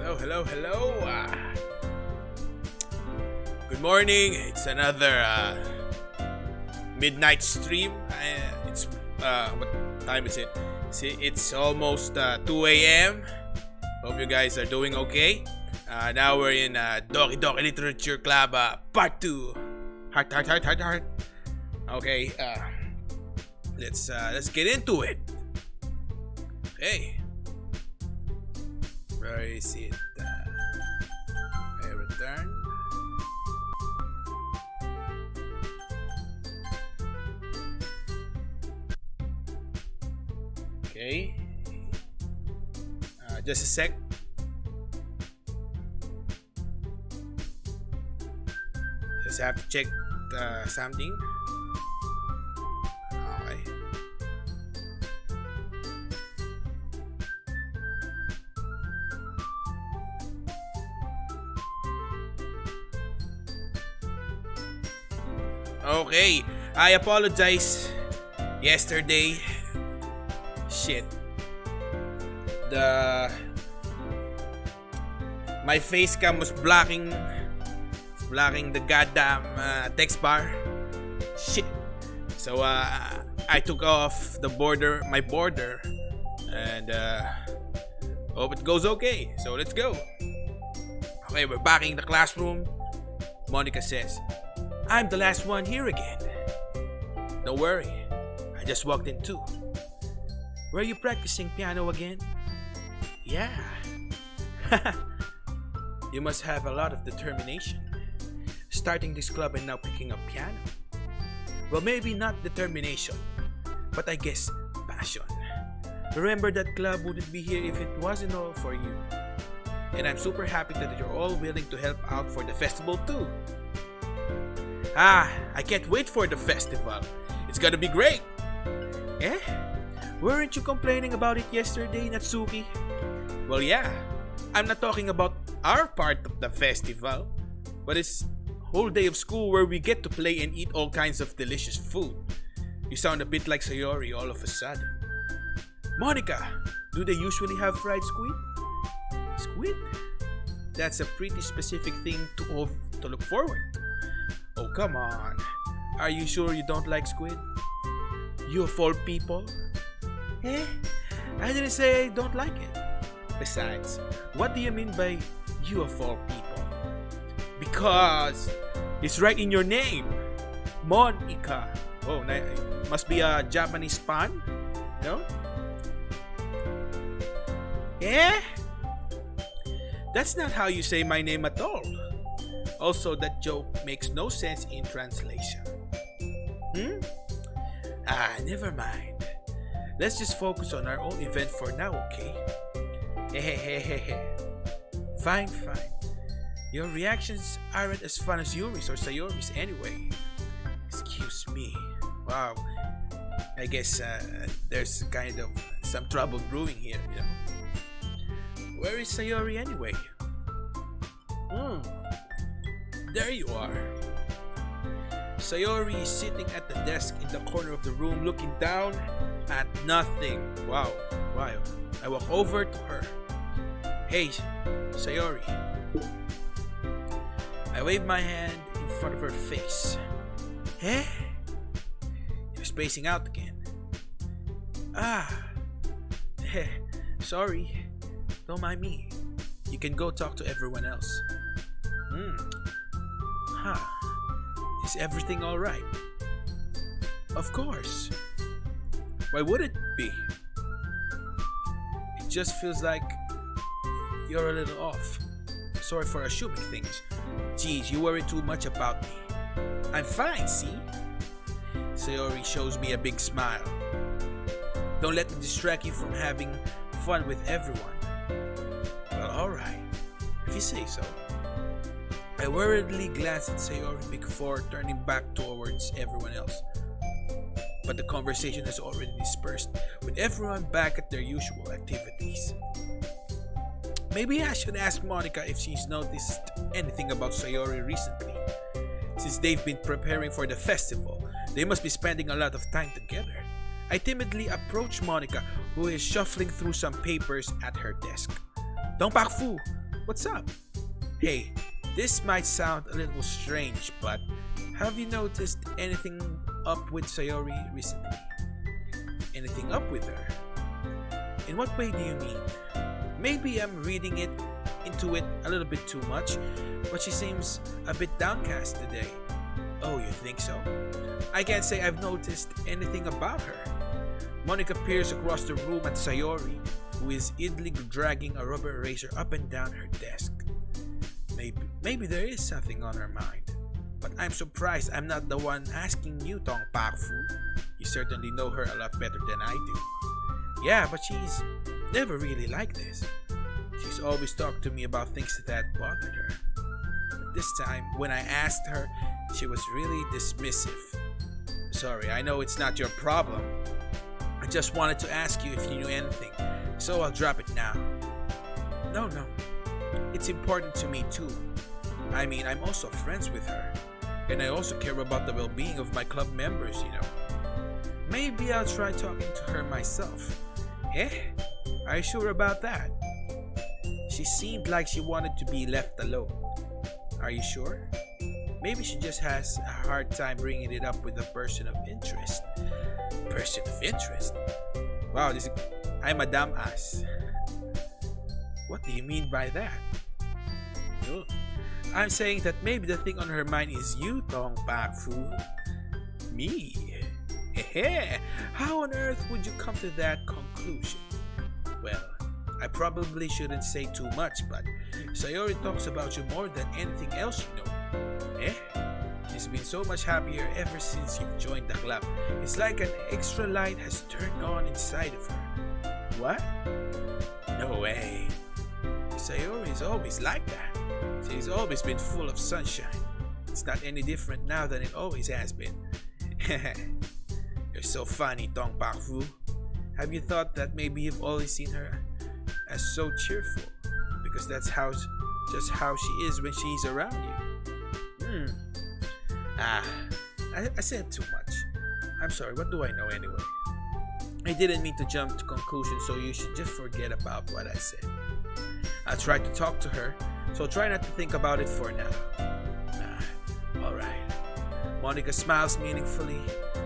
Hello. Good morning. It's another midnight stream. It's what time is it? See, it's almost 2 a.m. Hope you guys are doing okay. Now we're in Doki Doki Literature Club Part 2. Heart. Okay. Let's get into it. Hey. Where is it? I return. Okay. Just a sec. Just have to check something. Okay. Okay, I apologize. Yesterday, shit. My face cam was blocking the goddamn text bar. Shit. So I took off my border, and hope it goes okay. So let's go. Okay, we're back in the classroom. Monica says, "I'm the last one here again." "Don't worry, I just walked in too." "Were you practicing piano again?" "Yeah." "You must have a lot of determination. Starting this club and now picking up piano." "Well, maybe not determination, but I guess passion. Remember, that club wouldn't be here if it wasn't all for you. And I'm super happy that you're all willing to help out for the festival too." I can't wait for the festival. It's gonna be great." "Eh? Weren't you complaining about it yesterday, Natsuki?" "Well, yeah. I'm not talking about our part of the festival, but it's whole day of school where we get to play and eat all kinds of delicious food." "You sound a bit like Sayori all of a sudden." "Monica, do they usually have fried squid?" "Squid? That's a pretty specific thing to look forward to." "Oh, come on. Are you sure you don't like squid?" "You of all people?" "Eh? I didn't say I don't like it. Besides, what do you mean by you of all people?" "Because it's right in your name. Monica." Oh, must be a Japanese pun, no? "Eh? That's not how you say my name at all. Also, that joke makes no sense in translation." Never mind. Let's just focus on our own event for now, okay?" Fine. Your reactions aren't as fun as Yuri's or Sayori's anyway. Excuse me. Wow. I guess there's kind of some trouble brewing here, you know. Where is Sayori anyway? There you are. Sayori is sitting at the desk in the corner of the room looking down at nothing. Wow. I walk over to her. "Hey, Sayori." I wave my hand in front of her face. "Eh? You're spacing out again." Sorry. Don't mind me. You can go talk to everyone else." Is everything alright?" "Of course. Why would it be? It just feels like you're a little off. Sorry for assuming things. Geez, you worry too much about me." "I'm fine, see?" Sayori shows me a big smile. "Don't let me distract you from having fun with everyone." "Well, alright, if you say so." I worriedly glance at Sayori before turning back towards everyone else. But the conversation has already dispersed, with everyone back at their usual activities. Maybe I should ask Monica if she's noticed anything about Sayori recently. Since they've been preparing for the festival, they must be spending a lot of time together. I timidly approach Monica, who is shuffling through some papers at her desk. "Dong Pak Fu, What's up? Hey, this might sound a little strange, but have you noticed anything up with Sayori recently? Anything up with her? In what way do you mean? Maybe I'm reading into it a little bit too much, but she seems a bit downcast today. Oh, you think so? I can't say I've noticed anything about her. Monica peers across the room at Sayori, who is idly dragging a rubber eraser up and down her desk. Maybe there is something on her mind. But I'm surprised I'm not the one asking you, Tong Pak-fu. You certainly know her a lot better than I do. Yeah, but she's never really like this. She's always talked to me about things that bothered her. But this time, when I asked her, she was really dismissive. Sorry, I know it's not your problem. I just wanted to ask you if you knew anything, so I'll drop it now. No. It's important to me too. I mean, I'm also friends with her. And I also care about the well-being of my club members, you know. Maybe I'll try talking to her myself. Are you sure about that? She seemed like she wanted to be left alone. Are you sure? Maybe she just has a hard time bringing it up with a person of interest. Person of interest? Wow, I'm a dumbass. What do you mean by that? Oh, I'm saying that maybe the thing on her mind is you, Tong Pak-fu. Me? How on earth would you come to that conclusion? Well, I probably shouldn't say too much, but Sayori talks about you more than anything else you know. She's been so much happier ever since you've joined the club. It's like an extra light has turned on inside of her. What? No way. Sayori is always like that. She's always been full of sunshine. It's not any different now than it always has been. You're so funny, Tong Pak-fu. Have you thought that maybe you've always seen her as so cheerful? Because that's just how she is when she's around you. I said too much. I'm sorry, what do I know anyway? I didn't mean to jump to conclusions, so you should just forget about what I said. I tried to talk to her, so try not to think about it for now. Alright. Monica smiles meaningfully.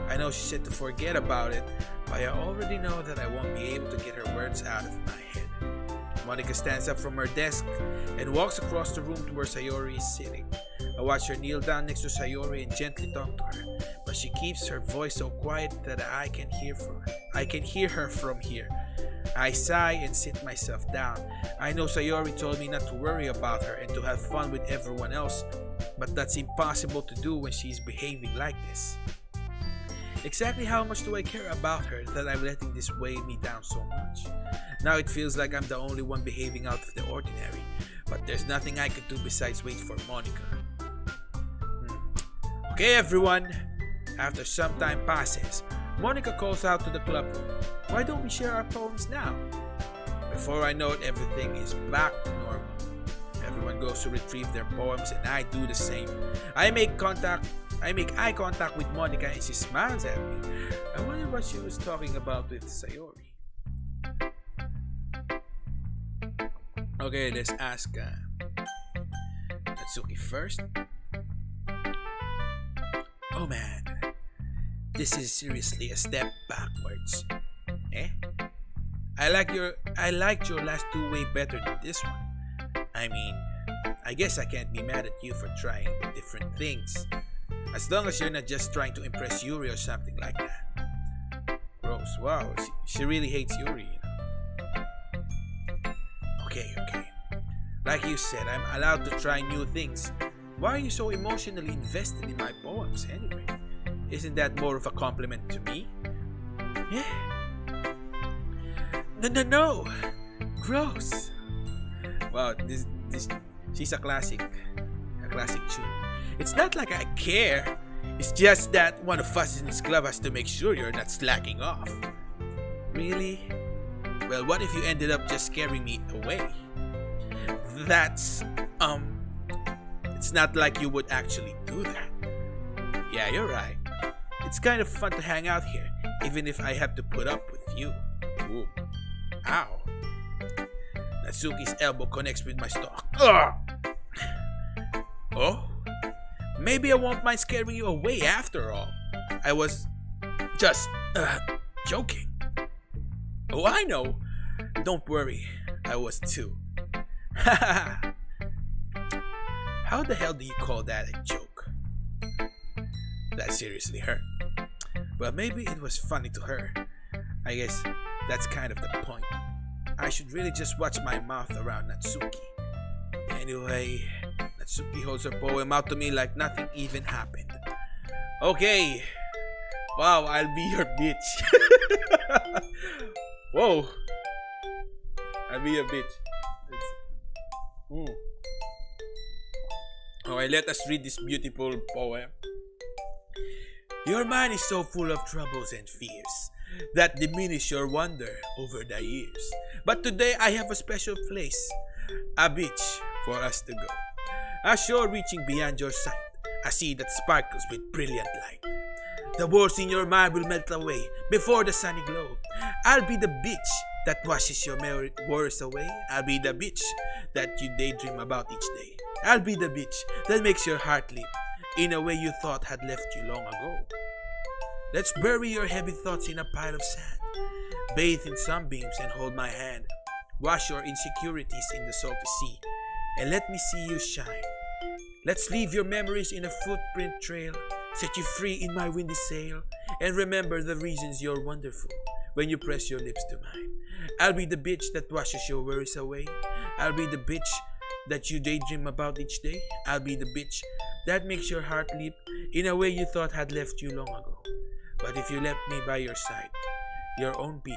I know she said to forget about it, but I already know that I won't be able to get her words out of my head. Monica stands up from her desk and walks across the room to where Sayori is sitting. I watch her kneel down next to Sayori and gently talk to her, but she keeps her voice so quiet that I can hear her from here. I sigh and sit myself down. I know Sayori told me not to worry about her and to have fun with everyone else, but that's impossible to do when she's behaving like this. Exactly how much do I care about her that I'm letting this weigh me down so much? Now it feels like I'm the only one behaving out of the ordinary, but there's nothing I could do besides wait for Monica. Okay everyone, after some time passes, Monica calls out to the club room. Why don't we share our poems now? Before I know it, everything is back to normal. Everyone goes to retrieve their poems and I do the same. I make eye contact with Monica and she smiles at me. I wonder what she was talking about with Sayori. Okay, let's ask Natsuki first. Oh man, this is seriously a step backwards. I liked your last two way better than this one. I mean, I guess I can't be mad at you for trying different things. As long as you're not just trying to impress Yuri or something like that. Gross, wow, she really hates Yuri, you know. Okay. Like you said, I'm allowed to try new things. Why are you so emotionally invested in my poems anyway? Isn't that more of a compliment to me? Yeah. No. Gross. Wow, she's a classic tune. It's not like I care. It's just that one of us in this club has to make sure you're not slacking off. Really? Well, what if you ended up just scaring me away? It's not like you would actually do that. Yeah, you're right. It's kind of fun to hang out here, even if I have to put up with you. Ooh. Ow. Natsuki's elbow connects with my stomach. Ugh! Oh? Maybe I won't mind scaring you away after all. I was just joking. Oh, I know. Don't worry. I was too. How the hell do you call that a joke? That seriously hurt. Well, maybe it was funny to her. I guess that's kind of the point. I should really just watch my mouth around Natsuki. Anyway, Natsuki holds her poem out to me like nothing even happened. Okay. Wow, I'll be your bitch. Whoa. I'll be your bitch. Alright, let us read this beautiful poem. Your mind is so full of troubles and fears that diminish your wonder over the years. But today I have a special place, a beach for us to go. A shore reaching beyond your sight, a sea that sparkles with brilliant light. The words in your mind will melt away before the sunny glow. I'll be the beach that washes your worries away. I'll be the beach that you daydream about each day. I'll be the beach that makes your heart leap in a way you thought had left you long ago. Let's bury your heavy thoughts in a pile of sand. Bathe in sunbeams and hold my hand. Wash your insecurities in the salty sea and let me see you shine. Let's leave your memories in a footprint trail. Set you free in my windy sail. And remember the reasons you're wonderful when you press your lips to mine. I'll be the bitch that washes your worries away. I'll be the bitch that you daydream about each day. I'll be the bitch that makes your heart leap in a way you thought had left you long ago. But if you left me by your side, your own beach,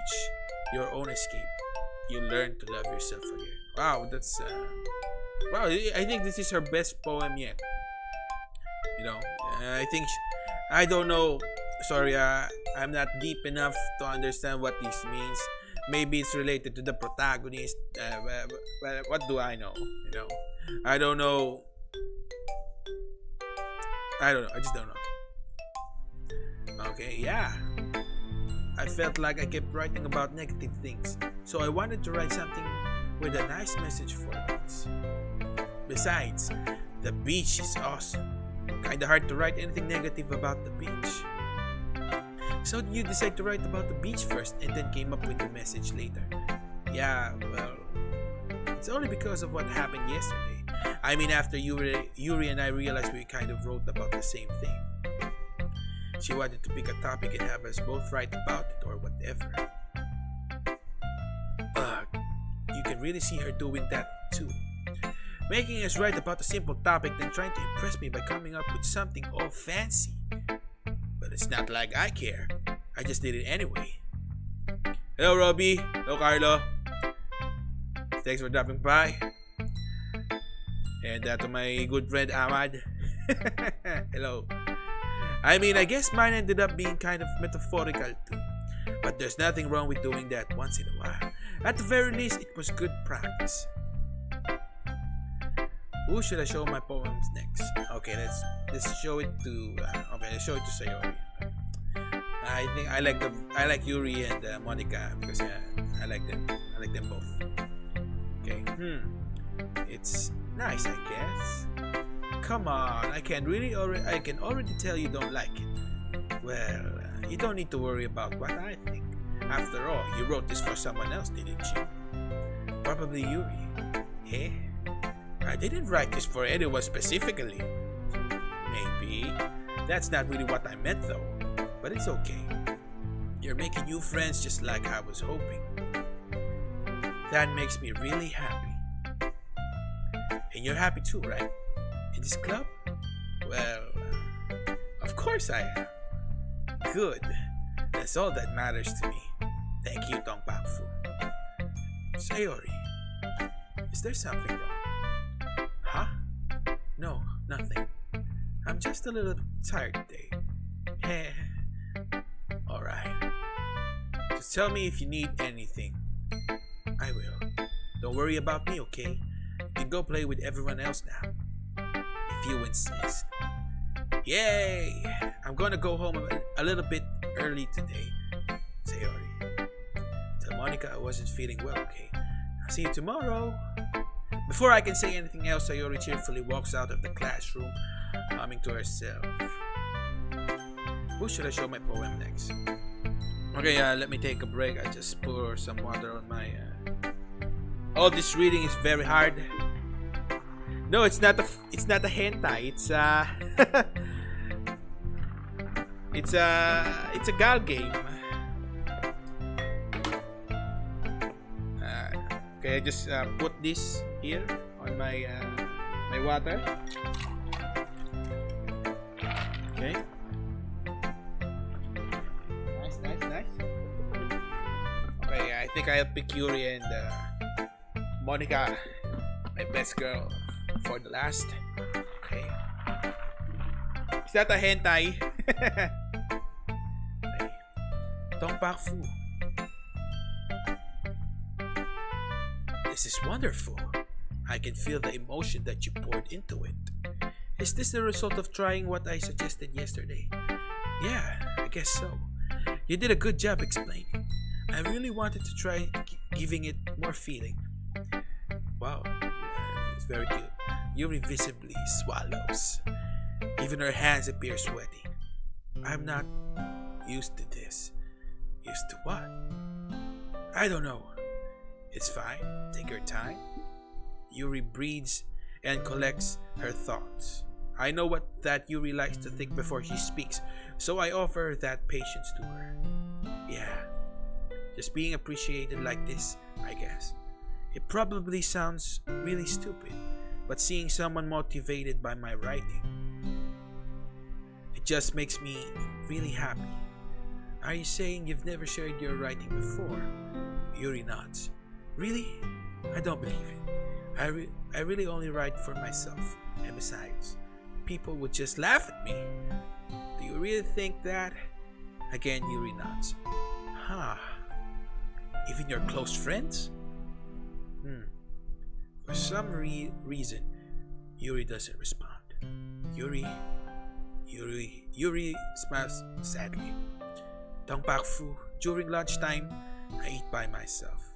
your own escape, you learn to love yourself again. Wow, that's wow. I think this is her best poem yet. You know, I don't know. Sorry, I'm not deep enough to understand what this means. Maybe it's related to the protagonist. What do I know? You know, I don't know. I just don't know. Okay, yeah. I felt like I kept writing about negative things, so I wanted to write something with a nice message for once. Besides, the beach is awesome. Kinda hard to write anything negative about the beach. So you decide to write about the beach first and then came up with the message later. Yeah, well, it's only because of what happened yesterday. I mean, after Yuri and I realized we kind of wrote about the same thing. She wanted to pick a topic and have us both write about it or whatever. You can really see her doing that too. Making us write about a simple topic, then trying to impress me by coming up with something all fancy. But it's not like I care. I just did it anyway. Hello, Robbie. Hello, Carlo. Thanks for dropping by. And to my good friend Ahmad. Hello. I mean, I guess mine ended up being kind of metaphorical too. But there's nothing wrong with doing that once in a while. At the very least, it was good practice. Who should I show my poems next? Okay, let's show it to let's show it to Sayori. I think I like Yuri and Monica because I like them both. Okay. It's nice, I guess. Come on, I can already tell you don't like it. Well, you don't need to worry about what I think. After all, you wrote this for someone else, didn't you? Probably Yuri. Eh? I didn't write this for anyone specifically. Maybe. That's not really what I meant though. But it's okay. You're making new friends just like I was hoping. That makes me really happy. And you're happy too, right? In this club? Well, of course I am. Good. That's all that matters to me. Thank you, Tongpakfu. Sayori, is there something wrong? Huh? No, nothing. I'm just a little tired today. Alright. Just tell me if you need anything. I will. Don't worry about me, okay? You can go play with everyone else now. If you insist. Yay! I'm gonna go home a little bit early today. Sayori. Tell Monica I wasn't feeling well, okay? See you tomorrow. Before I can say anything else, Sayori cheerfully walks out of the classroom, humming to herself. Who should I show my poem next? Okay, let me take a break. I just pour some water on my... All this reading is very hard. No, it's not a hentai. It's a gal game. Okay, I just put this here on my my water. Okay. Nice. Okay, I think I'll pick Yuri and Monica, my best girl, for the last. Okay. Is that a hentai? Okay. Tongpaku. This is wonderful. I can feel the emotion that you poured into it. Is this the result of trying what I suggested yesterday? Yeah, I guess so. You did a good job explaining. I really wanted to try giving it more feeling. Wow, it's very cute. Yuri visibly swallows. Even her hands appear sweaty. I'm not used to this. Used to what? I don't know. It's fine. Take your time. Yuri breathes and collects her thoughts. I know what that Yuri likes to think before she speaks, so I offer that patience to her. Yeah, just being appreciated like this, I guess. It probably sounds really stupid, but seeing someone motivated by my writing, it just makes me really happy. Are you saying you've never shared your writing before? Yuri nods. Really? I don't believe it. I really only write for myself. And besides, people would just laugh at me. Do you really think that? Again, Yuri nods. Huh. Even your close friends? For some reason, Yuri doesn't respond. Yuri smiles sadly. Tongpaku, during lunchtime, I eat by myself.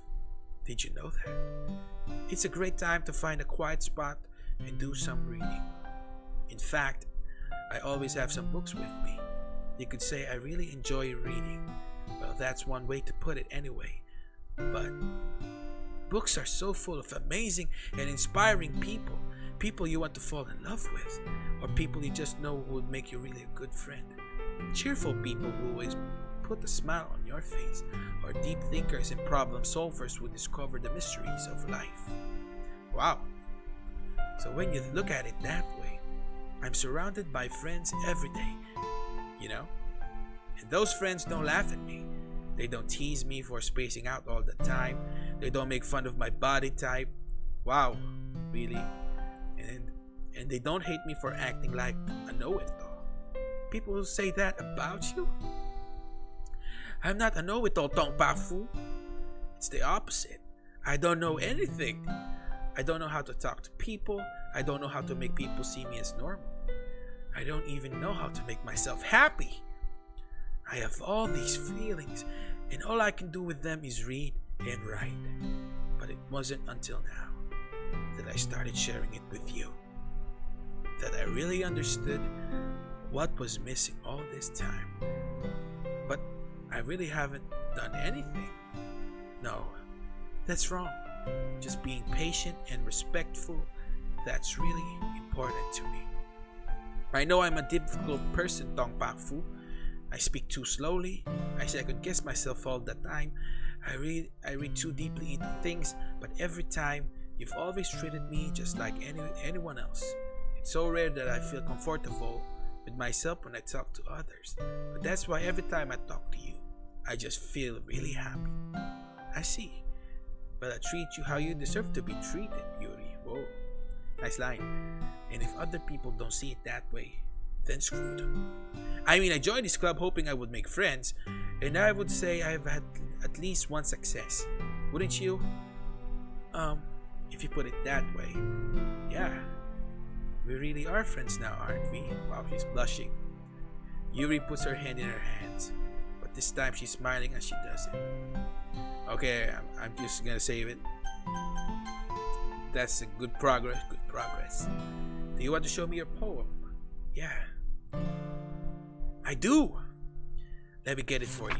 Did you know that? It's a great time to find a quiet spot and do some reading. In fact, I always have some books with me. You could say I really enjoy reading. Well, that's one way to put it anyway. But books are so full of amazing and inspiring people. People you want to fall in love with. Or people you just know who would make you really a good friend. Cheerful people who always put a smile on your face, or deep thinkers and problem solvers who discover the mysteries of life. Wow. So when you look at it that way, I'm surrounded by friends every day, you know? And those friends don't laugh at me. They don't tease me for spacing out all the time. They don't make fun of my body type. Wow, really? And they don't hate me for acting like a know-it-all. People who say that about you? I'm not a know-it-all, Tongpaku. It's the opposite. I don't know anything. I don't know how to talk to people. I don't know how to make people see me as normal. I don't even know how to make myself happy. I have all these feelings, and all I can do with them is read and write. But it wasn't until now that I started sharing it with you that I really understood what was missing all this time. But I really haven't done anything. No, that's wrong. Just being patient and respectful, that's really important to me. I know I'm a difficult person, Tongpaku. I speak too slowly. I second guess myself all the time. I read too deeply into things, but every time you've always treated me just like anyone else. It's so rare that I feel comfortable with myself when I talk to others. But that's why every time I talk to you, I just feel really happy. I see. But I treat you how you deserve to be treated, Yuri. Whoa. Nice line. And if other people don't see it that way, then screw them. I mean, I joined this club hoping I would make friends, and I would say I've had at least one success. Wouldn't you? If you put it that way. Yeah. We really are friends now, aren't we? Wow, she's blushing. Yuri puts her hand in her hands. But This time she's smiling as she does it. Okay, I'm just gonna save it. That's a good progress, good progress. Do you want to show me your poem? Yeah. I do. Let me get it for you.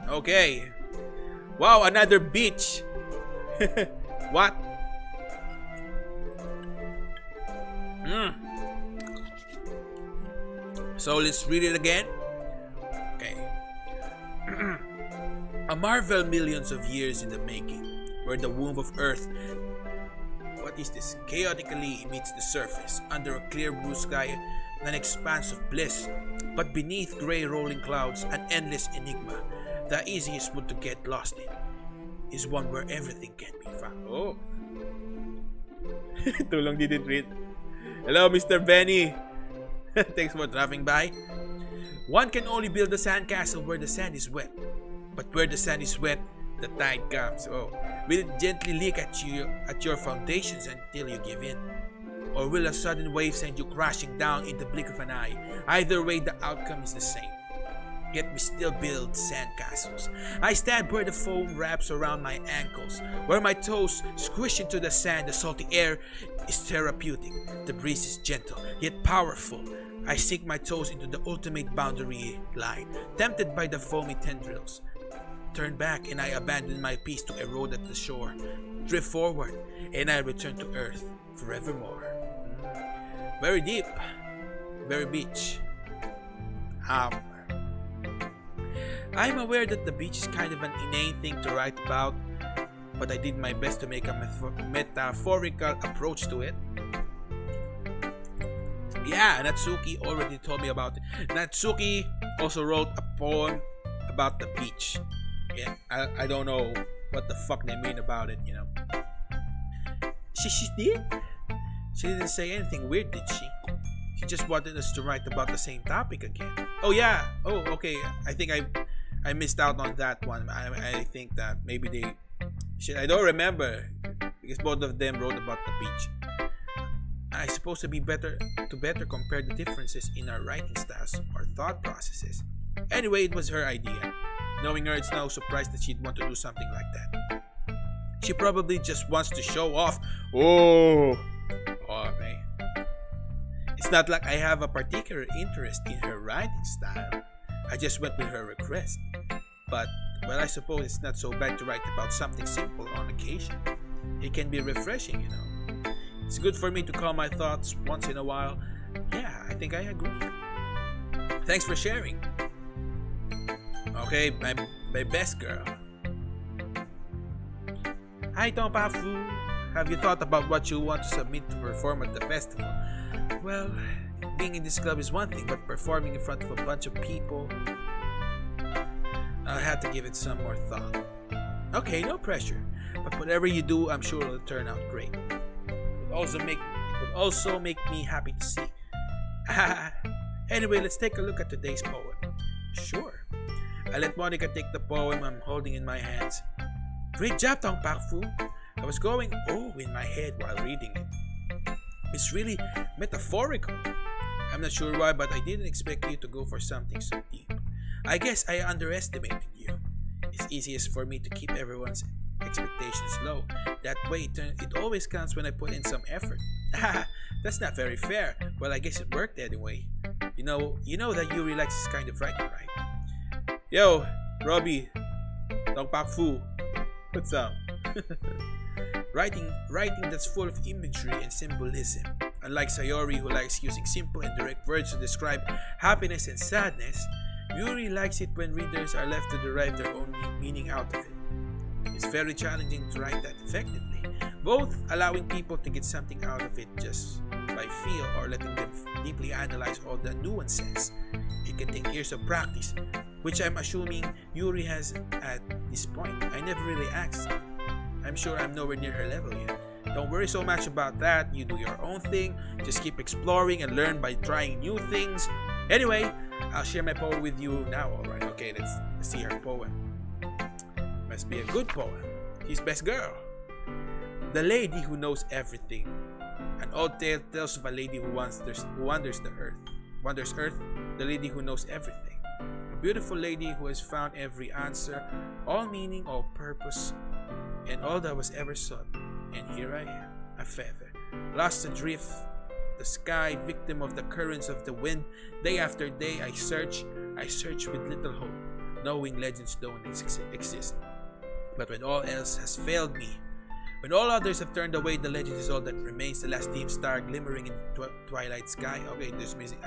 Okay. Wow, another beach. What? So let's read it again. Okay. A marvel millions of years in the making, where the womb of Earth, what is this, chaotically meets the surface, under a clear blue sky, an expanse of bliss, but beneath grey rolling clouds, an endless enigma. The easiest mood to get lost in is one where everything can be found. Oh. Tulong didn't read. Hello, Mr. Benny. Thanks for dropping by. One can only build a sandcastle where the sand is wet. But where the sand is wet, the tide comes. Oh. Will it gently leak at your foundations until you give in? Or will a sudden wave send you crashing down in the blink of an eye? Either way, the outcome is the same. Yet we still build sandcastles. I stand where the foam wraps around my ankles, where my toes squish into the sand. The salty air is therapeutic. The breeze is gentle, yet powerful. I sink my toes into the ultimate boundary line, tempted by the foamy tendrils. Turn back and I abandon my peace to erode at the shore. Drift forward and I return to earth forevermore. Very deep. Very beach. I'm aware that the beach is kind of an inane thing to write about, but I did my best to make a metaphorical approach to it. Yeah, Natsuki already told me about it. Natsuki also wrote a poem about the beach. Yeah, I don't know what the fuck they mean about it, you know. She did? She didn't say anything weird, did she? She just wanted us to write about the same topic again. Oh yeah. Oh, okay. I think I missed out on that one. I think that maybe they... Shit, I don't remember. Because both of them wrote about the beach. I suppose to better compare the differences in our writing styles or thought processes. Anyway, it was her idea. Knowing her, it's no surprise that she'd want to do something like that. She probably just wants to show off. Oh, man. It's not like I have a particular interest in her writing style. I just went with her request. But I suppose it's not so bad to write about something simple on occasion. It can be refreshing, you know. It's good for me to calm my thoughts once in a while. Yeah, I think I agree. Thanks for sharing. Okay, my best girl. Hi, Tompafu. Have you thought about what you want to submit to perform at the festival? Well, being in this club is one thing, but performing in front of a bunch of people, I'll have to give it some more thought. Okay, no pressure. But whatever you do, I'm sure it'll turn out great. It would also make me happy to see. Anyway, let's take a look at today's poem. Sure. I let Monica take the poem I'm holding in my hands. Great job, Tongpakfu. I was going in my head while reading it. It's really metaphorical. I'm not sure why, but I didn't expect you to go for something so deep. I guess I underestimated you. It's easiest for me to keep everyone's expectations low. That way, it always counts when I put in some effort. That's not very fair. Well, I guess it worked anyway. You know that Yuri likes this kind of writing, right? Yo, Robbie, Tongpakfu, what's up? Writing that's full of imagery and symbolism. Unlike Sayori, who likes using simple and direct words to describe happiness and sadness, Yuri likes it when readers are left to derive their own meaning out of it. It's very challenging to write that effectively, both allowing people to get something out of it just by feel or letting them deeply analyze all the nuances. It can take years of practice, which I'm assuming Yuri has at this point. I never really asked. I'm sure I'm nowhere near her level yet. Don't worry so much about that. You do your own thing. Just keep exploring and learn by trying new things. Anyway, I'll share my poem with you now, alright? Okay, let's see her poem. Must be a good poem. She's best girl. The lady who knows everything. An old tale tells of a lady who wanders the earth. Wanders earth, the lady who knows everything. beautiful lady who has found every answer, all meaning, all purpose, and all that was ever sought. And here I am, a feather, lost adrift the sky, victim of the currents of the wind. Day after day I search with little hope, knowing legends don't exist. But when all else has failed me, when all others have turned away, the legend is all that remains, the last dim star glimmering in the twilight sky. Okay, there's missing,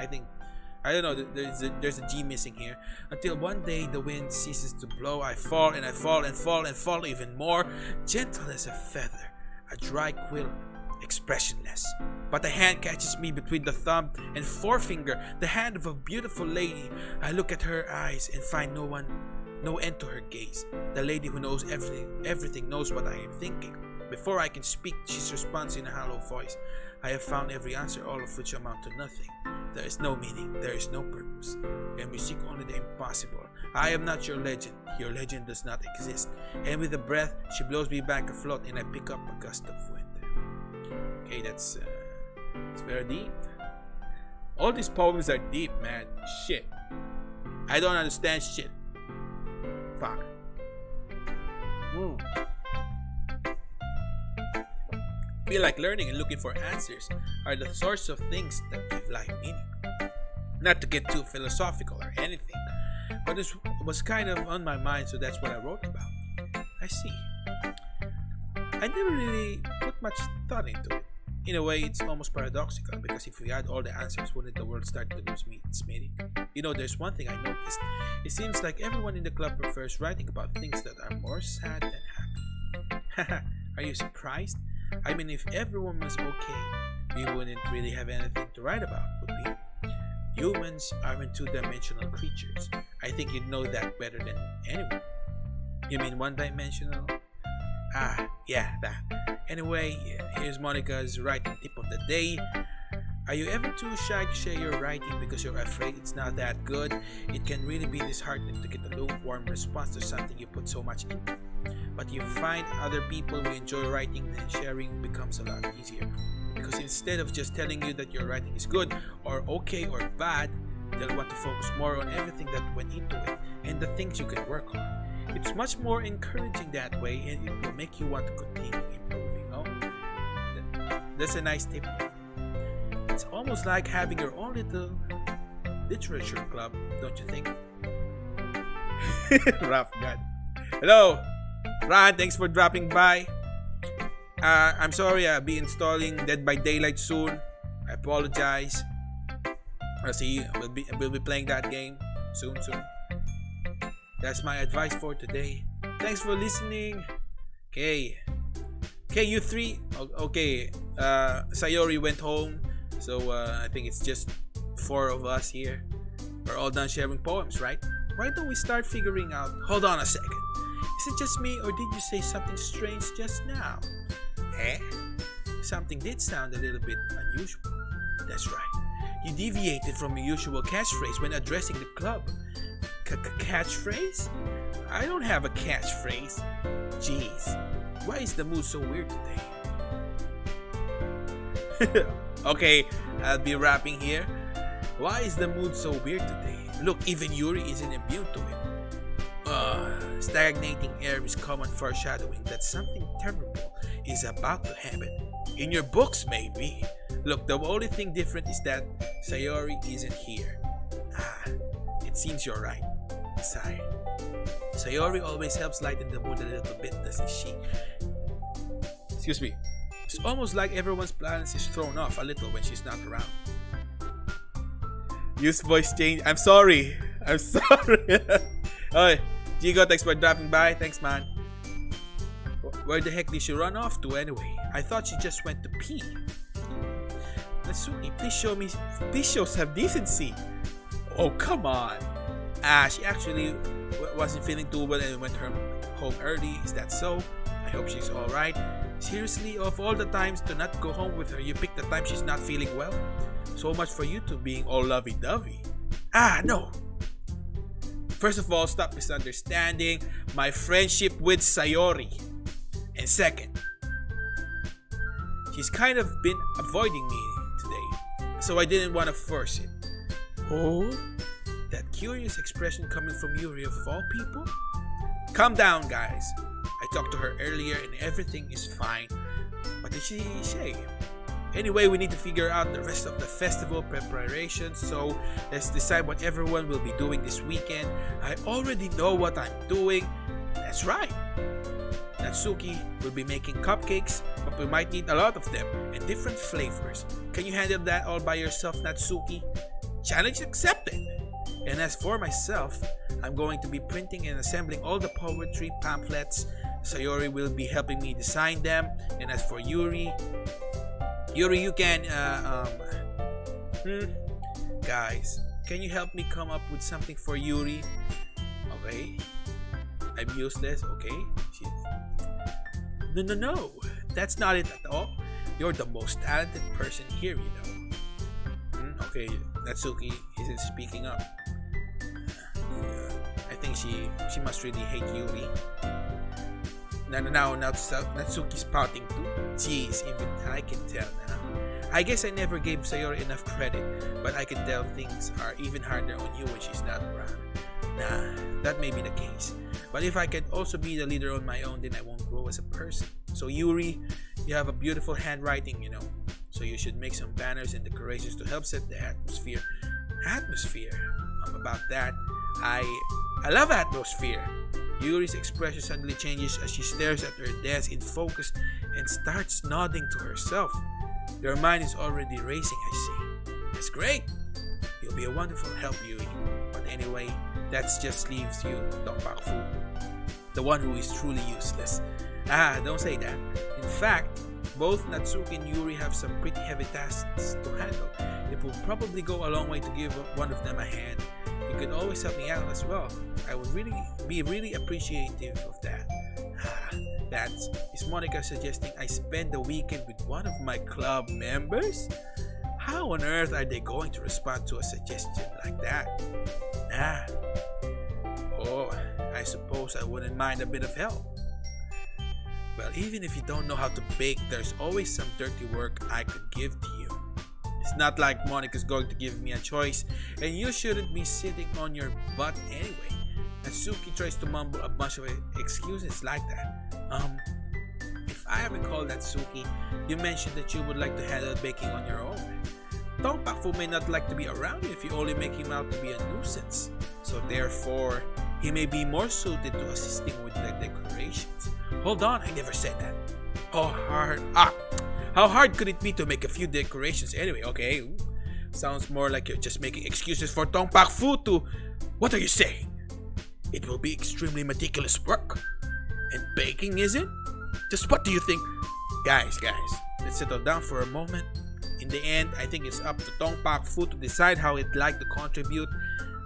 I don't know, there's a G missing here. Until one day the wind ceases to blow, I fall and I fall and fall and fall even more, gentle as a feather, a dry quill, expressionless. But a hand catches me between the thumb and forefinger, the hand of a beautiful lady. I look at her eyes and find no end to her gaze. The lady who knows everything knows what I am thinking. Before I can speak, she responds in a hollow voice. I have found every answer, all of which amount to nothing. There is no meaning, there is no purpose, and we seek only the impossible. I am not your legend does not exist. And with a breath, she blows me back afloat, and I pick up a gust of wind. Okay, it's very deep. All these poems are deep, man. Shit. I don't understand shit. Fuck. Feel like learning and looking for answers are the sorts of things that give life meaning. Not to get too philosophical or anything, but this was kind of on my mind, so that's what I wrote about. I see. I never really put much thought into it. In a way, it's almost paradoxical, because if we had all the answers, wouldn't the world start to lose its meaning? You know, there's one thing I noticed. It seems like everyone in the club prefers writing about things that are more sad than happy. Are you surprised? I mean, if everyone was okay, we wouldn't really have anything to write about, would we? Humans aren't two-dimensional creatures. I think you'd know that better than anyone. You mean one-dimensional? Ah, yeah, that. Anyway, here's Monica's writing tip of the day. Are you ever too shy to share your writing because you're afraid it's not that good? It can really be disheartening to get a lukewarm response to something you put so much into. But you find other people who enjoy writing, then sharing becomes a lot easier. Because instead of just telling you that your writing is good, or okay, or bad, they'll want to focus more on everything that went into it and the things you can work on. It's much more encouraging that way, and it will make you want to continue improving. Oh, that's a nice tip. It's almost like having your own little literature club, don't you think? Rough God. Hello, Ron. Thanks for dropping by. I'm sorry, I'll be installing Dead by Daylight soon. I apologize. I'll see. We'll be playing that game soon. That's my advice for today. Thanks for listening. Okay, you three. Okay, Sayori went home, so I think it's just 4 of us here. We're all done sharing poems, right? Why don't we start figuring out? Hold on a second. Is it just me, or did you say something strange just now? Something did sound a little bit unusual. That's right. You deviated from your usual catchphrase when addressing the club. Catchphrase? I don't have a catchphrase. Jeez, why is the mood so weird today? Okay, I'll be wrapping here. Why is the mood so weird today? Look, even Yuri isn't immune to it. Stagnating air is common foreshadowing that something terrible is about to happen. In your books, maybe. Look, the only thing different is that Sayori isn't here. It seems you're right. Sigh. Sayori always helps lighten the mood a little bit, doesn't she? Excuse me. It's almost like everyone's balance is thrown off a little when she's not around. Use voice change. I'm sorry. Alright, Jigo, thanks for dropping by. Thanks, man. Where the heck did she run off to anyway? I thought she just went to pee. Natsuki, please show some decency. Oh, come on. She actually wasn't feeling too well and went home early. Is that so? I hope she's alright. Seriously, of all the times to not go home with her, you pick the time she's not feeling well? So much for you two being all lovey-dovey. No. First of all, stop misunderstanding my friendship with Sayori. And second, she's kind of been avoiding me today, so I didn't want to force it. Oh? That curious expression coming from Yuri of all people? Calm down, guys. I talked to her earlier and everything is fine. What did she say? Anyway, we need to figure out the rest of the festival preparations, so let's decide what everyone will be doing this weekend. I already know what I'm doing. That's right. Natsuki will be making cupcakes, but we might need a lot of them and different flavors. Can you handle that all by yourself, Natsuki? Challenge accepted. And as for myself, I'm going to be printing and assembling all the poetry pamphlets. Sayori will be helping me design them. And as for Yuri, you can, guys, can you help me come up with something for Yuri? Okay. I'm useless, okay? No. That's not it at all. You're the most talented person here, you know. Okay, Natsuki isn't speaking up. I think she must really hate Yuri. Now Natsuki's pouting too. Jeez, even I can tell now. I guess I never gave Sayori enough credit, but I can tell things are even harder on you when she's not around. Nah, that may be the case. But if I can also be the leader on my own, then I won't grow as a person. So Yuri, you have a beautiful handwriting, you know. So you should make some banners and decorations to help set the atmosphere. About that, I love atmosphere. Yuri's expression suddenly changes as she stares at her desk in focus and starts nodding to herself. Your mind is already racing, I see. That's great. You'll be a wonderful help, Yuri. But anyway, that just leaves you, Tongpaku, the one who is truly useless. Don't say that. In fact, both Natsuki and Yuri have some pretty heavy tasks to handle. It will probably go a long way to give one of them a hand. You could always help me out as well. I would be really appreciative of that. Is Monica suggesting I spend the weekend with one of my club members? How on earth are they going to respond to a suggestion like that? I suppose I wouldn't mind a bit of help. Well, even if you don't know how to bake, there's always some dirty work I could give to you. It's not like Monica's going to give me a choice, and you shouldn't be sitting on your butt anyway. Natsuki tries to mumble a bunch of excuses like that. If I recall, Natsuki, you mentioned that you would like to handle baking on your own. Tongpaku may not like to be around you if you only make him out to be a nuisance. So therefore, he may be more suited to assisting with the decorations. Hold on, I never said that. How hard could it be to make a few decorations anyway? Okay, sounds more like you're just making excuses for Tongpaku to... What are you saying? It will be extremely meticulous work. And baking isn't? Just what do you think? Guys, let's settle down for a moment. In the end, I think it's up to Tongpaku to decide how he'd like to contribute.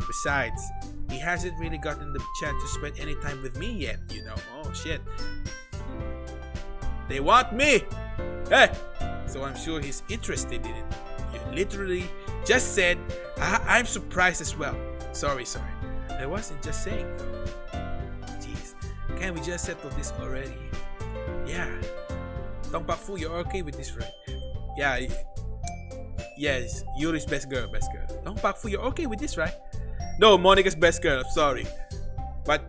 Besides, he hasn't really gotten the chance to spend any time with me yet, you know. Oh shit. They want me! Hey! So I'm sure he's interested in it. You literally just said, I'm surprised as well. Sorry. I wasn't just saying though. Jeez, can't we just settle this already? Yeah. Tongpaku, you're okay with this, right? Yeah. Yes, Yuri's best girl. Tongpaku, you're okay with this, right? No, Monica's best girl, sorry. But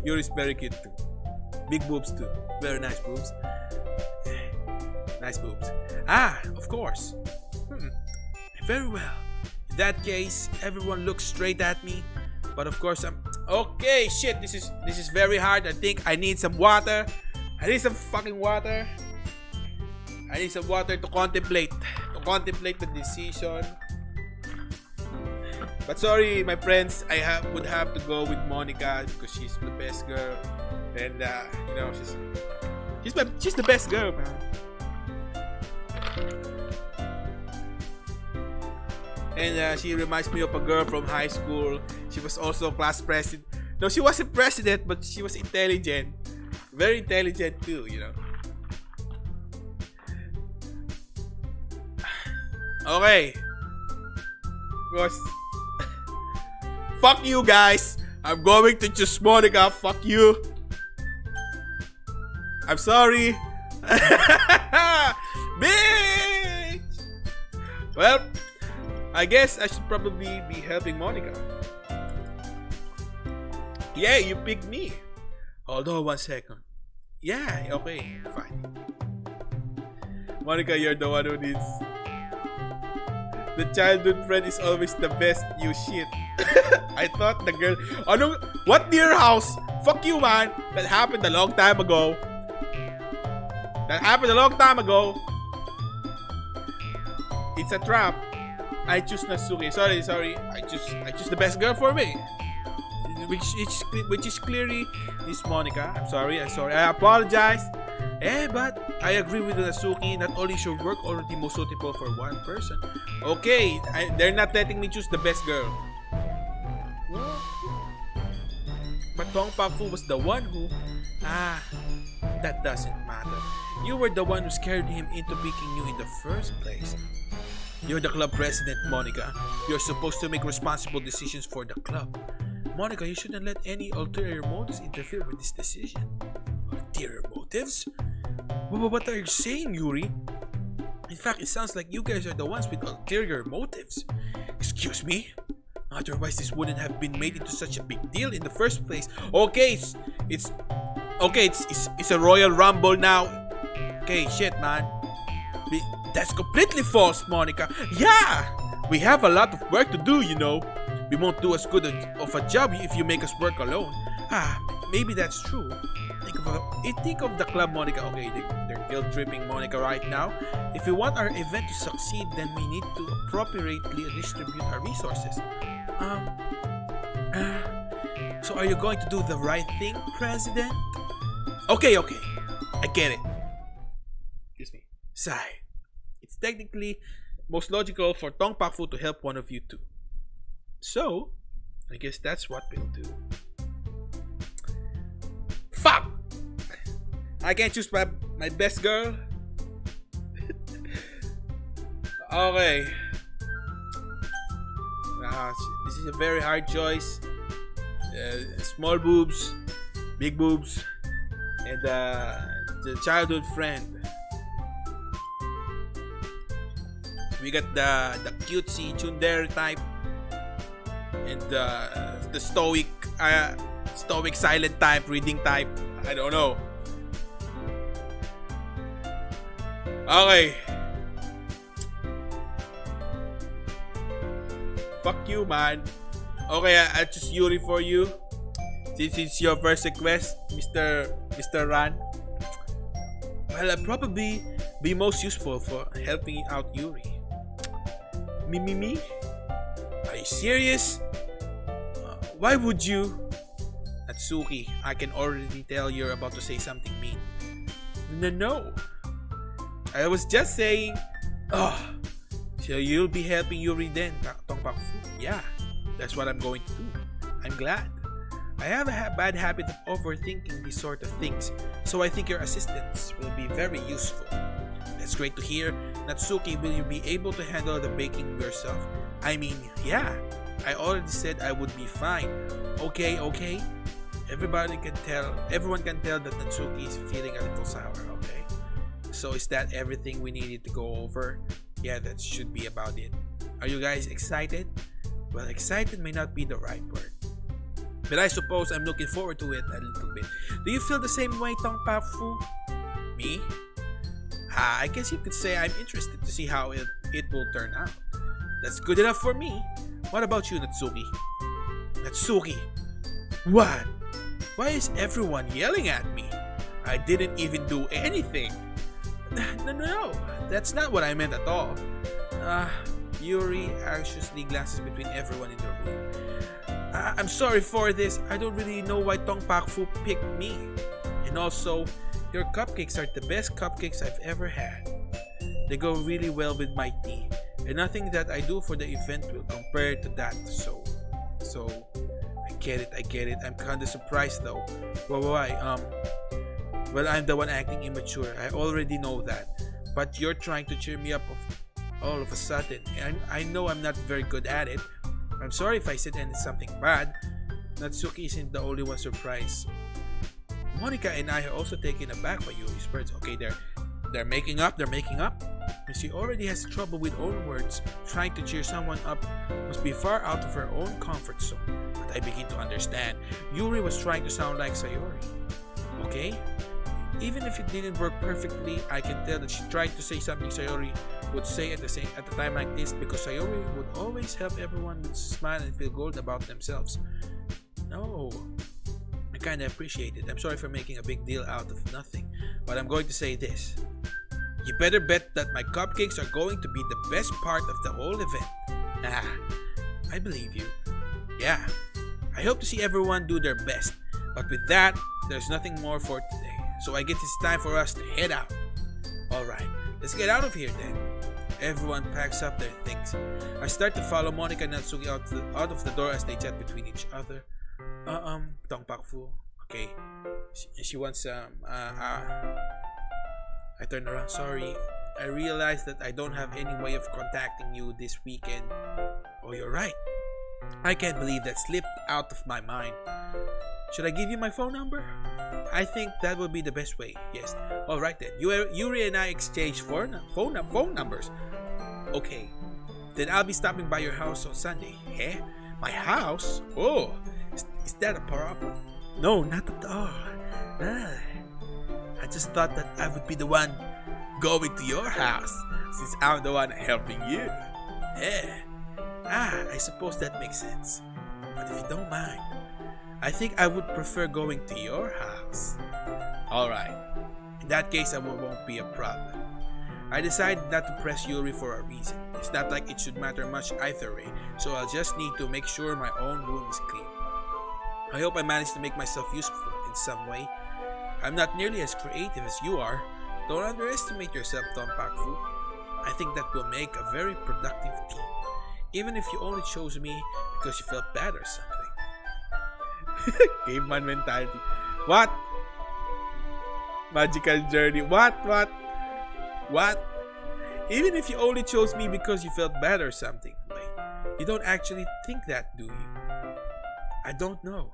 Yuri's very cute too. Big boobs too. Very nice boobs. Nice boobs. Of course. Very well. In that case, everyone looks straight at me. But of course I'm... Okay, shit, this is very hard. I think I need some water. I need some fucking water. I need some water to contemplate the decision. But sorry, my friends, I would have to go with Monica because she's the best girl, and you know she's the best girl, man. And she reminds me of a girl from high school. She was also class president. No, she wasn't president, but she was intelligent, very intelligent too, you know. Okay. Gosh. Fuck you guys. I'm going to choose Monica. Fuck you. I'm sorry. Bitch. Well, I guess I should probably be helping Monica. Yeah, you picked me. Hold on 1 second. Yeah, okay, fine. Monica, you're the one who needs. The childhood friend is always the best, you shit. I thought the girl. Ano? What near house? Fuck you, man. That happened a long time ago. It's a trap. I choose Natsuki. Sorry. I choose the best girl for me. Which is clearly Miss Monica. I'm sorry. I apologize. But I agree with Natsuki. Not only is your work already most suitable for one person. Okay, they're not letting me choose the best girl. But Tong Pak-fu was the one who... that doesn't matter. You were the one who scared him into picking you in the first place. You're the club president, Monica. You're supposed to make responsible decisions for the club. Monica, you shouldn't let any ulterior motives interfere with this decision. Ulterior motives? What are you saying, Yuri? In fact, it sounds like you guys are the ones with ulterior motives. Excuse me? Otherwise, this wouldn't have been made into such a big deal in the first place. Okay, it's a Royal Rumble now. Okay, shit, man. That's completely false, Monica. Yeah! We have a lot of work to do, you know. We won't do as good of a job if you make us work alone. Maybe that's true. Think of the club, Monica. Okay, they're guilt-tripping Monica right now. If we want our event to succeed, then we need to appropriately distribute our resources. So are you going to do the right thing, President? Okay. I get it. Excuse me. Sigh. It's technically most logical for Tong Pak-fu to help one of you two. So, I guess that's what we'll do. Fuck! I can't choose my best girl. Okay. This is a very hard choice. Small boobs, big boobs, and the childhood friend. We got the cutesy tsundere type, and the stoic silent type, reading type. I don't know. Okay. Fuck you, man. Okay, I'll choose Yuri for you. Since it's your first request, Mr. Ran. Well, I'll probably be most useful for helping out Yuri. Me? Are you serious? Why would you? Natsuki, I can already tell you're about to say something mean. No. I was just saying. So you'll be helping Yuri then, Tong Pak-fu? Yeah, that's what I'm going to do. I'm glad. I have a bad habit of overthinking these sort of things, so I think your assistance will be very useful. That's great to hear. Natsuki, will you be able to handle the baking yourself? I mean, yeah. I already said I would be fine. Okay. Everyone can tell that Natsuki is feeling a little sour, okay? So is that everything we needed to go over? Yeah, that should be about it. Are you guys excited? Well, excited may not be the right word, but I suppose I'm looking forward to it a little bit. Do you feel the same way, Tong Pak-fu? Me? I guess you could say I'm interested to see how it will turn out. That's good enough for me. What about you, Natsuki? Natsuki? What? Why is everyone yelling at me? I didn't even do anything. No, that's not what I meant at all. Yuri anxiously glances between everyone in the room. I'm sorry for this. I don't really know why Tong Pak-fu picked me. And also, your cupcakes are the best cupcakes I've ever had. They go really well with my tea. And nothing that I do for the event will compare to that. So I get it. I'm kinda surprised though. Why? Well, I'm the one acting immature. I already know that. But you're trying to cheer me up all of a sudden. And I know I'm not very good at it. I'm sorry if I said something bad. Natsuki isn't the only one surprised. Monica and I are also taken aback by Yuri's words. Okay, they're making up. And she already has trouble with own words. Trying to cheer someone up must be far out of her own comfort zone. moment, I begin to understand. Yuri was trying to sound like Sayori. Okay? Even if it didn't work perfectly, I can tell that she tried to say something Sayori would say at a time like this, because Sayori would always help everyone smile and feel good about themselves. No, I kinda appreciate it. I'm sorry for making a big deal out of nothing, but I'm going to say this. You better bet that my cupcakes are going to be the best part of the whole event. I believe you. Yeah, I hope to see everyone do their best, but with that, there's nothing more for today. So I guess it's time for us to head out. Alright, let's get out of here then. Everyone packs up their things. I start to follow Monica and Natsuki out of the door as they chat between each other. Tongpakfu. Okay. She wants I turn around. Sorry. I realized that I don't have any way of contacting you this weekend. Oh, you're right. I can't believe that slipped out of my mind. Should I give you my phone number? I think that would be the best way. Yes. Alright then. Yuri and I exchange phone numbers. Okay. Then I'll be stopping by your house on Sunday. Eh? My house? Oh. Is that a problem? No, not at all. I just thought that I would be the one going to your house, since I'm the one helping you. Yeah. I suppose that makes sense. But if you don't mind, I think I would prefer going to your house. Alright. In that case, it won't be a problem. I decided not to press Yuri for a reason. It's not like it should matter much either way, so I'll just need to make sure my own room is clean. I hope I manage to make myself useful in some way. I'm not nearly as creative as you are. Don't underestimate yourself, Tongpakfu. I think that will make a very productive team, even if you only chose me because you felt bad or something. Caveman mentality. What? Magical journey. What? Even if you only chose me because you felt bad or something. Wait, you don't actually think that, do you? I don't know.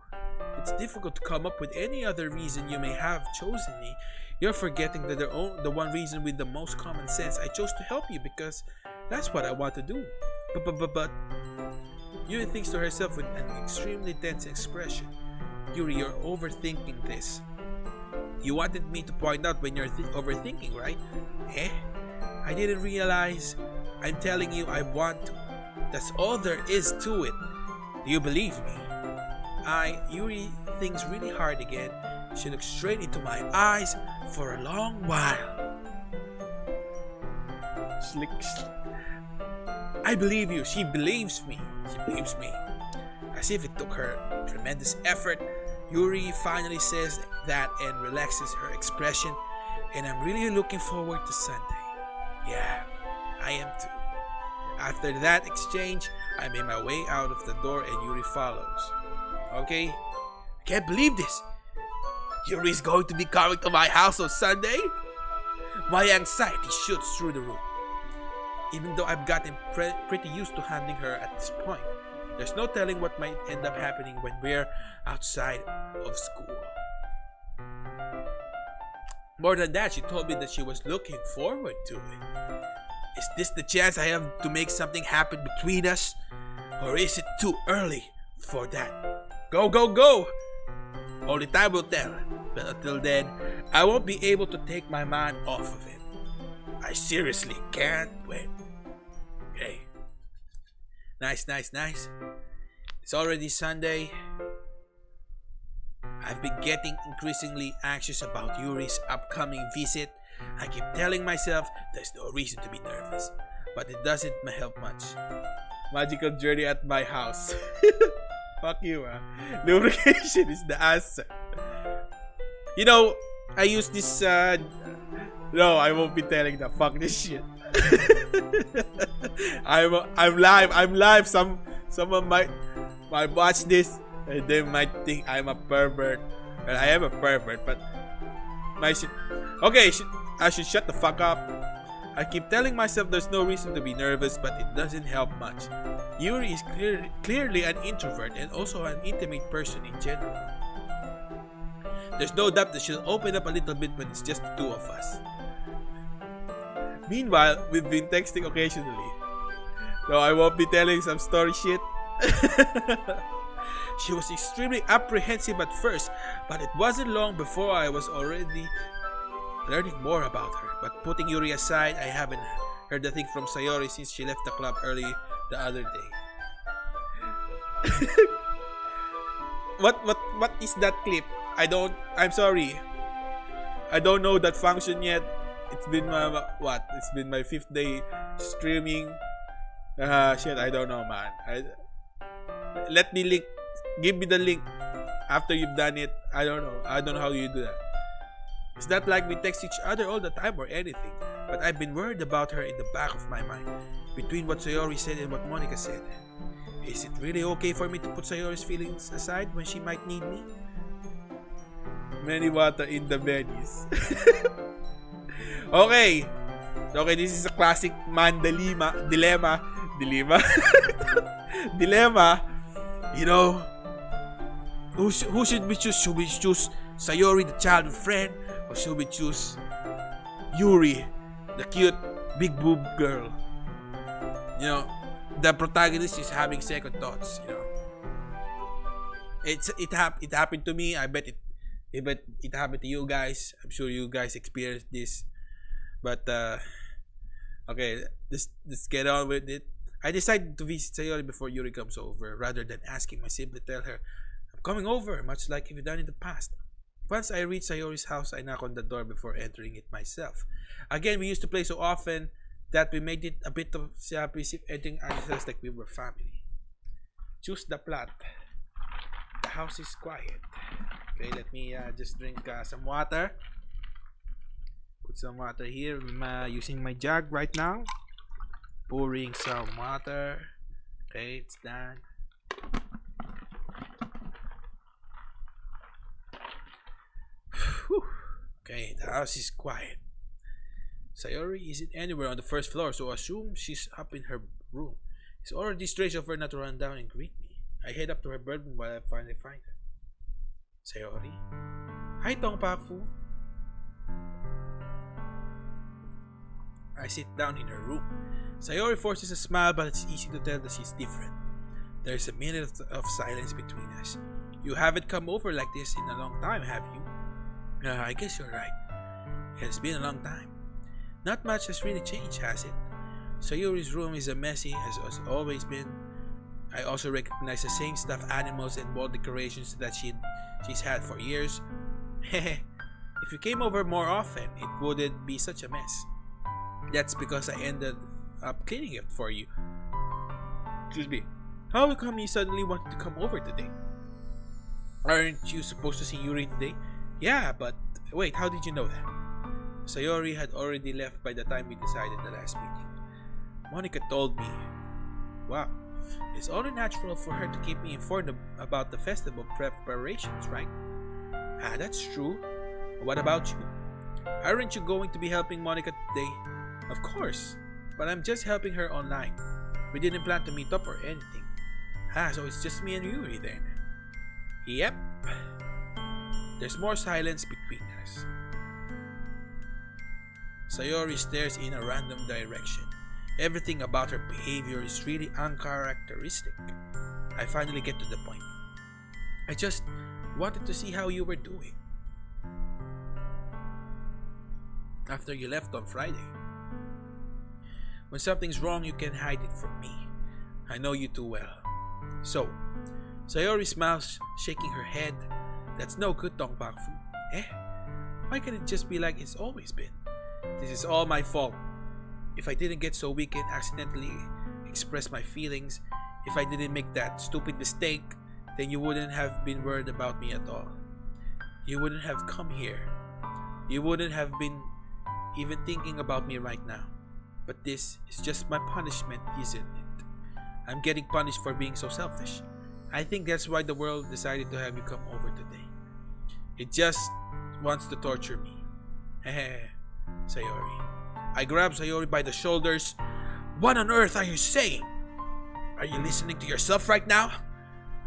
It's difficult to come up with any other reason you may have chosen me. You're forgetting that the one reason with the most common sense. I chose to help you because that's what I want to do. But Yuri thinks to herself with an extremely tense expression. Yuri, you're overthinking this. You wanted me to point out when you're overthinking, right? I didn't realize. I'm telling you I want to. That's all there is to it. Do you believe me? Yuri thinks really hard again. She looks straight into my eyes for a long while. I believe you. She believes me. As if it took her tremendous effort, Yuri finally says that and relaxes her expression. And I'm really looking forward to Sunday. Yeah, I am too. After that exchange, I made my way out of the door and Yuri follows. Okay? I can't believe this. Yuri's going to be coming to my house on Sunday? My anxiety shoots through the roof. Even though I've gotten pretty used to handling her at this point, there's no telling what might end up happening when we're outside of school. More than that, she told me that she was looking forward to it. Is this the chance I have to make something happen between us? Or is it too early for that? Go, go, go! Only time will tell. But until then, I won't be able to take my mind off of it. I seriously can't wait. Okay. Nice. It's already Sunday. I've been getting increasingly anxious about Yuri's upcoming visit. I keep telling myself there's no reason to be nervous, but it doesn't help much. Magical journey at my house. Fuck you, Lubrication is the answer. You know, I use this, no, I won't be telling that. Fuck this shit. I'm live. Someone might watch this and they might think I'm a pervert. Well, I am a pervert, but I should shut the fuck up. I keep telling myself there's no reason to be nervous, but it doesn't help much. Yuri is clearly an introvert and also an intimate person in general. There's no doubt that she'll open up a little bit when it's just the two of us. Meanwhile, we've been texting occasionally. No, I won't be telling some story shit. She was extremely apprehensive at first, but it wasn't long before I was already learning more about her. But putting Yuri aside, I haven't heard a thing from Sayori since she left the club early the other day. What is that clip? I'm sorry. I don't know that function yet. It's been It's been my 5th day streaming. Shit, I don't know, man. Let me link. Give me the link after you've done it. I don't know. I don't know how you do that. It's not like we text each other all the time or anything, but I've been worried about her in the back of my mind. Between what Sayori said and what Monica said. Is it really okay for me to put Sayori's feelings aside when she might need me? Many water in the venues. Okay. Okay, this is a classic man dilemma. Dilemma. You know, who should we choose? Should we choose Sayori, the childhood friend, or should we choose Yuri, the cute big boob girl? You know, the protagonist is having second thoughts. You know, it happened to me. I bet it happened to you guys. I'm sure you guys experienced this. But okay, let's get on with it. I decided to visit Sayori before Yuri comes over, rather than asking my sibling to tell her I'm coming over, much like we've done in the past. Once I reach Sayori's house, I knock on the door before entering it myself. Again, we used to play so often that we made it a bit of passive ending ourselves like we were family. Choose the plot. The house is quiet. Okay, let me just drink some water. Put some water here. I'm using my jug right now. Pouring some water. Okay, it's done. Whew. Okay, the house is quiet. Sayori isn't anywhere on the first floor, so assume she's up in her room. It's already strange of her not to run down and greet me. I head up to her bedroom while I finally find her. Sayori? Hi, Tongpaku. I sit down in her room. Sayori forces a smile, but it's easy to tell that she's different. There's a minute of silence between us. You haven't come over like this in a long time, have you? I guess you're right. It's been a long time. Not much has really changed, has it? Sayori's room is as messy as it's always been. I also recognize the same stuffed animals and wall decorations that she's had for years. If you came over more often, it wouldn't be such a mess. That's because I ended up cleaning it for you. Excuse me. How come you suddenly wanted to come over today? Aren't you supposed to see Yuri today? Yeah, but wait, how did you know that? Sayori had already left by the time we decided the last meeting. Monica told me. Wow, it's only natural for her to keep me informed about the festival preparations, right? That's true. What about you? Aren't you going to be helping Monica today? Of course, but I'm just helping her online. We didn't plan to meet up or anything. So it's just me and Yuri then. Yep. There's more silence between us. Sayori stares in a random direction. Everything about her behavior is really uncharacteristic. I finally get to the point. I just wanted to see how you were doing after you left on Friday. When something's wrong, you can't hide it from me. I know you too well. So, Sayori smiles, shaking her head. That's no good, Tongpaku. Why can't it just be like it's always been? This is all my fault. If I didn't get so weak and accidentally express my feelings, if I didn't make that stupid mistake, then you wouldn't have been worried about me at all. You wouldn't have come here. You wouldn't have been even thinking about me right now. But this is just my punishment, isn't it? I'm getting punished for being so selfish. I think that's why the world decided to have you come over today. It just wants to torture me. Sayori. I grab Sayori by the shoulders. What on earth are you saying? Are you listening to yourself right now?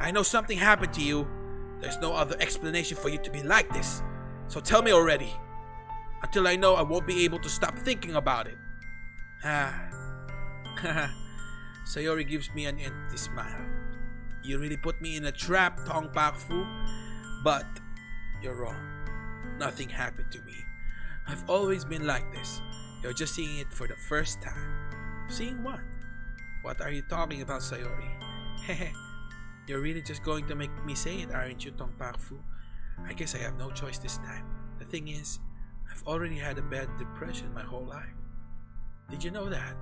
I know something happened to you. There's no other explanation for you to be like this. So tell me already. Until I know, I won't be able to stop thinking about it. Sayori gives me an empty smile. You really put me in a trap, Tong Pak Fu. But you're wrong. Nothing happened to me. I've always been like this. You're just seeing it for the first time. Seeing what? What are you talking about, Sayori? Hehe. You're really just going to make me say it, aren't you, Tong Pak Fu? I guess I have no choice this time. The thing is, I've already had a bad depression my whole life. Did you know that?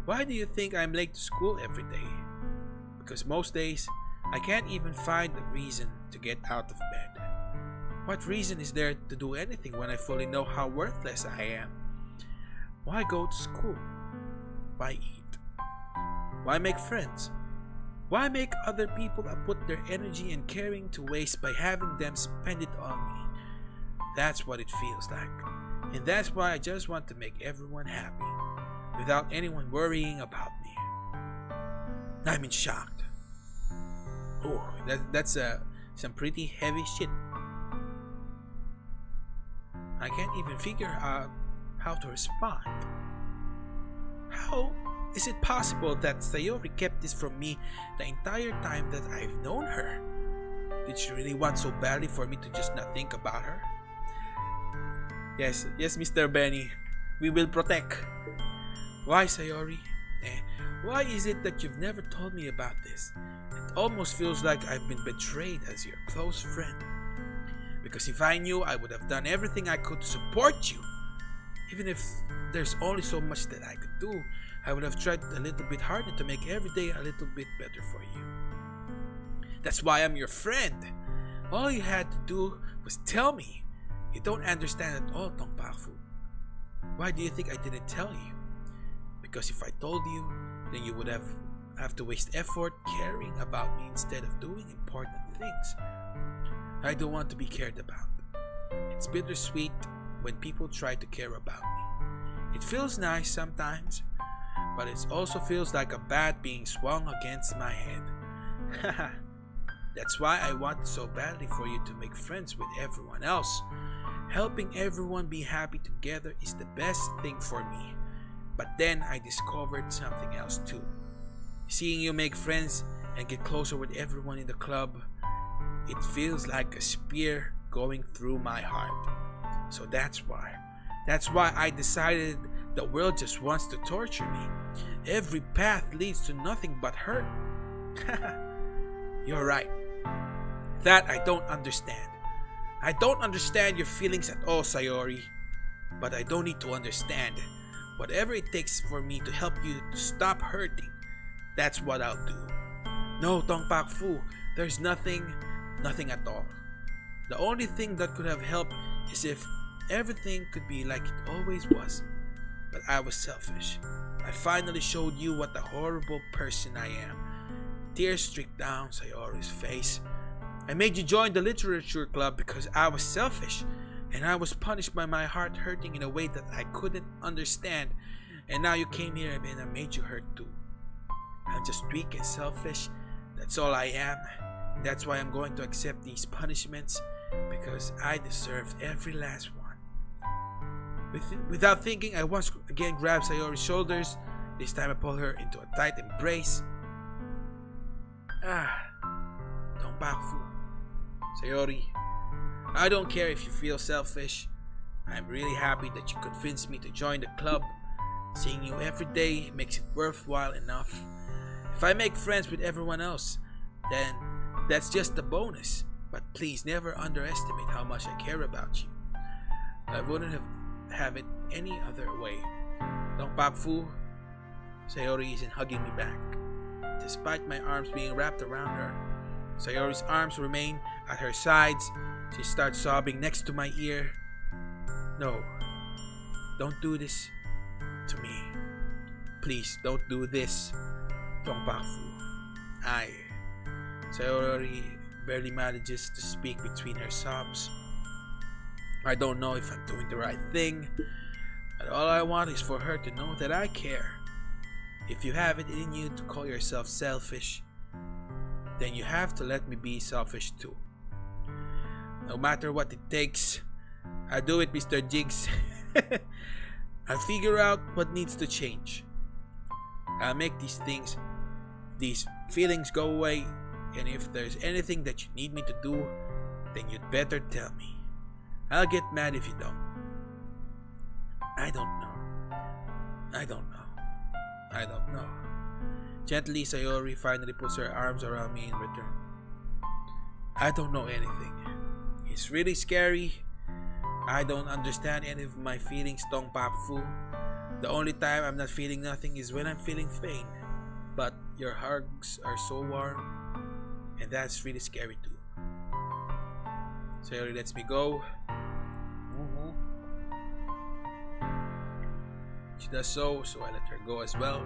Why do you think I'm late to school every day? Because most days, I can't even find a reason to get out of bed. What reason is there to do anything when I fully know how worthless I am? Why go to school? Why eat? Why make friends? Why make other people put their energy and caring to waste by having them spend it on me? That's what it feels like. And that's why I just want to make everyone happy, without anyone worrying about me. I'm in shock. Oh, that's some pretty heavy shit. I can't even figure out how to respond. How is it possible that Sayori kept this from me the entire time that I've known her? Did she really want so badly for me to just not think about her? Yes, Mr. Benny. We will protect. Why, Sayori? Why is it that you've never told me about this? It almost feels like I've been betrayed as your close friend. Because if I knew, I would have done everything I could to support you. Even if there's only so much that I could do, I would have tried a little bit harder to make every day a little bit better for you. That's why I'm your friend. All you had to do was tell me. You don't understand at all, Tong Pak Fu. Why do you think I didn't tell you? Because if I told you, then you would have to waste effort caring about me instead of doing important things. I don't want to be cared about. It's bittersweet when people try to care about me. It feels nice sometimes, but it also feels like a bat being swung against my head. That's why I want so badly for you to make friends with everyone else. Helping everyone be happy together is the best thing for me. But then I discovered something else too. Seeing you make friends and get closer with everyone in the club, it feels like a spear going through my heart. So that's why I decided the world just wants to torture me. Every path leads to nothing but hurt. You're right. That I don't understand. I don't understand your feelings at all, Sayori. But I don't need to understand. Whatever it takes for me to help you to stop hurting, that's what I'll do. No, Tong Pak Fu, there's nothing at all. The only thing that could have helped is if everything could be like it always was. But I was selfish. I finally showed you what a horrible person I am. Tears streaked down Sayori's face. I made you join the literature club because I was selfish, and I was punished by my heart hurting in a way that I couldn't understand. And now you came here and I made you hurt too. I'm just weak and selfish. That's all I am. That's why I'm going to accept these punishments, because I deserve every last one. Without thinking, I once again grabbed Sayori's shoulders. This time I pulled her into a tight embrace. Tong Pak Fu. Sayori, I don't care if you feel selfish. I'm really happy that you convinced me to join the club. Seeing you every day makes it worthwhile enough. If I make friends with everyone else, then that's just a bonus. But please never underestimate how much I care about you. I wouldn't have it any other way. Tong Pak Fu. Sayori isn't hugging me back. Despite my arms being wrapped around her, Sayori's arms remain at her sides. She starts sobbing next to my ear. No, don't do this to me. Please don't do this, Tong Pak Fu. Sayori barely manages to speak between her sobs. I don't know if I'm doing the right thing, but all I want is for her to know that I care. If you have it in you to call yourself selfish, then you have to let me be selfish too. No matter what it takes, I'll do it, Mr. Jigs. I'll figure out what needs to change. I'll make these things these feelings go away, and if there's anything that you need me to do, then you'd better tell me. I'll get mad if you don't. I don't know. I don't know. I don't know. Gently, Sayori finally puts her arms around me in return. I don't know anything. It's really scary. I don't understand any of my feelings, Tong Papfu. The only time I'm not feeling nothing is when I'm feeling pain. But your hugs are so warm, and that's really scary too. Sayori lets me go. She does so I let her go as well.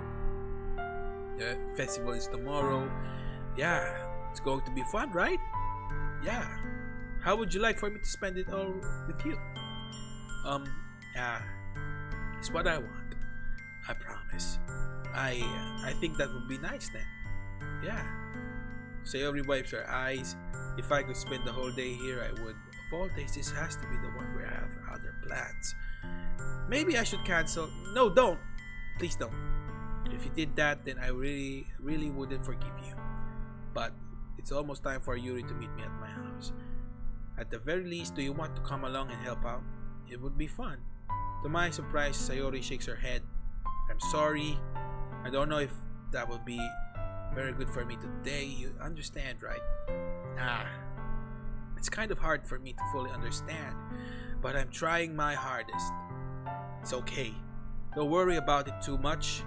The festival is tomorrow. Yeah, it's going to be fun, right? Yeah. How would you like for me to spend it all with you? Yeah, it's what I want. I promise. I think that would be nice then. Yeah. Sayori wipes her eyes. If I could spend the whole day here, I would. Of all days, this has to be the one where I have other plans. Maybe I should cancel. No, don't. Please don't. If you did that, then I really wouldn't forgive you. But it's almost time for Yuri to meet me at my house. At the very least, do you want to come along and help out? It would be fun. To my surprise, Sayori shakes her head. I'm sorry. I don't know if that will be very good for me today. You understand, right? It's kind of hard for me to fully understand, but I'm trying my hardest. It's okay. Don't worry about it too much.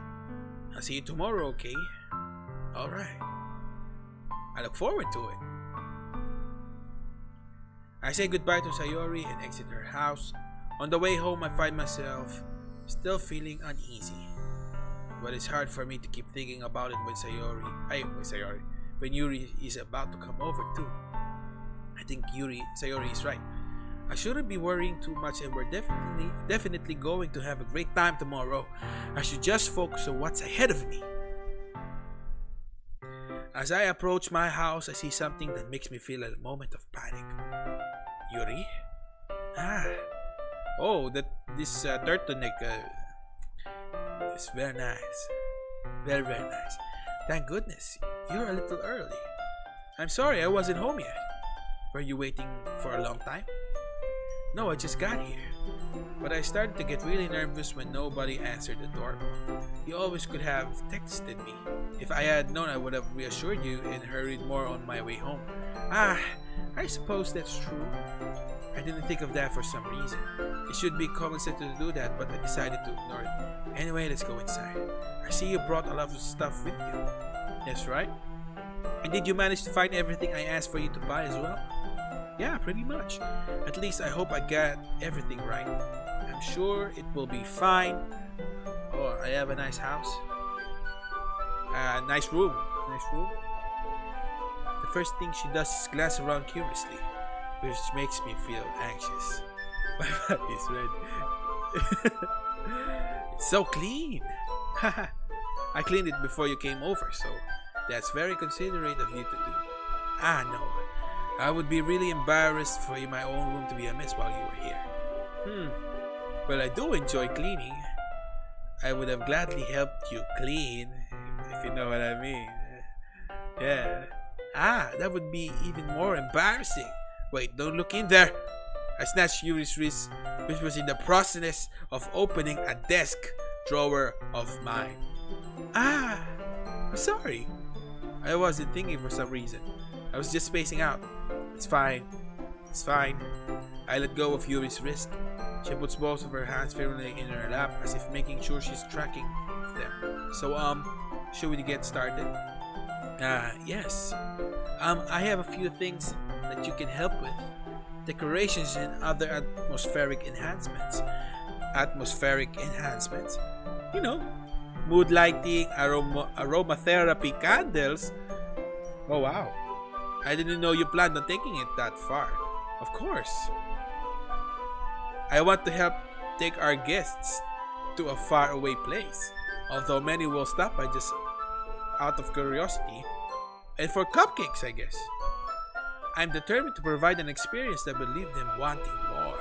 I'll see you tomorrow, okay? Alright. I look forward to it. I say goodbye to Sayori and exit her house. On the way home, I find myself still feeling uneasy. But it's hard for me to keep thinking about it when when Yuri is about to come over too. I think Sayori is right. I shouldn't be worrying too much, and we're definitely going to have a great time tomorrow. I should just focus on what's ahead of me. As I approach my house, I see something that makes me feel a moment of panic. Yuri? This turtleneck is very nice. Very, very nice. Thank goodness, you're a little early. I'm sorry I wasn't home yet. Were you waiting for a long time? No, I just got here. But I started to get really nervous when nobody answered the doorbell. You always could have texted me. If I had known, I would have reassured you and hurried more on my way home. I suppose that's true. I didn't think of that for some reason. It should be common sense to do that, but I decided to ignore it. Anyway, let's go inside. I see you brought a lot of stuff with you. That's right. And did you manage to find everything I asked for you to buy as well? Yeah, pretty much. At least I hope I got everything right. I'm sure it will be fine. Oh, I have a nice house. Nice room. Nice room. The first thing she does is glance around curiously, which makes me feel anxious. My body is red. It's so clean. I cleaned it before you came over, so that's very considerate of you to do. No. I would be really embarrassed for my own room to be a mess while you were here. Well, I do enjoy cleaning. I would have gladly helped you clean, if you know what I mean. Yeah. That would be even more embarrassing. Wait, don't look in there. I snatched Yuri's wrist, which was in the process of opening a desk drawer of mine. I'm sorry. I wasn't thinking for some reason. I was just spacing out. It's fine. It's fine. I let go of Yuri's wrist. She puts both of her hands firmly in her lap as if making sure she's tracking them. So, should we get started? Yes. I have a few things that you can help with. Decorations and other atmospheric enhancements. You know, mood lighting, aromatherapy candles. Oh wow. I didn't know you planned on taking it that far. Of course. I want to help take our guests to a faraway place. Although many will stop by just out of curiosity. And for cupcakes, I guess. I'm determined to provide an experience that will leave them wanting more.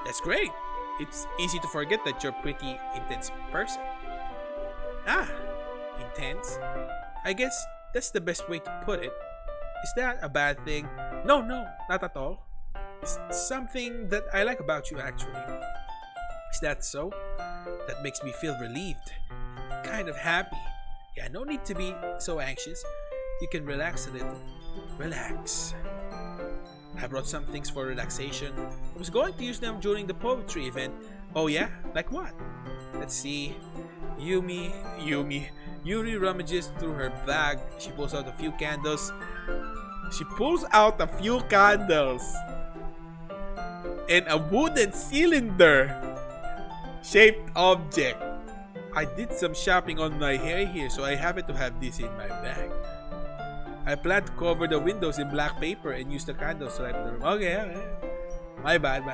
That's great. It's easy to forget that you're a pretty intense person. Intense? I guess that's the best way to put it. Is that a bad thing? No, not at all. It's something that I like about you, actually. Is that so? That makes me feel relieved. Kind of happy. Yeah, no need to be so anxious. You can relax a little. Relax. I brought some things for relaxation. I was going to use them during the poetry event. Oh yeah? Like what? Let's see. Yuri rummages through her bag. She pulls out a few candles. And a wooden cylinder shaped object. I did some shopping on my hair here, so I happen to have this in my bag. I plan to cover the windows in black paper and use the candles to light the room. Okay. My bad.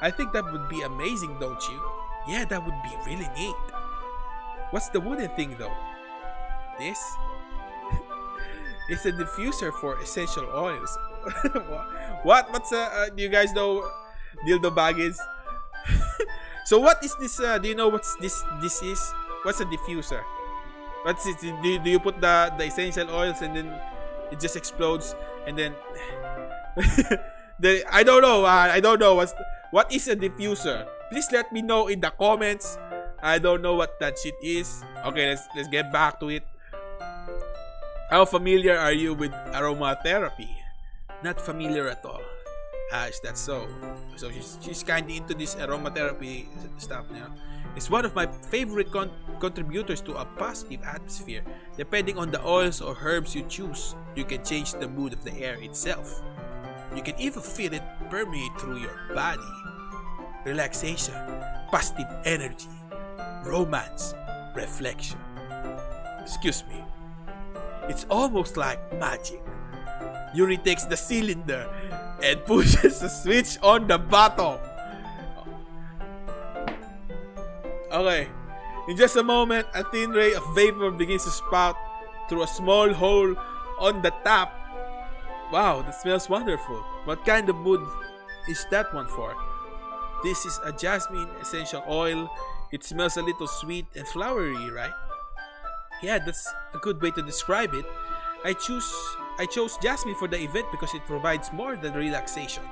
I think that would be amazing, don't you? Yeah, that would be really neat. What's the wooden thing though? This? It's a diffuser for essential oils. What? Do you guys know dildo baggage? So what is this? Do you know what this is? What's a diffuser? What's it? Do you put the essential oils and then it just explodes and then I don't know. I don't know what is a diffuser. Please let me know in the comments. I don't know what that shit is. Okay, let's get back to it. How familiar are you with aromatherapy? Not familiar at all. Is that so? So she's kind of into this aromatherapy stuff now. It's one of my favorite contributors to a positive atmosphere. Depending on the oils or herbs you choose, you can change the mood of the air itself. You can even feel it permeate through your body. Relaxation, positive energy, romance, reflection. Excuse me. It's almost like magic. Yuri takes the cylinder and pushes the switch on the bottom. Okay. In just a moment, a thin ray of vapor begins to spout through a small hole on the top. Wow, that smells wonderful. What kind of mood is that one for? This is a jasmine essential oil. It smells a little sweet and flowery, right? Yeah, that's a good way to describe it. I chose jasmine for the event because it provides more than relaxation.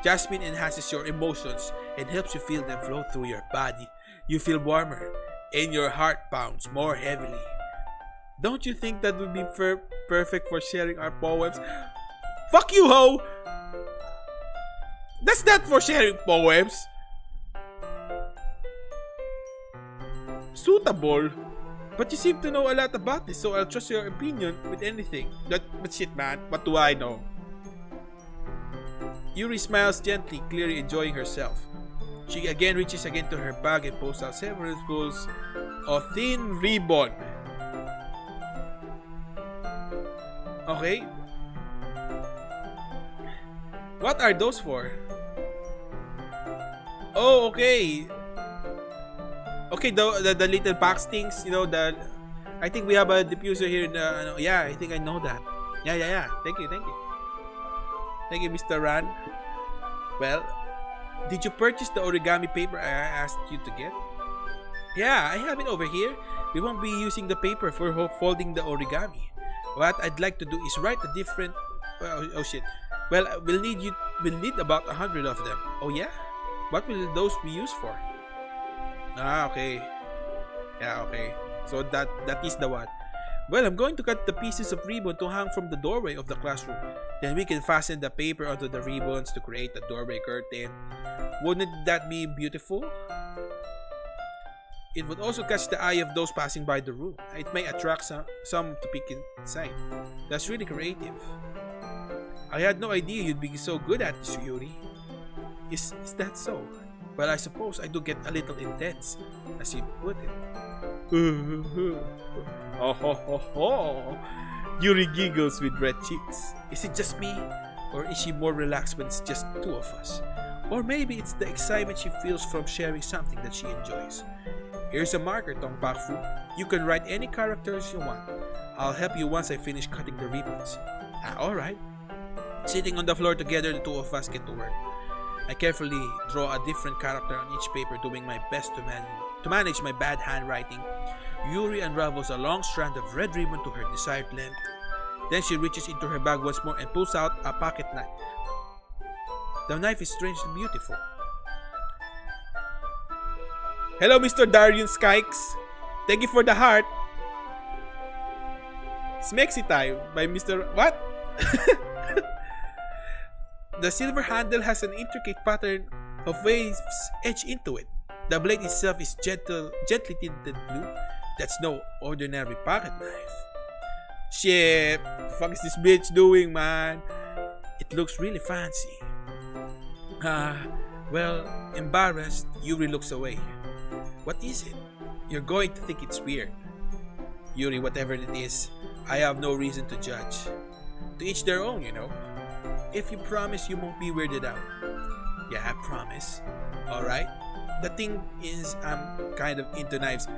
Jasmine enhances your emotions and helps you feel them flow through your body. You feel warmer and your heart pounds more heavily. Don't you think that would be perfect for sharing our poems? Fuck you, ho! That's not for sharing poems. Suitable. But you seem to know a lot about this, so I'll trust your opinion with anything. But shit, man, what do I know? Yuri smiles gently, clearly enjoying herself. She again reaches to her bag and pulls out several spools of thin ribbon. Okay. What are those for? Oh, okay. Okay, the little box things, you know, I think we have a diffuser here in the, yeah, I think I know that. Yeah. Thank you. Thank you, Mr. Ran. Well, did you purchase the origami paper I asked you to get? Yeah, I have it over here. We won't be using the paper for folding the origami. What I'd like to do is write a different... Oh shit. Well, we'll need about 100 of them. Oh yeah? What will those be used for? Ah, okay. Yeah, okay. So that is the what. Well, I'm going to cut the pieces of ribbon to hang from the doorway of the classroom. Then we can fasten the paper onto the ribbons to create a doorway curtain. Wouldn't that be beautiful? It would also catch the eye of those passing by the room. It may attract some to peek inside. That's really creative. I had no idea you'd be so good at this, Yuri. Is that so? Well, I suppose I do get a little intense, as you put it. Yuri giggles with red cheeks. Is it just me? Or is she more relaxed when it's just two of us? Or maybe it's the excitement she feels from sharing something that she enjoys. Here's a marker, Tongpakfu. You can write any characters you want. I'll help you once I finish cutting the ribbons. Alright. Sitting on the floor together, the two of us get to work. I carefully draw a different character on each paper, doing my best to manage my bad handwriting. Yuri unravels a long strand of red ribbon to her desired length. Then she reaches into her bag once more and pulls out a pocket knife. The knife is strangely beautiful. Hello, Mr. Darian Skikes. Thank you for the heart. Smexy tayo by Mr. What? The silver handle has an intricate pattern of waves etched into it. The blade itself is gently tinted blue. That's no ordinary pocket knife. Shit, the fuck is this bitch doing, man? It looks really fancy. Well, embarrassed, Yuri looks away. What is it? You're going to think it's weird. Yuri, whatever it is, I have no reason to judge. To each their own, you know. If you promise you won't be weirded out. Yeah, I promise. Alright? The thing is, I'm kind of into knives.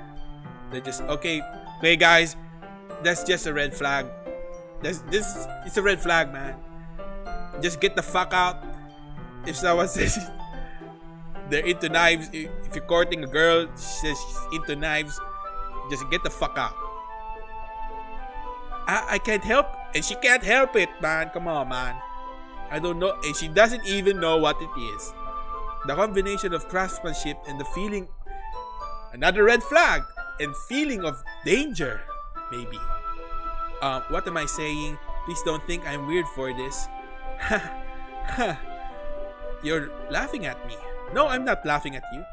They're just, okay, guys, that's just a red flag. It's a red flag, man. Just get the fuck out. If someone says they're into knives, if you're courting a girl, she says she's into knives, just get the fuck out. I can't help, and she can't help it, man. Come on, man. I don't know, and she doesn't even know what it is. The combination of craftsmanship and the feeling, another red flag, and feeling of danger, maybe. What am I saying? Please don't think I'm weird for this. You're laughing at me. No, I'm not laughing at you.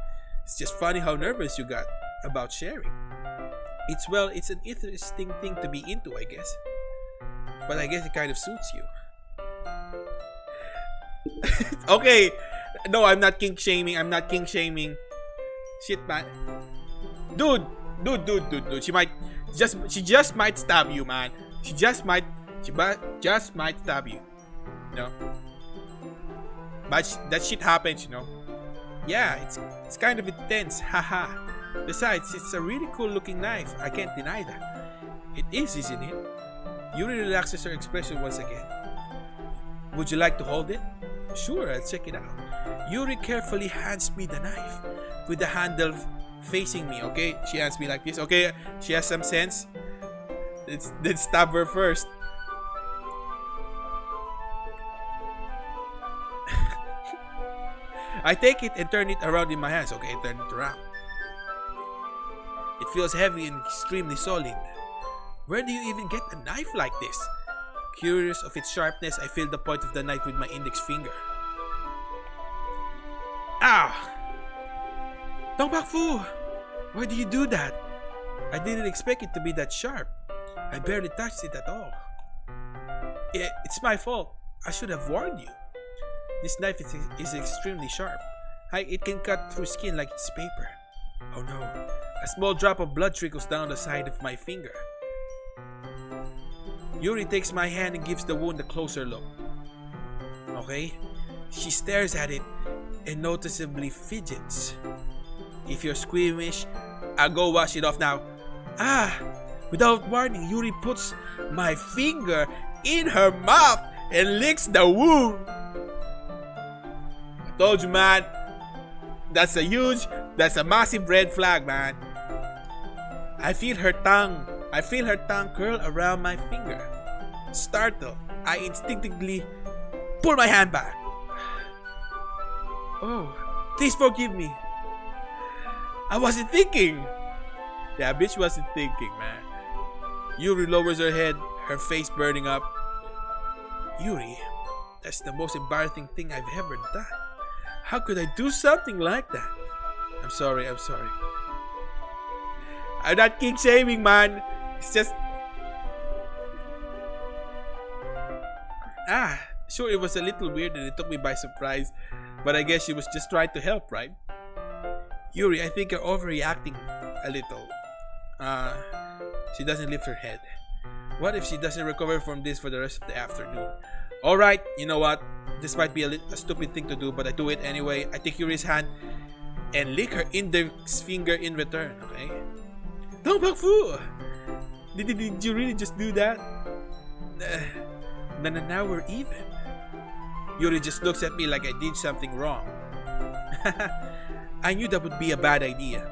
It's just funny how nervous you got about sharing. It's an interesting thing to be into, I guess. But I guess it kind of suits you. Okay. No, I'm not kink shaming. Shit, man. Dude. She just might stab you, man. She just might stab you. You know? But that shit happens, you know. Yeah, it's kind of intense, haha. Besides, it's a really cool looking knife. I can't deny that. It is, isn't it? Yuri relaxes her expression once again. Would you like to hold it? Sure, I'll check it out. Yuri carefully hands me the knife with the handle facing me, okay? She hands me like this, okay? She has some sense. Let's stab her first. I take it and turn it around in my hands. Okay, turn it around. It feels heavy and extremely solid. Where do you even get a knife like this? Curious of its sharpness, I feel the point of the knife with my index finger. Ah! Dong Bak Fu! Why do you do that? I didn't expect it to be that sharp. I barely touched it at all. It's my fault. I should have warned you. This knife is extremely sharp. It can cut through skin like it's paper. Oh no. A small drop of blood trickles down the side of my finger. Yuri takes my hand and gives the wound a closer look. Okay? She stares at it and noticeably fidgets. If you're squeamish, I'll go wash it off now. Without warning, Yuri puts my finger in her mouth and licks the wound. I told you, man. That's a massive red flag, man. I feel her tongue curl around my finger. Startled, I instinctively pull my hand back. Oh, please forgive me. I wasn't thinking. Yeah, bitch wasn't thinking, man. Yuri lowers her head, her face burning up. Yuri, that's the most embarrassing thing I've ever done. How could I do something like that? I'm sorry. I'm not kink shaming, man. It's just... Sure, it was a little weird and it took me by surprise. But I guess she was just trying to help, right? Yuri, I think you're overreacting a little. She doesn't lift her head. What if she doesn't recover from this for the rest of the afternoon? Alright, you know what? This might be a stupid thing to do, but I do it anyway. I take Yuri's hand and lick her index finger in return, okay? Dong Bak Fu! Did you really just do that? Now we're even. Yuri just looks at me like I did something wrong. I knew that would be a bad idea.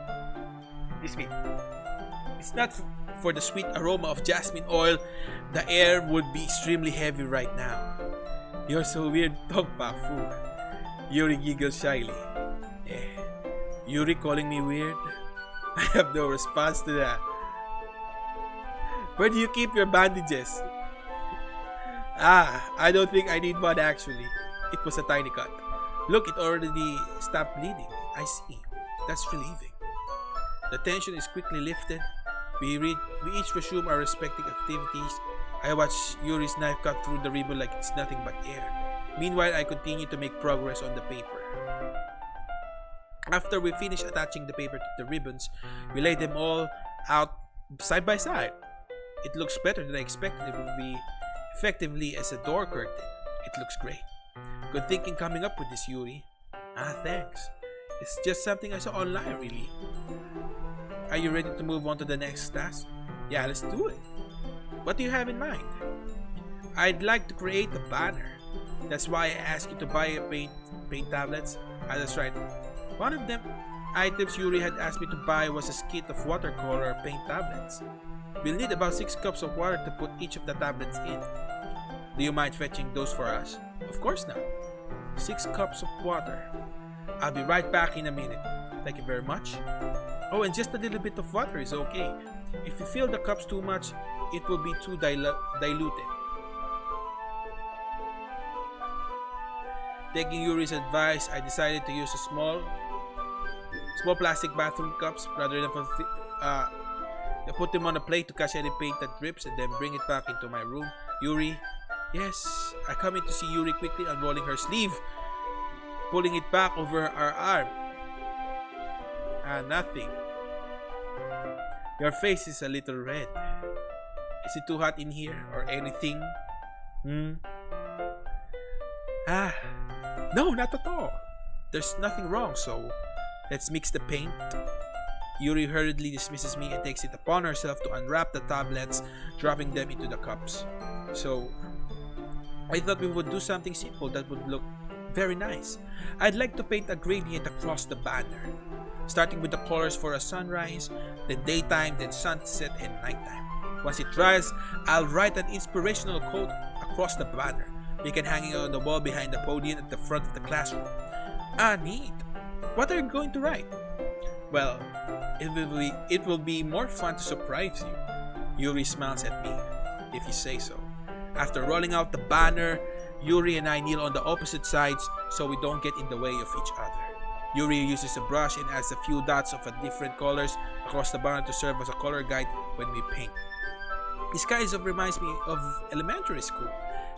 This me. It's not for the sweet aroma of jasmine oil, the air would be extremely heavy right now. You're so weird, Tongpafu. Yuri giggles shyly. Eh, Yuri calling me weird? I have no response to that. Where do you keep your bandages? I don't think I need one actually. It was a tiny cut. Look, it already stopped bleeding. I see. That's relieving. The tension is quickly lifted. We each resume our respective activities. I watch Yuri's knife cut through the ribbon like it's nothing but air. Meanwhile, I continue to make progress on the paper. After we finish attaching the paper to the ribbons, we lay them all out side by side. It looks better than I expected it would be, effectively as a door curtain. It looks great. Good thinking coming up with this, Yuri. Thanks. It's just something I saw online, really. Are you ready to move on to the next task? Yeah, let's do it. What do you have in mind? I'd like to create a banner. That's why I asked you to buy paint tablets. That's right. One of them items Yuri had asked me to buy was a skit of watercolor paint tablets. We'll need about 6 cups of water to put each of the tablets in. Do you mind fetching those for us? Of course not. 6 cups of water. I'll be right back in a minute. Thank you very much. Oh, and just a little bit of water is okay. If you fill the cups too much, it will be too diluted. Taking Yuri's advice, I decided to use a small plastic bathroom cups rather than I put them on a plate to catch any paint that drips and then bring it back into my room. Yuri, yes, I come in to see Yuri quickly unrolling her sleeve, pulling it back over her arm. Nothing. Your face is a little red. Is it too hot in here or anything? No, not at all. There's nothing wrong, so let's mix the paint. Yuri hurriedly dismisses me and takes it upon herself to unwrap the tablets, dropping them into the cups. So, I thought we would do something simple that would look very nice. I'd like to paint a gradient across the banner, starting with the colors for a sunrise, then daytime, then sunset, and nighttime. Once it dries, I'll write an inspirational quote across the banner. We can hang it on the wall behind the podium at the front of the classroom. Neat. What are you going to write? Well, it will be more fun to surprise you. Yuri smiles at me, if you say so. After rolling out the banner, Yuri and I kneel on the opposite sides so we don't get in the way of each other. Yuri uses a brush and adds a few dots of different colors across the banner to serve as a color guide when we paint. This kind of reminds me of elementary school.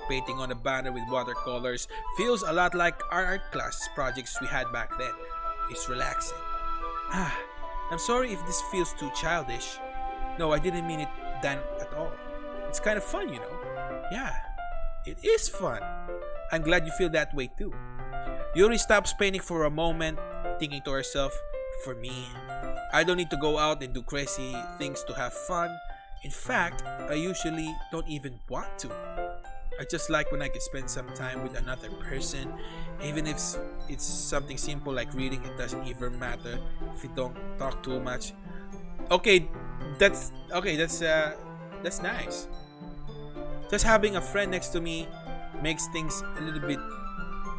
Painting on a banner with watercolors feels a lot like our art class projects we had back then. It's relaxing. I'm sorry if this feels too childish. No, I didn't mean it that at all. It's kind of fun, you know. Yeah, it is fun. I'm glad you feel that way too. Yuri stops painting for a moment, thinking to herself, for me, I don't need to go out and do crazy things to have fun. In fact, I usually don't even want to. I just like when I can spend some time with another person, even if it's something simple like reading. It doesn't even matter if you don't talk too much. That's nice. Just having a friend next to me makes things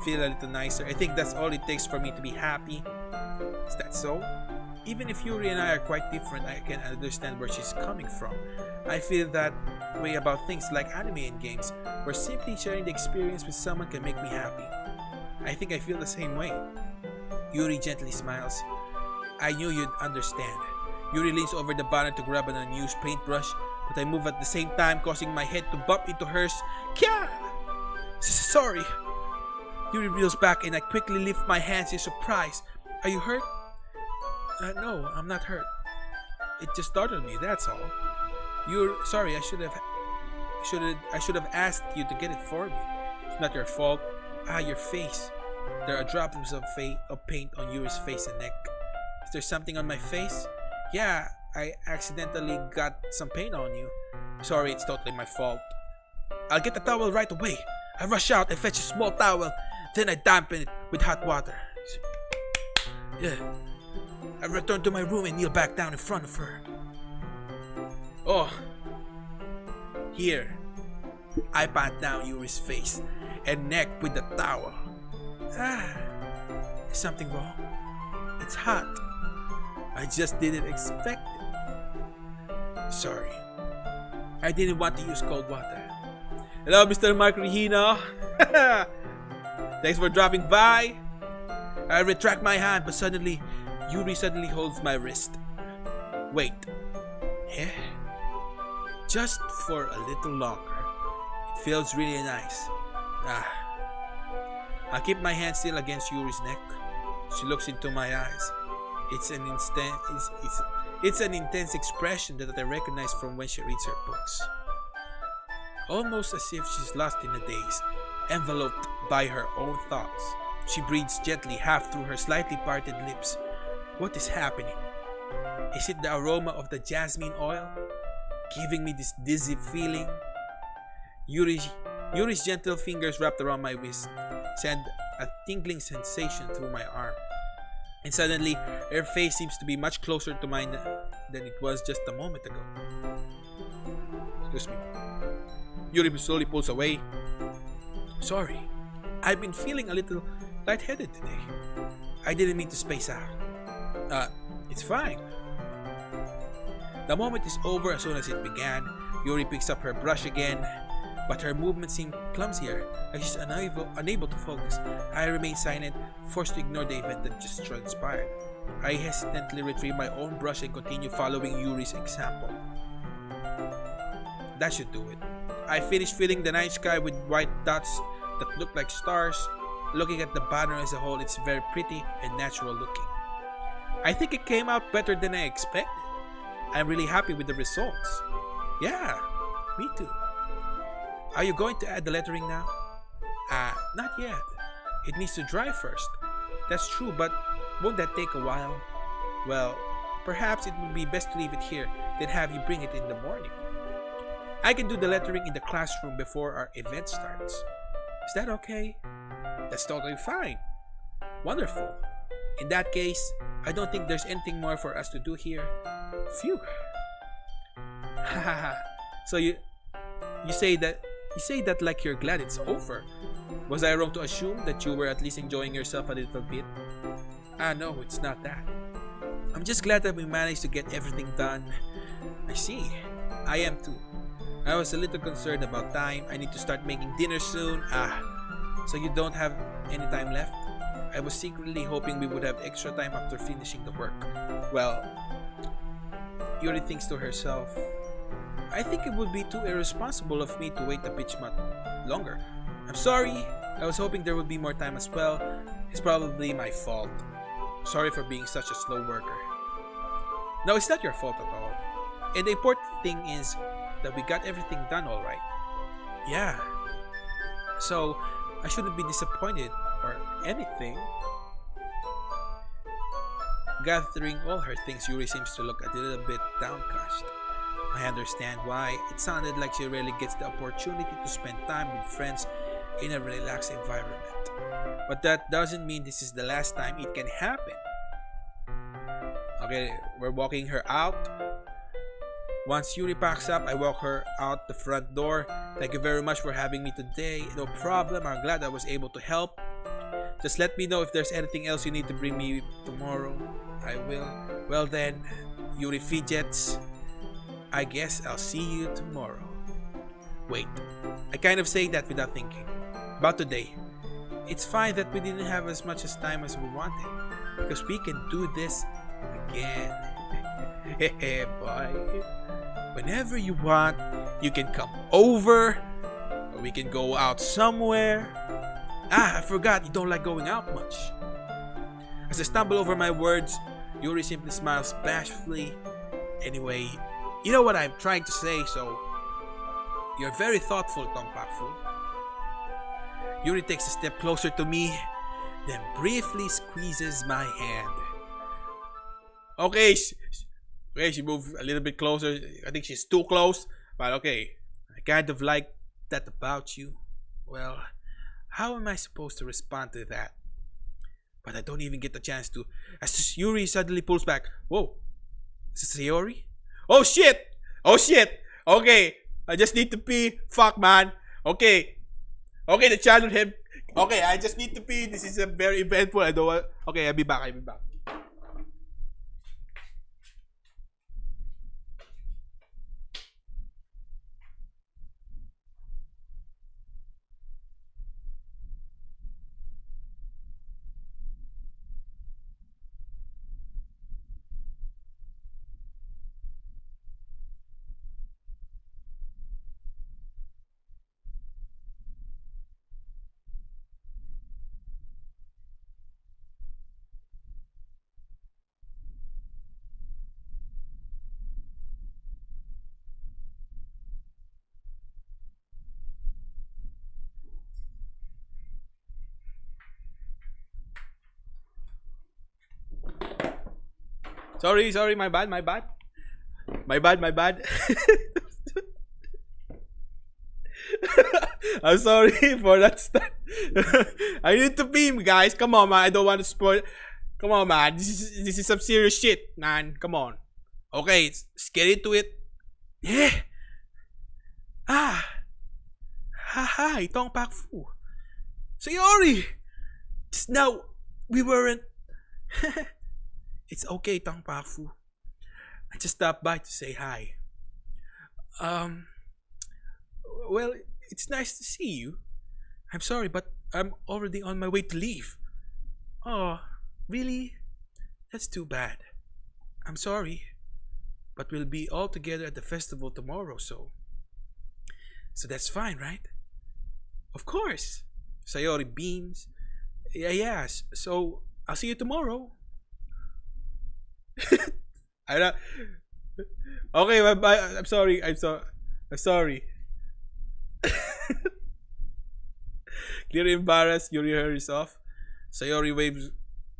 feel a little nicer. I think that's all it takes for me to be happy. Is that so? Even if Yuri and I are quite different, I can understand where she's coming from. I feel that way about things like anime and games, where simply sharing the experience with someone can make me happy. I think I feel the same way. Yuri gently smiles. I knew you'd understand. Yuri leans over the banner to grab an unused paintbrush, but I move at the same time, causing my head to bump into hers. Kya! Sorry. Yuri reels back and I quickly lift my hands in surprise. Are you hurt? No, I'm not hurt. It just startled me, that's all. You're sorry. I should have asked you to get it for me. It's not your fault. Your face. There are drops of paint on Yuri's face and neck. Is there something on my face? Yeah, I accidentally got some paint on you. Sorry, it's totally my fault. I'll get the towel right away. I rush out and fetch a small towel. Then I dampen it with hot water. Yeah. I return to my room and kneel back down in front of her. Oh, here. I pat down Yuri's face and neck with the towel. Ah, is something wrong? It's hot. I just didn't expect it. Sorry. I didn't want to use cold water. Hello, Mr. Mark Regino. Thanks for dropping by. I retract my hand, but Yuri suddenly holds my wrist. Wait. Eh? Just for a little longer. It feels really nice. I keep my hand still against Yuri's neck. She looks into my eyes. It's an intense expression that I recognize from when she reads her books. Almost as if she's lost in a daze, enveloped by her own thoughts. She breathes gently, half through her slightly parted lips. What is happening? Is it the aroma of the jasmine oil, giving me this dizzy feeling? Yuri's gentle fingers wrapped around my wrist send a tingling sensation through my arm. And suddenly, her face seems to be much closer to mine than it was just a moment ago. Excuse me. Yuri slowly pulls away. Sorry, I've been feeling a little lightheaded today. I didn't mean to space out. It's fine. The moment is over as soon as it began. Yuri picks up her brush again, but her movements seem clumsier as she's unable to focus. I remain silent, forced to ignore the event that just transpired. I hesitantly retrieve my own brush and continue following Yuri's example. That should do it. I finished filling the night sky with white dots that look like stars. Looking at the banner as a whole, it's very pretty and natural looking. I think it came out better than I expected. I'm really happy with the results. Yeah, me too. Are you going to add the lettering now? Not yet. It needs to dry first. That's true, but won't that take a while? Well, perhaps it would be best to leave it here, then have you bring it in the morning. I can do the lettering in the classroom before our event starts. Is that okay? That's totally fine. Wonderful. In that case, I don't think there's anything more for us to do here. Phew. Hahaha. So you say that like you're glad it's over. Was I wrong to assume that you were at least enjoying yourself a little bit? No, it's not that. I'm just glad that we managed to get everything done. I see. I am too. I was a little concerned about time. I need to start making dinner soon. So you don't have any time left? I was secretly hoping we would have extra time after finishing the work. Well, Yuri thinks to herself, I think it would be too irresponsible of me to wait a bit much longer. I'm sorry. I was hoping there would be more time as well. It's probably my fault. Sorry for being such a slow worker. No, it's not your fault at all. And the important thing is that we got everything done all right. Yeah. So, I shouldn't be disappointed or anything. Gathering all her things, Yuri seems to look a little bit downcast. I understand why. It sounded like she really gets the opportunity to spend time with friends in a relaxed environment. But that doesn't mean this is the last time it can happen. Okay, we're walking her out. Once Yuri packs up, I walk her out the front door. Thank you very much for having me today. No problem, I'm glad I was able to help. Just let me know if there's anything else you need to bring me tomorrow. I will. Well then, Yuri fidgets. I guess I'll see you tomorrow. Wait, I kind of say that without thinking. About today, it's fine that we didn't have as much time as we wanted, because we can do this again. Hehe, boy. Whenever you want, you can come over, or we can go out somewhere. I forgot you don't like going out much. As I stumble over my words, Yuri simply smiles bashfully. Anyway, you know what I'm trying to say, so you're very thoughtful, Tongpaku. Yuri takes a step closer to me, then briefly squeezes my hand. Okay, she moved a little bit closer. I think she's too close, but okay. I kind of like that about you. Well, how am I supposed to respond to that? But I don't even get the chance to. As Yuri suddenly pulls back. Whoa, is this Sayori? Oh shit! Oh shit! Okay, I just need to pee. Fuck, man. Okay. Okay, the channel him. Okay, I just need to pee. This is a very eventful. I don't want. Okay, I'll be back. I'll be back. Sorry, my bad, my bad. My bad, my bad. I'm sorry for that stuff. I need to beam, guys. Come on, man. I don't want to spoil. Come on, man. This is some serious shit, man. Come on. Okay, let's get into it. Yeah. Ah. Hi, Tong Pak Fu. Sayori. Just now, we weren't. It's okay, Tong Pak Fu. I just stopped by to say hi. Um. Well, it's nice to see you. I'm sorry, but I'm already on my way to leave. Oh, really? That's too bad. I'm sorry, but we'll be all together at the festival tomorrow, so that's fine, right? Of course. Sayori beams. Yes. So I'll see you tomorrow. I'm not. Okay, bye. I'm sorry. I'm sorry. Clearly embarrassed, Yuri hurries off. Sayori waves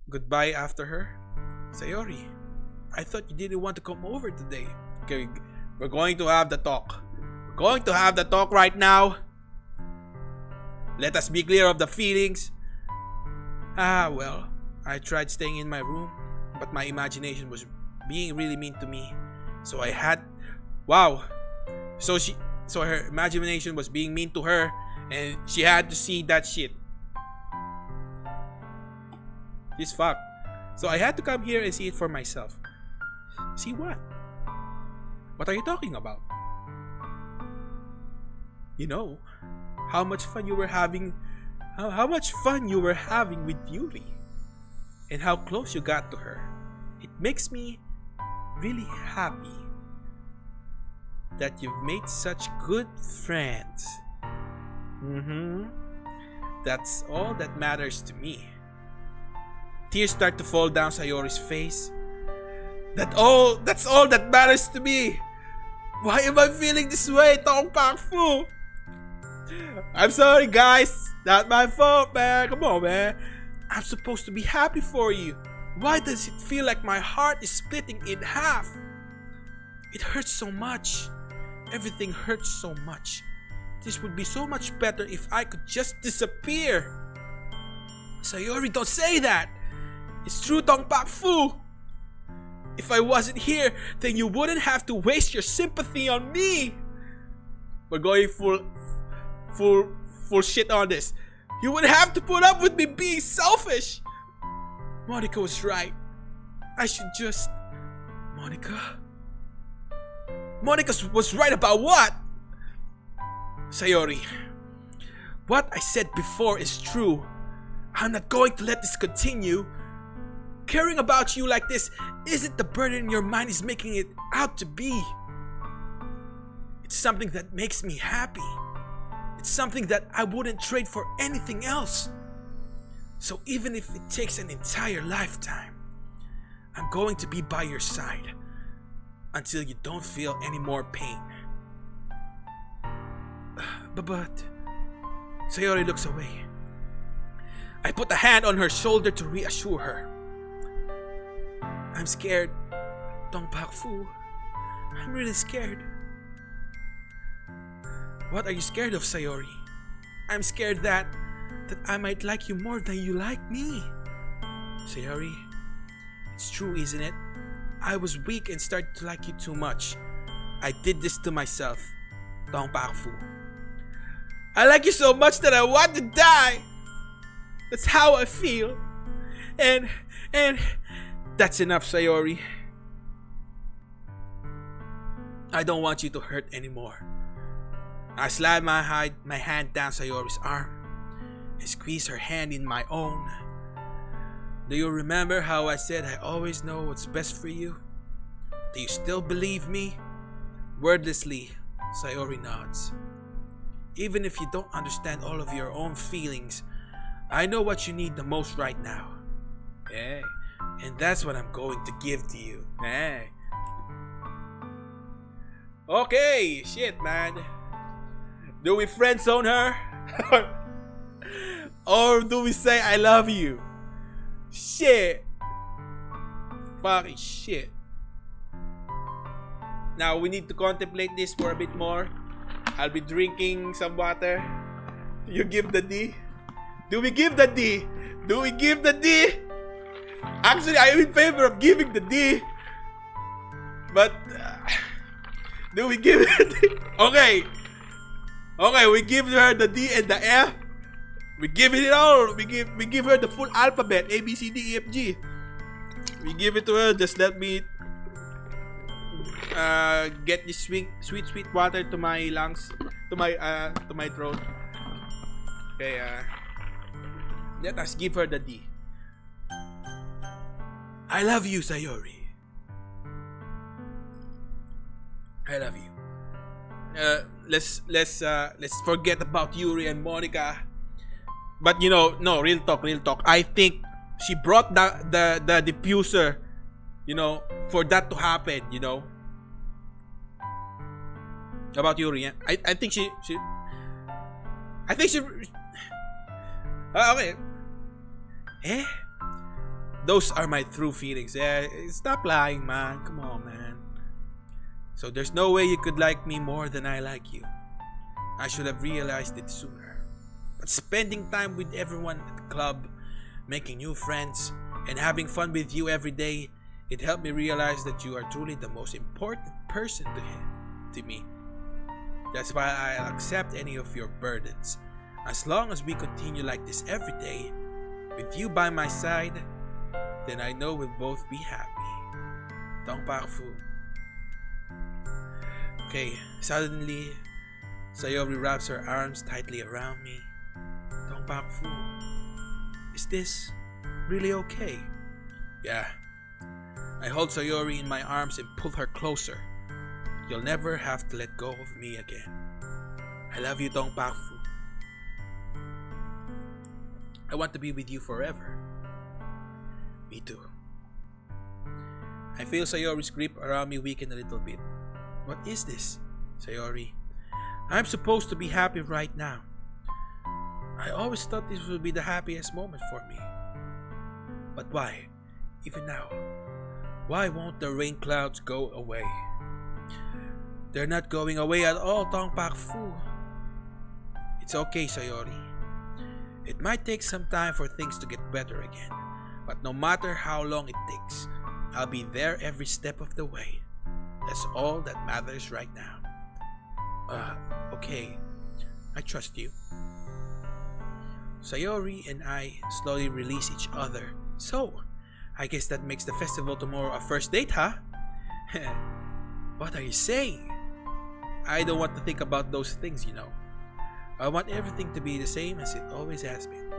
goodbye after her. Sayori, I thought you didn't want to come over today. Okay, we're going to have the talk. We're going to have the talk right now. Let us be clear of the feelings. Well, I tried staying in my room, but my imagination was being really mean to me. So I had... Wow. So her imagination was being mean to her, and she had to see that shit. This fuck. So I had to come here and see it for myself. See what? What are you talking about? You know how much fun you were having, how much fun you were having with Yuri, and how close you got to her. It makes me really happy that you've made such good friends. That's all that matters to me. Tears start to fall down Sayori's face. That's all that matters to me. Why am I feeling this way, Tong Pak Fu? I'm sorry, guys. Not my fault, man. Come on, man. I'm supposed to be happy for you. Why does it feel like my heart is splitting in half? It hurts so much. Everything hurts so much. This would be so much better if I could just disappear. Sayori, don't say that. It's true, Tong Pak Fu. If I wasn't here, then you wouldn't have to waste your sympathy on me. We're going full shit on this. You would have to put up with me being selfish. Monica was right. I should just... Monica was right about what? Sayori, what I said before is true. I'm not going to let this continue. Caring about you like this isn't the burden your mind is making it out to be. It's something that makes me happy. It's something that I wouldn't trade for anything else. So even if it takes an entire lifetime, I'm going to be by your side until you don't feel any more pain. But Sayori looks away. I put a hand on her shoulder to reassure her. I'm scared, Tong Pak Fu. I'm really scared. What are you scared of, Sayori? I'm scared that I might like you more than you like me. Sayori, it's true, isn't it? I was weak and started to like you too much. I did this to myself. Tong Pak Fu. I like you so much that I want to die. That's how I feel. And that's enough, Sayori. I don't want you to hurt anymore. I slide my hand down Sayori's arm and squeeze her hand in my own. Do you remember how I said I always know what's best for you? Do you still believe me? Wordlessly, Sayori nods. Even if you don't understand all of your own feelings, I know what you need the most right now. Hey, and that's what I'm going to give to you. Hey. Okay, shit, man. Do we friend zone her? Or do we say I love you? Shit. Fucking shit. Now we need to contemplate this for a bit more. I'll be drinking some water. You give the D? Do we give the D? Do we give the D? Actually, I am in favor of giving the D. But do we give it? Okay. Okay, we give her the D and the F. We give it all. We give her the full alphabet. A, B, C, D, E, F, G. We give it to her. Just let me get this sweet water to my lungs, to my throat. Okay, let us give her the D. I love you, Sayori. I love you. Let's forget about Yuri and Monica. But you know, no, real talk. I think she brought the diffuser, you know, for that to happen, you know. About Yuri, yeah? I think she okay. Those are my true feelings. Stop lying, man. Come on, man. So there's no way you could like me more than I like you. I should have realized it sooner. But spending time with everyone at the club, making new friends, and having fun with you every day, it helped me realize that you are truly the most important person to me. That's why I'll accept any of your burdens. As long as we continue like this every day, with you by my side, then I know we'll both be happy. Tong Pak Fu. Okay, suddenly, Sayori wraps her arms tightly around me. Tong Pak Fu, is this really okay? Yeah. I hold Sayori in my arms and pull her closer. You'll never have to let go of me again. I love you, Tong Pak Fu. I want to be with you forever. Me too. I feel Sayori's grip around me weaken a little bit. What is this, Sayori? I'm supposed to be happy right now. I always thought this would be the happiest moment for me. But why? Even now, why won't the rain clouds go away? They're not going away at all, Tong Pak Fu. It's okay, Sayori. It might take some time for things to get better again, but no matter how long it takes, I'll be there every step of the way. That's all that matters right now. Okay. I trust you. Sayori and I slowly release each other. So, I guess that makes the festival tomorrow a first date, huh? What are you saying? I don't want to think about those things, you know. I want everything to be the same as it always has been,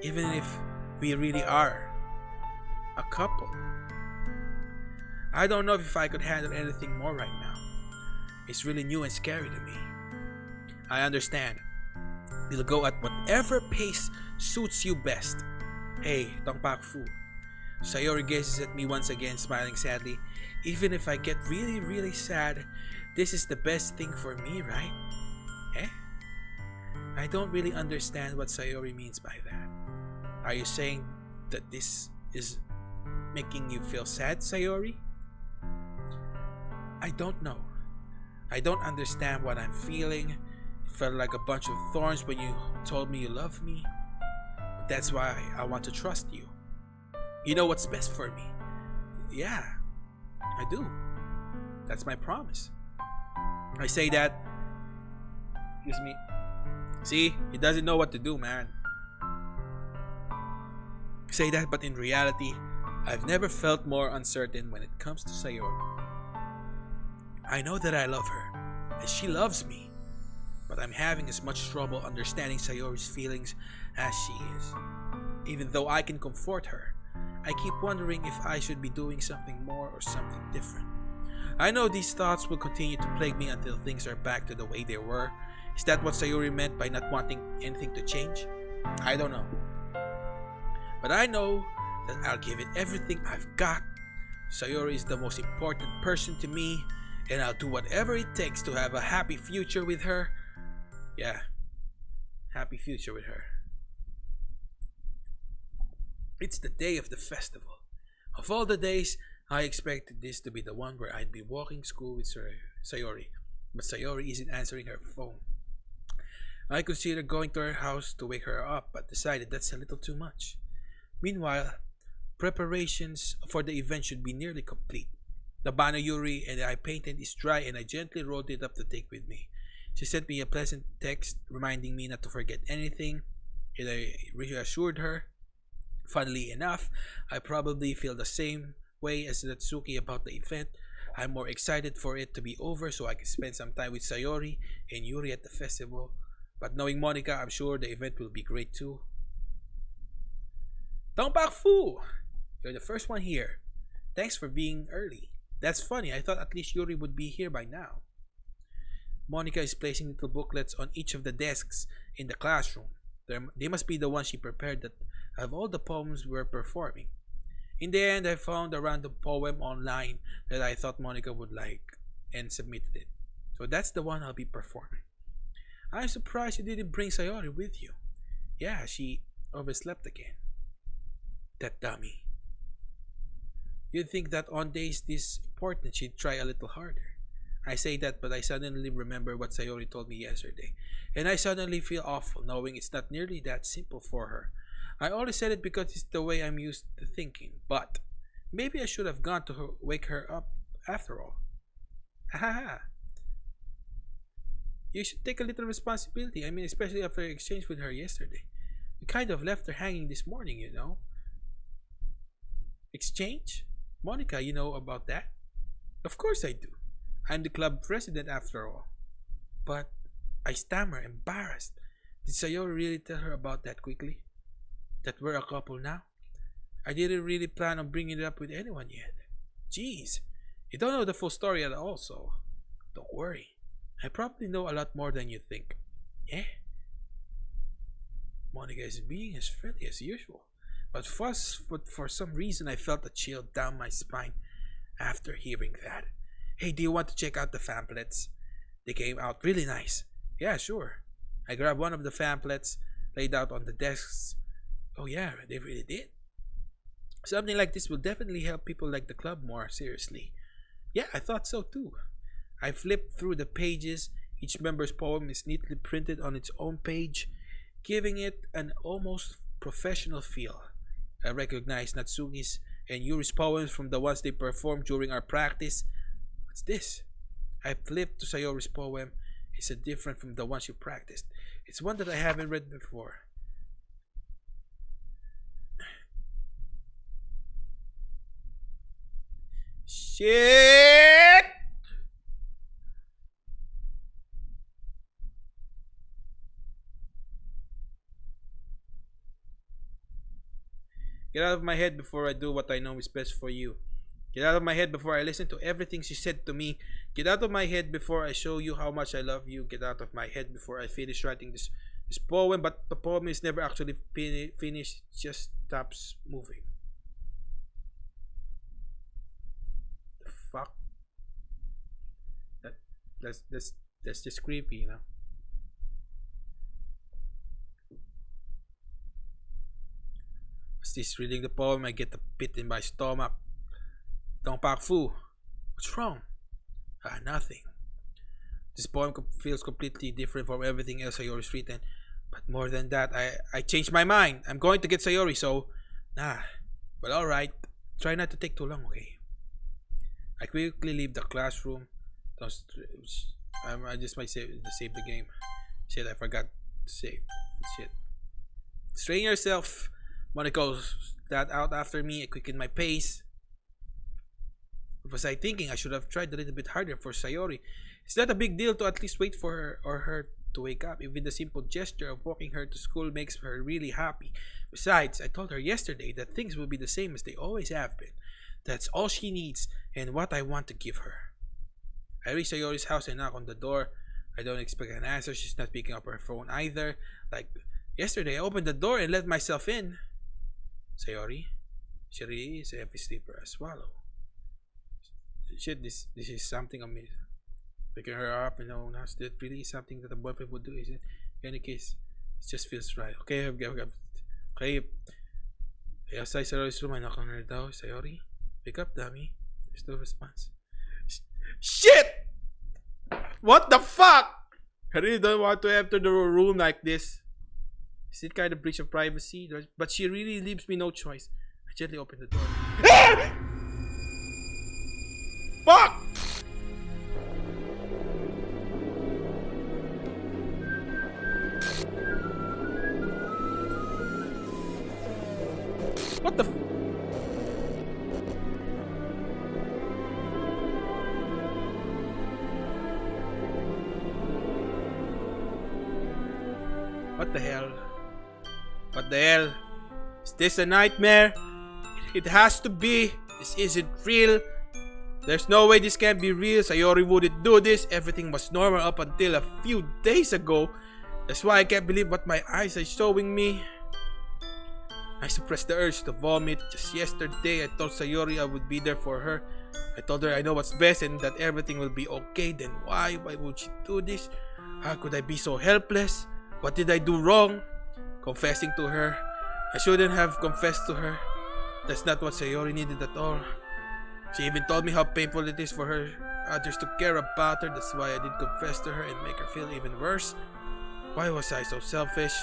even if we really are a couple. I don't know if I could handle anything more right now. It's really new and scary to me. I understand. We'll go at whatever pace suits you best. Hey, Tong Pak Fu. Sayori gazes at me once again, smiling sadly. Even if I get really, really sad, this is the best thing for me, right? I don't really understand what Sayori means by that. Are you saying that this is making you feel sad, Sayori? I don't know. I don't understand what I'm feeling. It felt like a bunch of thorns when you told me you love me. But that's why I want to trust you. You know what's best for me. Yeah, I do. That's my promise. I say that. Excuse me. See, he doesn't know what to do, man. I say that, but in reality, I've never felt more uncertain when it comes to Sayori. I know that I love her, and she loves me, but I'm having as much trouble understanding Sayori's feelings as she is. Even though I can comfort her, I keep wondering if I should be doing something more or something different. I know these thoughts will continue to plague me until things are back to the way they were. Is that what Sayori meant by not wanting anything to change? I don't know. But I know that I'll give it everything I've got. Sayori is the most important person to me, and I'll do whatever it takes to have a happy future with her. Yeah, happy future with her. It's the day of the festival. Of all the days, I expected this to be the one where I'd be walking school with Sayori. But Sayori isn't answering her phone. I considered going to her house to wake her up, but decided that's a little too much. Meanwhile, preparations for the event should be nearly complete. The Bano Yuri and I painted is dry, and I gently rolled it up to take with me. She sent me a pleasant text reminding me not to forget anything, and I reassured her. Funnily enough, I probably feel the same way as Natsuki about the event. I'm more excited for it to be over so I can spend some time with Sayori and Yuri at the festival. But knowing Monica, I'm sure the event will be great too. Tongpak Fu! You're the first one here. Thanks for being early. That's funny, I thought at least Yuri would be here by now. Monica is placing little booklets on each of the desks in the classroom. They must be the ones she prepared that of all the poems we're performing. In the end, I found a random poem online that I thought Monica would like and submitted it. So that's the one I'll be performing. I'm surprised you didn't bring Sayori with you. Yeah, she overslept again. That dummy. You'd think that on days this important she'd try a little harder. I say that, but I suddenly remember what Sayori told me yesterday, and I suddenly feel awful knowing it's not nearly that simple for her. I only said it because it's the way I'm used to thinking, but maybe I should have gone to her, wake her up after all. Haha. You should take a little responsibility. I mean, especially after your exchange with her yesterday. You kind of left her hanging this morning, you know. Exchange? Monica, you know about that? Of course I do. I'm the club president after all. But I stammer, embarrassed. Did Sayori really tell her about that quickly? That we're a couple now? I didn't really plan on bringing it up with anyone yet. Jeez, you don't know the full story at all, so don't worry. I probably know a lot more than you think. Yeah? Monica is being as friendly as usual. But for some reason I felt a chill down my spine after hearing that. Hey, do you want to check out the pamphlets? They came out really nice. Yeah, sure. I grabbed one of the pamphlets laid out on the desks. Oh yeah, they really did. Something like this will definitely help people like the club more seriously. Yeah, I thought so too. I flipped through the pages. Each member's poem is neatly printed on its own page, giving it an almost professional feel. I recognized Natsuki's and Yuri's poems from the ones they performed during our practice. What's this? I flipped to Sayori's poem. It's different from the ones you practiced. It's one that I haven't read before. Shit! Get out of my head before I do what I know is best for you. Get out of my head before I listen to everything she said to me. Get out of my head before I show you how much I love you. Get out of my head before I finish writing this poem. But the poem is never actually finished. It just stops moving. The fuck? That's just creepy, you know. As this reading the poem, I get a pit in my stomach. Tongpak Fu, what's wrong? Nothing. This poem feels completely different from everything else Sayori's written. But more than that, I changed my mind. I'm going to get Sayori, so nah. But alright, try not to take too long, okay? I quickly leave the classroom. I just might save the game. Shit, I forgot to save. Shit. Strain yourself. Monaco's that out after me. I quicken my pace. What was I thinking? I should have tried a little bit harder for Sayori. It's not a big deal to at least wait for her or her to wake up. Even the simple gesture of walking her to school makes her really happy. Besides, I told her yesterday that things will be the same as they always have been. That's all she needs and what I want to give her. I reach Sayori's house and knock on the door. I don't expect an answer. She's not picking up her phone either. Like yesterday, I opened the door and let myself in. Sayori, she really is a heavy sleeper. I swallow. Shit, this is something amazing. Picking her up, that really is something that a boyfriend would do, isn't it? In any case, it just feels right. Okay. Outside Sayori's room, I knock on her door. Sayori, pick up, dummy. There's no response. Shit! What the fuck? I really don't want to enter the room like this. Is it kind of breach of privacy? But she really leaves me no choice. I gently open the door. Fuck! What the What the hell? What the hell? Is this a nightmare? It has to be. This isn't real. There's no way this can't be real. Sayori wouldn't do this. Everything was normal up until a few days ago. That's why I can't believe what my eyes are showing me. I suppressed the urge to vomit. Just yesterday, I told Sayori I would be there for her. I told her I know what's best and that everything will be okay. Then why? Why would she do this? How could I be so helpless? What did I do wrong? Confessing to her. I shouldn't have confessed to her. That's not what Sayori needed at all. She even told me how painful it is for her others to care about her. That's why I did confess to her and make her feel even worse. Why was I so selfish?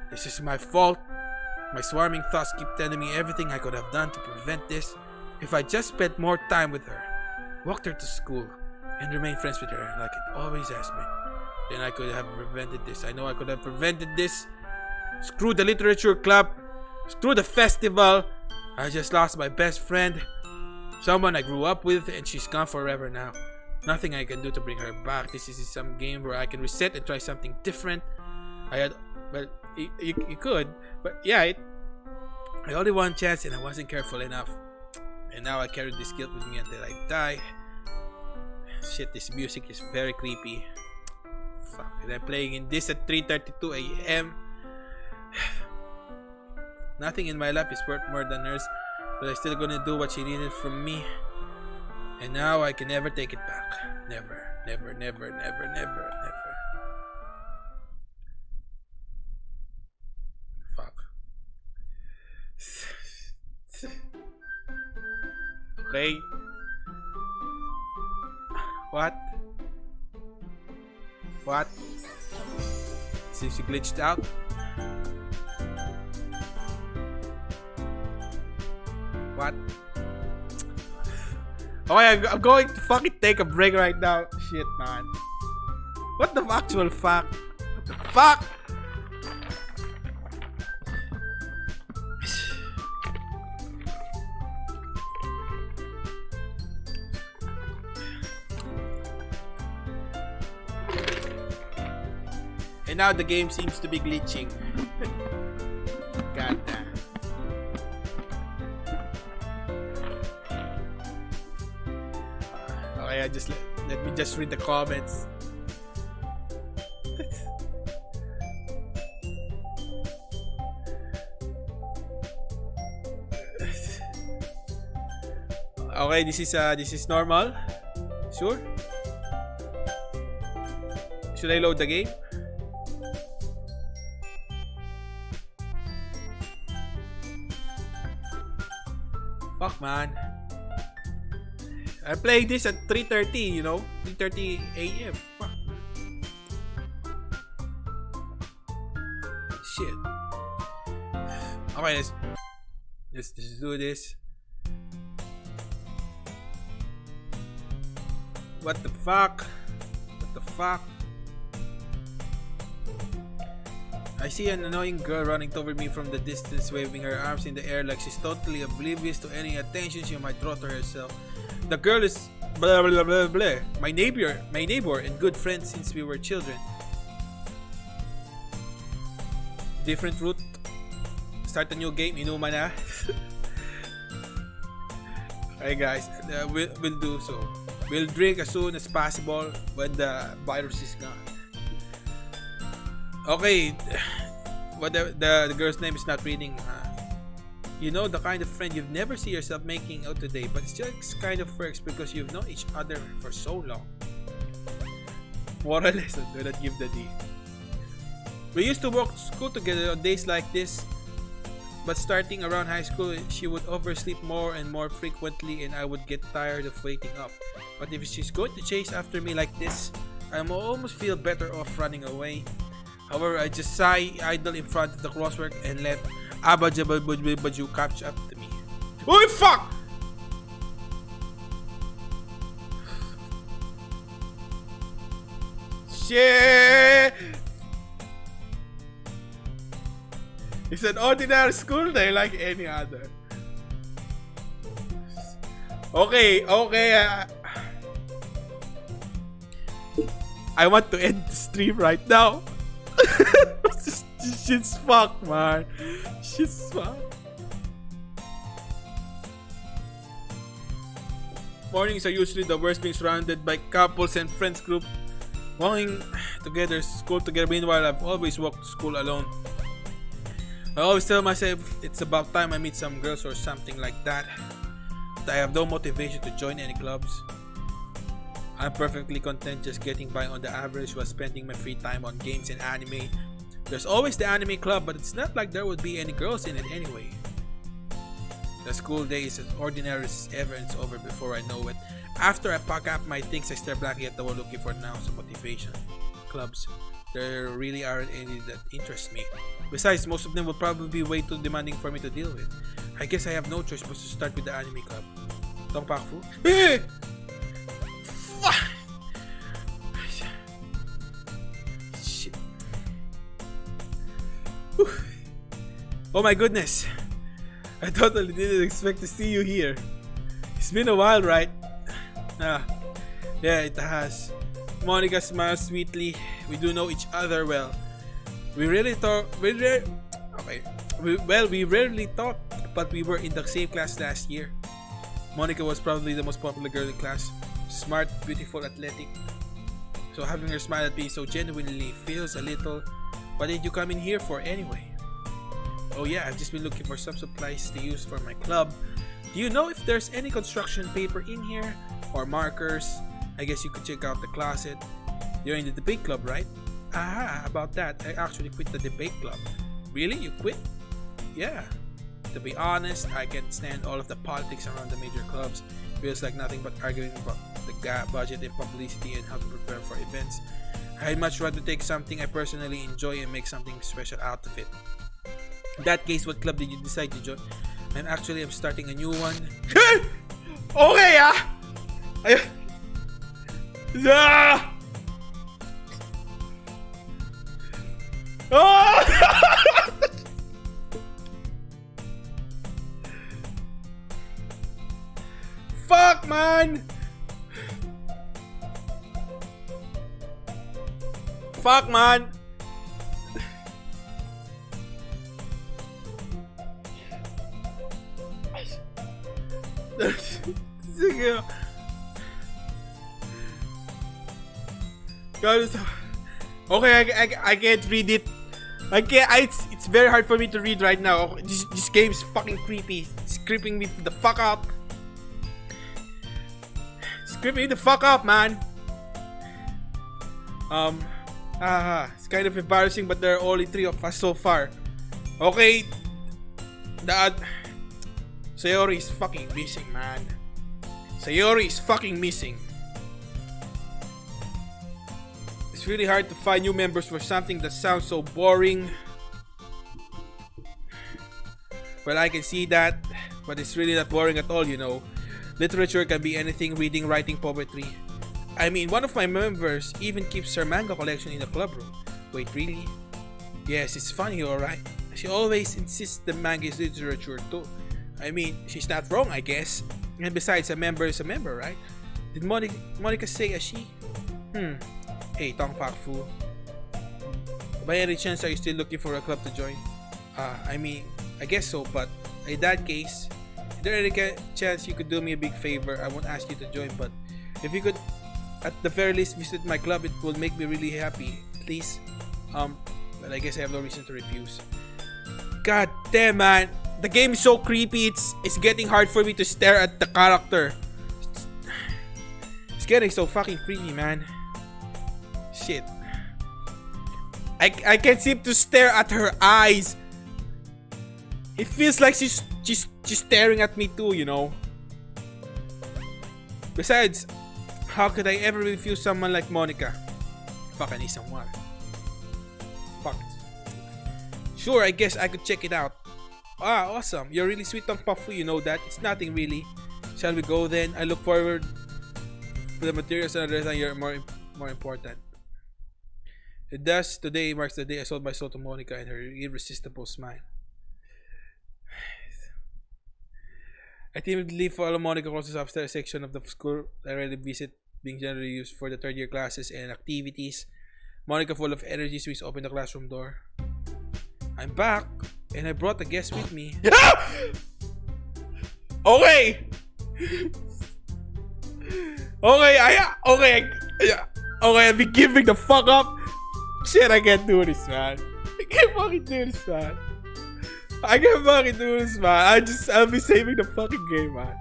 This is my fault. My swarming thoughts keep telling me everything I could have done to prevent this. If I just spent more time with her, walked her to school, and remained friends with her like it always has been, then I could have prevented this. I know I could have prevented this. Screw the literature club. Screw the festival. I just lost my best friend. Someone I grew up with, and she's gone forever now. Nothing I can do to bring her back. This is some game where I can reset and try something different. You could, but yeah, I only one chance and I wasn't careful enough. And now I carry this guilt with me until I die. Shit, this music is very creepy. Fuck, and I'm playing in this at 3:32 a.m. Nothing in my life is worth more than hers, but I'm still gonna do what she needed from me. And now I can never take it back. Never, never, never, never, never, never. Fuck. Okay. What? What? Since you glitched out? What? Okay, I'm going to fucking take a break right now. Shit, man. What the actual fuck? What the fuck? And now the game seems to be glitching. God damn. Okay, let me just read the comments. Okay, this is normal. Sure. Should I load the game? Fuck, man. I'm playing this at 3:30, 3:30 a.m. Fuck. Shit. Okay, let's do this. What the fuck? What the fuck? I see an annoying girl running toward me from the distance, waving her arms in the air like she's totally oblivious to any attention she might draw to herself. The girl is blah blah blah blah. My neighbor and good friend since we were children. Different route. Start a new game, inuman na. Hey guys, we'll do so. We'll drink as soon as possible when the virus is gone. Okay, the girl's name is not reading. You know, the kind of friend you've never see yourself making out today, but it just kind of works because you've known each other for so long. Moral lesson, do not give the D. We used to walk to school together on days like this, but starting around high school, she would oversleep more and more frequently and I would get tired of waking up. But if she's going to chase after me like this, I almost feel better off running away. However, I just sigh idle in front of the crosswork and let Abajabaju catch up to me. Oh fuck! Shit! It's an ordinary school day like any other. Okay. I want to end the stream right now. Shit's fuck, man. Shit's fuck. Mornings are usually the worst, being surrounded by couples and friends group walking together, school together. Meanwhile, I've always walked to school alone. I always tell myself it's about time I meet some girls or something like that. But I have no motivation to join any clubs. I'm perfectly content just getting by on the average while spending my free time on games and anime. There's always the anime club, but it's not like there would be any girls in it anyway. The school day is as ordinary as ever and it's over before I know it. After I pack up my things, I stare blankly at the wall looking for an ounce of motivation. Clubs. There really aren't any that interest me. Besides, most of them will probably be way too demanding for me to deal with. I guess I have no choice but to start with the anime club. Tongpakfu? Shit. Oh my goodness. I totally didn't expect to see you here. It's been a while, right? Yeah, it has. Monica smiles sweetly. We do know each other well. We rarely talk, but we were in the same class last year. Monica was probably the most popular girl in class. Smart, beautiful, athletic. So having her smile at me so genuinely feels a little. What did you come in here for anyway? Oh yeah, I've just been looking for some supplies to use for my club. Do you know if there's any construction paper in here? Or markers? I guess you could check out the closet. You're in the debate club, right? Aha, about that, I actually quit the debate club. Really? You quit? Yeah. To be honest, I can't stand all of the politics around the major clubs. Feels like nothing but arguing about the budget and publicity and how to prepare for events. I'd much rather take something I personally enjoy and make something special out of it. In that case, what club did you decide to join? I'm starting a new one. Okay, Fuck, man! Fuck, man! Sige. Okay, I can't read it. It's very hard for me to read right now. This game is fucking creepy. It's creeping me the fuck up. It's creeping me the fuck up, man. It's kind of embarrassing, but there are only 3 of us so far. Okay. Sayori is fucking missing, man. Sayori is fucking missing. It's really hard to find new members for something that sounds so boring. Well, I can see that, but it's really not boring at all, you know. Literature can be anything: reading, writing, poetry. I mean, one of my members even keeps her manga collection in the club room. Wait, really? Yes, it's funny, alright. She always insists the manga is literature too. I mean, she's not wrong, I guess. And besides, a member is a member, right? Did Monica say a she? Hey, Tong Pak Fu. By any chance, are you still looking for a club to join? I mean, I guess so, but in that case, is there any chance you could do me a big favor? I won't ask you to join, but if you could, at the very least, visit my club, it will make me really happy. Please. But I guess I have no reason to refuse. God damn, man. The game is so creepy, it's getting hard for me to stare at the character. It's getting so fucking creepy, man. Shit. I can't seem to stare at her eyes. It feels like she's staring at me too, you know. Besides, how could I ever refuse someone like Monica? Fuck, I need some water. Fuck. Sure, I guess I could check it out. Ah, awesome. You're really sweet on Pafu, you know that. It's nothing really. Shall we go then? I look forward to the materials another time. You're more important. It does. Today marks the day I sold my soul to Monica and her irresistible smile. I timidly follow Monica across the upstairs section of the school I rarely visit, being generally used for the third year classes and activities. Monica, full of energy, swings open the classroom door. I'm back, and I brought a guest with me. Okay! Okay, I'll be giving the fuck up. Shit, I can't do this, man. I can't fucking do this, man. I'll be saving the fucking game, man.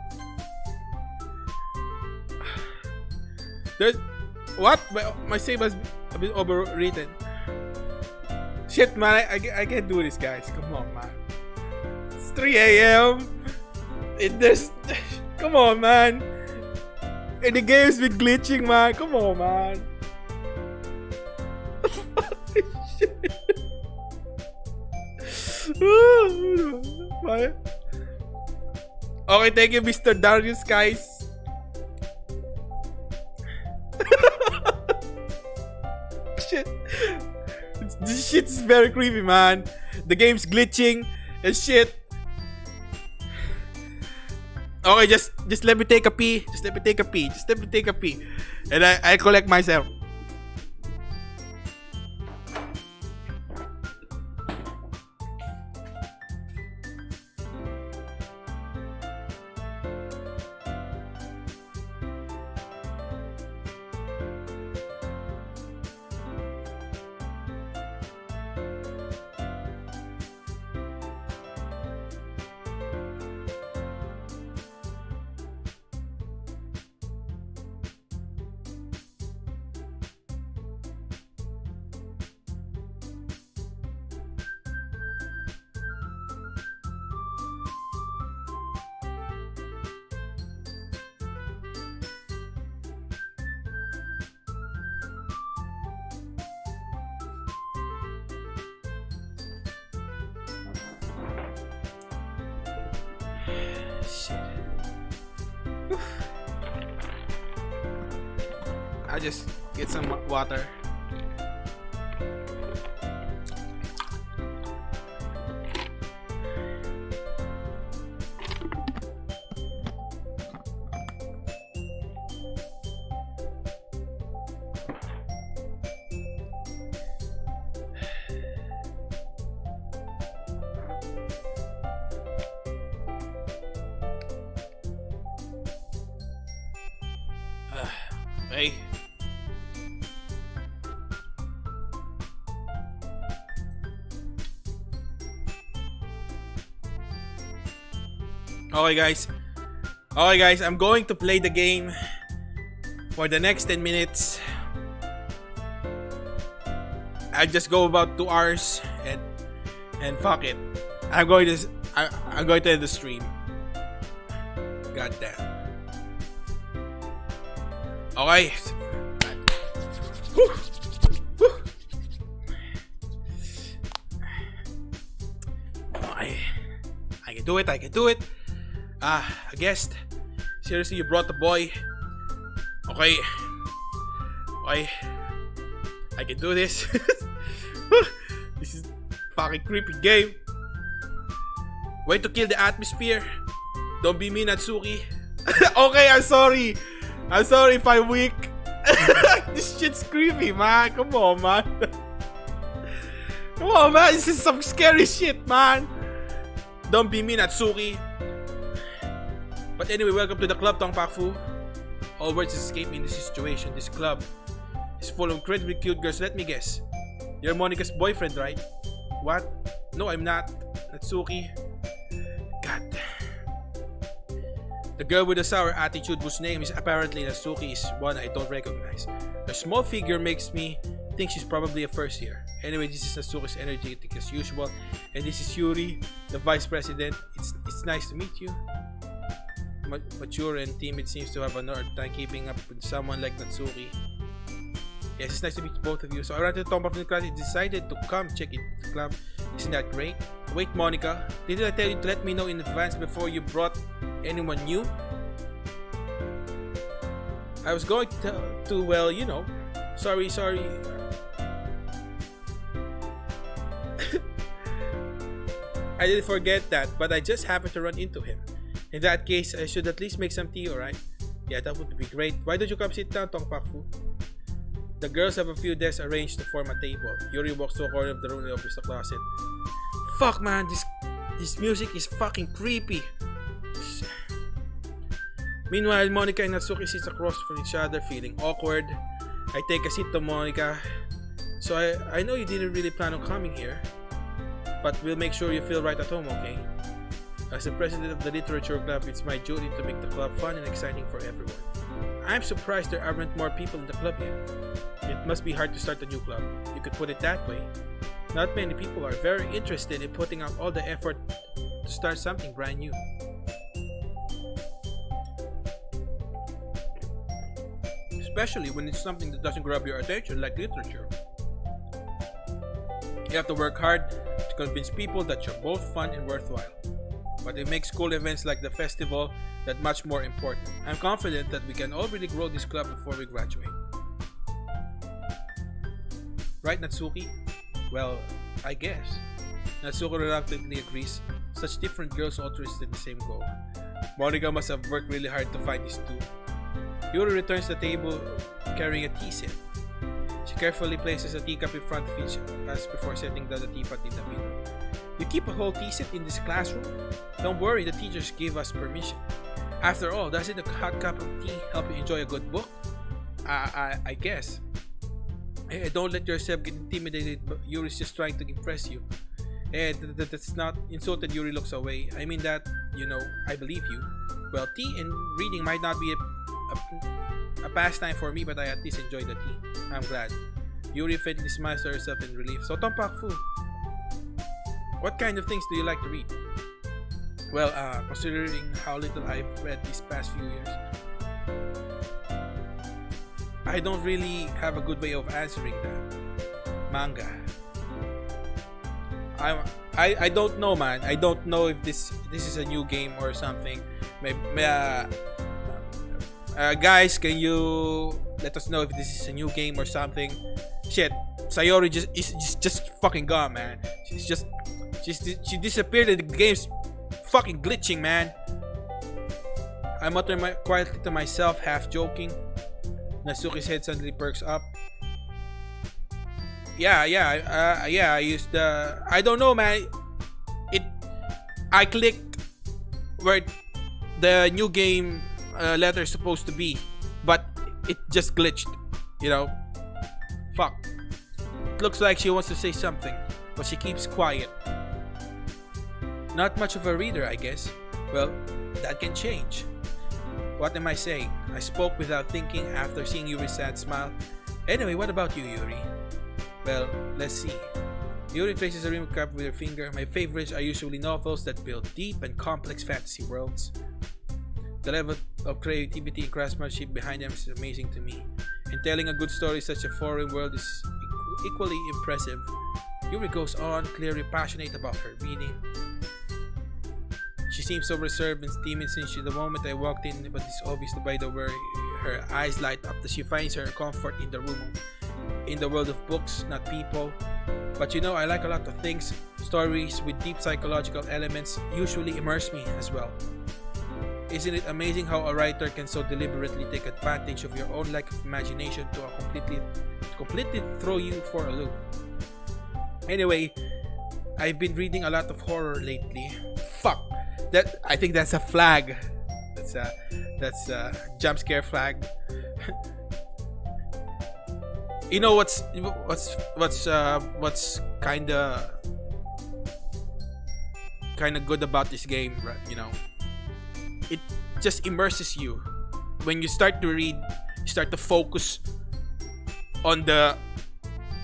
There's... What? My save has been overrated. Shit, man, I can't do this, guys. Come on, man. It's 3 a.m. Come on, man. And the game's been glitching, man. Come on, man. Okay, thank you, Mr. Darius, guys. Shit. This shit is very creepy, man. The game's glitching and shit. Okay, just let me take a pee. Just let me take a pee. And I collect myself. I'll just get some water. Hey. Okay guys, I'm going to play the game for the next 10 minutes. I'll just go about 2 hours and fuck it. I'm going to end the stream. God damn. Okay. Whew. Whew. Okay. I can do it. A guest. Seriously, you brought the boy. Okay. I can do this. This is fucking creepy game. Way to kill the atmosphere. Don't be me, Natsuki. Okay, I'm sorry. I'm sorry if I'm weak. This shit's creepy, man. Come on, man. Come on, man. This is some scary shit, man. Don't be me, Natsuki. But anyway, welcome to the club, Tongpakfu. All words escape me in this situation. This club is full of incredibly cute girls. Let me guess. You're Monica's boyfriend, right? What? No, I'm not. Natsuki. God. The girl with the sour attitude whose name is apparently Natsuki is one I don't recognize. Her small figure makes me think she's probably a first year. Anyway, this is Natsuki's energetic as usual. And this is Yuri, the vice president. It's nice to meet you. Mature and timid, seems to have a hard time keeping up with someone like Natsuki. Yes, it's nice to meet both of you. So I ran to the top of the class and decided to come check it the club. Isn't that great? Wait, Monica, didn't I tell you to let me know in advance before you brought anyone new? I was going to well, you know. Sorry. I didn't forget that, but I just happened to run into him. In that case, I should at least make some tea, alright? Yeah, that would be great. Why don't you come sit down, Tongpakfu? The girls have a few desks arranged to form a table. Yuri walks to a corner of the room and opens the closet. Fuck, man, this music is fucking creepy. Meanwhile, Monica and Natsuki sit across from each other, feeling awkward. I take a seat to Monica. So I know you didn't really plan on coming here, but we'll make sure you feel right at home, okay? As the president of the literature club, it's my duty to make the club fun and exciting for everyone. I'm surprised there aren't more people in the club yet. It must be hard to start a new club. You could put it that way. Not many people are very interested in putting out all the effort to start something brand new. Especially when it's something that doesn't grab your attention like literature. You have to work hard to convince people that you're both fun and worthwhile. But it makes cool events like the festival that much more important. I'm confident that we can all really grow this club before we graduate. Right, Natsuki? Well, I guess. Natsuki reluctantly agrees. Such different girls all interested in the same goal. Monica must have worked really hard to find these two. Yuri returns to the table carrying a tea set. She carefully places a teacup in front of each of us before setting down the teapot in the middle. You keep a whole tea set in this classroom? Don't worry, the teachers gave us permission. After all, doesn't a hot cup of tea help you enjoy a good book? I guess. Hey, don't let yourself get intimidated. Yuri's just trying to impress you. Hey, that's not insulted. Yuri looks away. I mean that, you know, I believe you. Well, tea and reading might not be a pastime for me, but I at least enjoy the tea. I'm glad. Yuri faintly smiles to herself in relief. So, Tongpakfu, what kind of things do you like to read? Well, considering how little I've read these past few years, I don't really have a good way of answering that. Manga. I don't know, man. I don't know if this is a new game or something. Guys, can you let us know if this is a new game or something? Shit, Sayori just fucking gone, man. She disappeared and the game's fucking glitching, man. I mutter quietly to myself, half joking. Natsuki's head suddenly perks up. Yeah, I used the... I don't know, man. I clicked where the new game letter is supposed to be, but it just glitched, you know. Fuck. It looks like she wants to say something, but she keeps quiet. Not much of a reader, I guess. Well, that can change. What am I saying? I spoke without thinking after seeing Yuri's sad smile. Anyway, what about you, Yuri? Well, let's see. Yuri traces a rim cap with her finger. My favorites are usually novels that build deep and complex fantasy worlds. The level of creativity and craftsmanship behind them is amazing to me. And telling a good story in such a foreign world is equally impressive. Yuri goes on, clearly passionate about her reading. She seemed so reserved and timid since the moment I walked in, but it's obvious by the way her eyes light up that she finds her comfort in the world of books, not people. But you know, I like a lot of things. Stories with deep psychological elements usually immerse me as well. Isn't it amazing how a writer can so deliberately take advantage of your own lack of imagination to completely throw you for a loop? Anyway, I've been reading a lot of horror lately. Fuck. I think that's a flag. That's a jump scare flag. You know what's kinda good about this game, right? You know, it just immerses you. When you start to read, you start to focus on the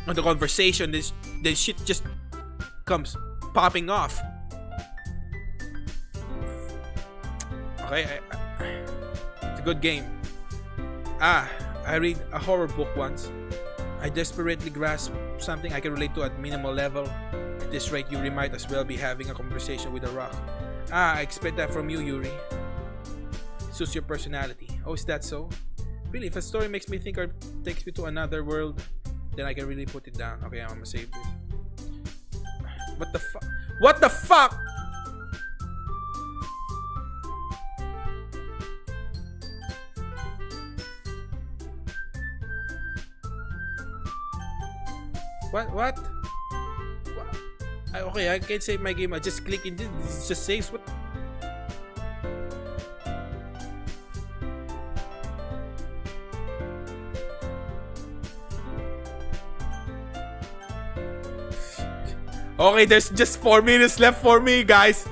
conversation. This shit just comes popping off. Okay, it's a good game. I read a horror book once. I desperately grasp something I can relate to at minimal level. At this rate, Yuri might as well be having a conversation with a rock. I expect that from you, Yuri. It suits your personality. Oh, is that so? Really, if a story makes me think or takes me to another world, then I can really put it down. Okay, I'm gonna save this. What the fuck? What the fuck? What? Okay, I can't save my game. I just click in this. Just saves. What? Okay, there's just 4 minutes left for me, guys.